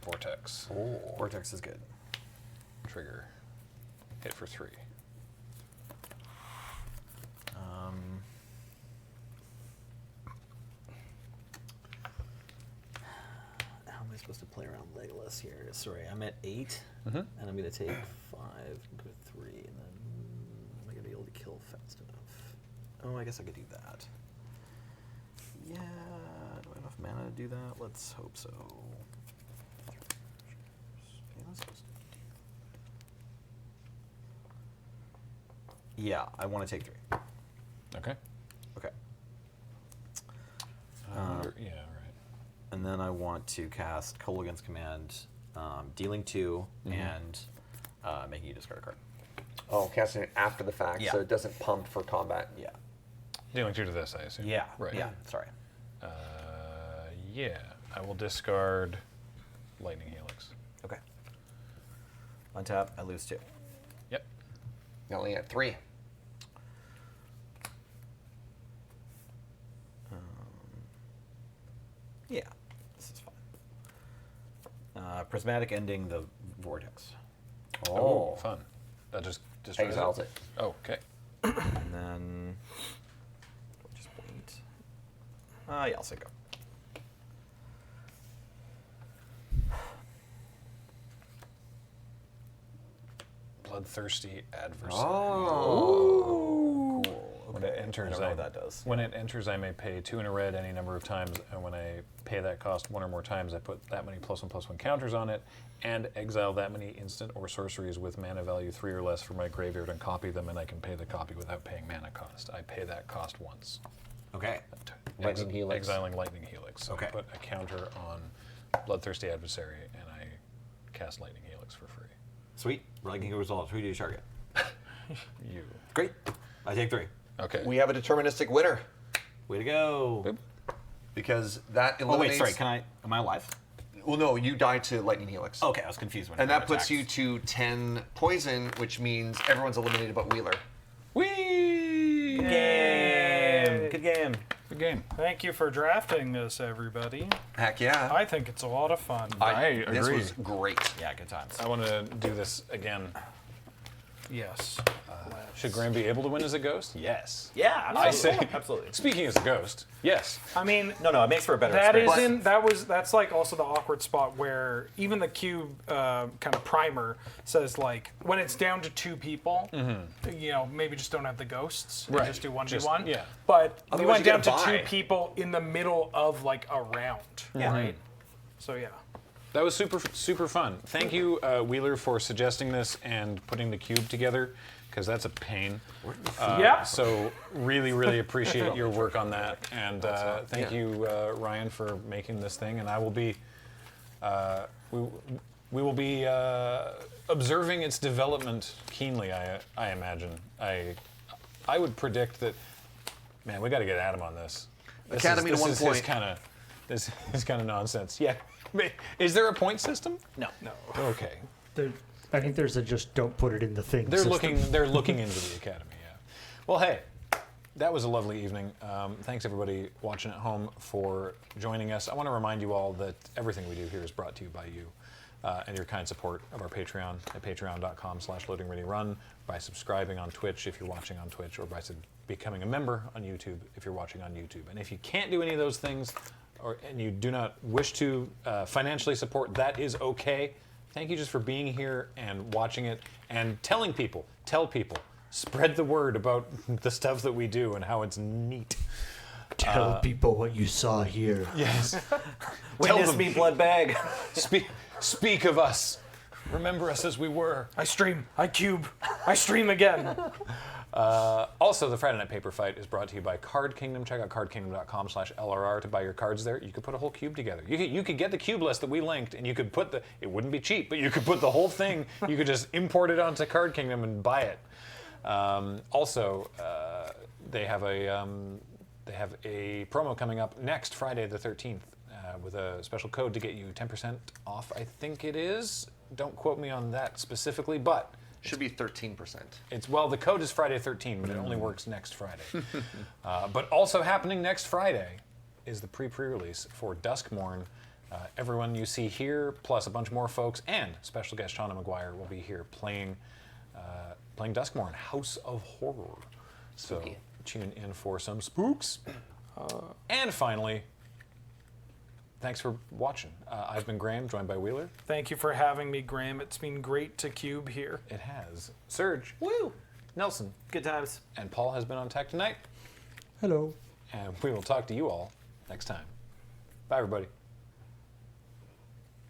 Vortex. Oh. Vortex is good. Trigger. Hit for 3. How am I supposed to play around Legolas here? Sorry, I'm at 8, Mm-hmm. and I'm going to take 5, go to 3, and then am I going to be able to kill fast enough? Oh, I guess I could do that. Yeah, do I have enough mana to do that? Let's hope so. Okay, that's supposed to Yeah, I want to take 3. Okay. Okay. Yeah, right. And then I want to cast Kolaghan's Command, dealing 2, and making you discard a card. Oh, casting it after the fact, Yeah. so it doesn't pump for combat. Yeah. Dealing 2 to this, I assume. Yeah. Right. Yeah. Sorry. Yeah. I will discard Lightning Helix. Okay. Untap, I lose 2. Yep. Nelly at 3. Yeah, this is fine. Prismatic ending the vortex. Oh, fun. That just destroys Exiles it. Oh, okay. And then we'll just wait. Yeah, I'll say go. Bloodthirsty Adversary. Oh. Cool. When it enters, I don't know what that does. When it enters, I may pay 2 in a red any number of times, and when I pay that cost 1 or more times, I put that many +1/+1 counters on it, and exile that many instant or sorceries with mana value 3 or less from my graveyard and copy them, and I can pay the copy without paying mana cost. I pay that cost once. Okay. Lightning Helix. Exiling Lightning Helix. So Okay. I put a counter on Bloodthirsty Adversary, and I cast Lightning Helix for free. Sweet. Lightning results. Who do you target? You. Great. I take 3. Okay. We have a deterministic winner Way to go. Boop. because that Oh eliminates. wait, sorry. Am I alive? Well, no, you die to Lightning Helix. Okay, I was confused when. And it that puts attacks. you to 10 poison, which means everyone's eliminated but Wheeler. Whee! Game. Good game. Good game. Thank you for drafting this, everybody. Heck yeah. I think it's a lot of fun. I This agree. was great. Yeah, good times. I want to do this again. Yes. Should Graham be able to win as a ghost? Yes. Yeah, I say. absolutely. Speaking as a ghost, yes. I mean, No, it makes for a better that experience. that's like also the awkward spot where even the cube kind of primer says like when it's down to 2 people, you know, maybe just don't have the ghosts and Right. just do 1v1. Just- yeah. But we Otherwise went you down get to a 2 bye. people in the middle of like a round. Yeah. Right. So yeah. That was super fun. Thank you, Wheeler, for suggesting this and putting the cube together, because that's a pain. Yeah. So really appreciate your work on that, and thank Yeah. you, Ryan, for making this thing. And I will be. we will be observing its development keenly. I imagine. I would predict that. Man, we got to get Adam on this. Academy to 1 point. This is kind of nonsense. Yeah. Is there a point system? No. Okay. I think there's a just don't put it in the thing. They're system. looking into the academy. Yeah. Well, hey, that was a lovely evening. Thanks everybody watching at home for joining us. I want to remind you all that everything we do here is brought to you by you and your kind support of our Patreon at patreon.com/loadingreadyrun, by subscribing on Twitch if you're watching on Twitch, or by becoming a member on YouTube if you're watching on YouTube. And if you can't do any of those things, and you do not wish to financially support, that is okay. Thank you just for being here and watching it and telling people. Tell people. Spread the word about the stuff that we do and how it's neat. Tell people what you saw here. Yes. Witness me, blood bag. Speak of us. Remember us as we were. I stream. I cube. I stream again. Also, the Friday Night Paper Fight is brought to you by Card Kingdom. Check out cardkingdom.com/LRR to buy your cards there. You could put a whole cube together. You could get the cube list that we linked, and you could put it wouldn't be cheap, but you could put the whole thing, you could just import it onto Card Kingdom and buy it. Also, they have a promo coming up next Friday the 13th with a special code to get you 10% off, I think it is. Don't quote me on that specifically, but Should be 13%. the code is Friday 13, but it only works next Friday. But also happening next Friday is the pre-release for Duskmorn. Everyone you see here, plus a bunch more folks, and special guest Shauna McGuire will be here playing Duskmorn, House of Horror. So tune in for some spooks. And finally, thanks for watching. I've been Graham, joined by Wheeler. Thank you for having me, Graham. It's been great to cube here. It has. Serge. Woo! Nelson. Good times. And Paul has been on tech tonight. Hello. And we will talk to you all next time. Bye, everybody.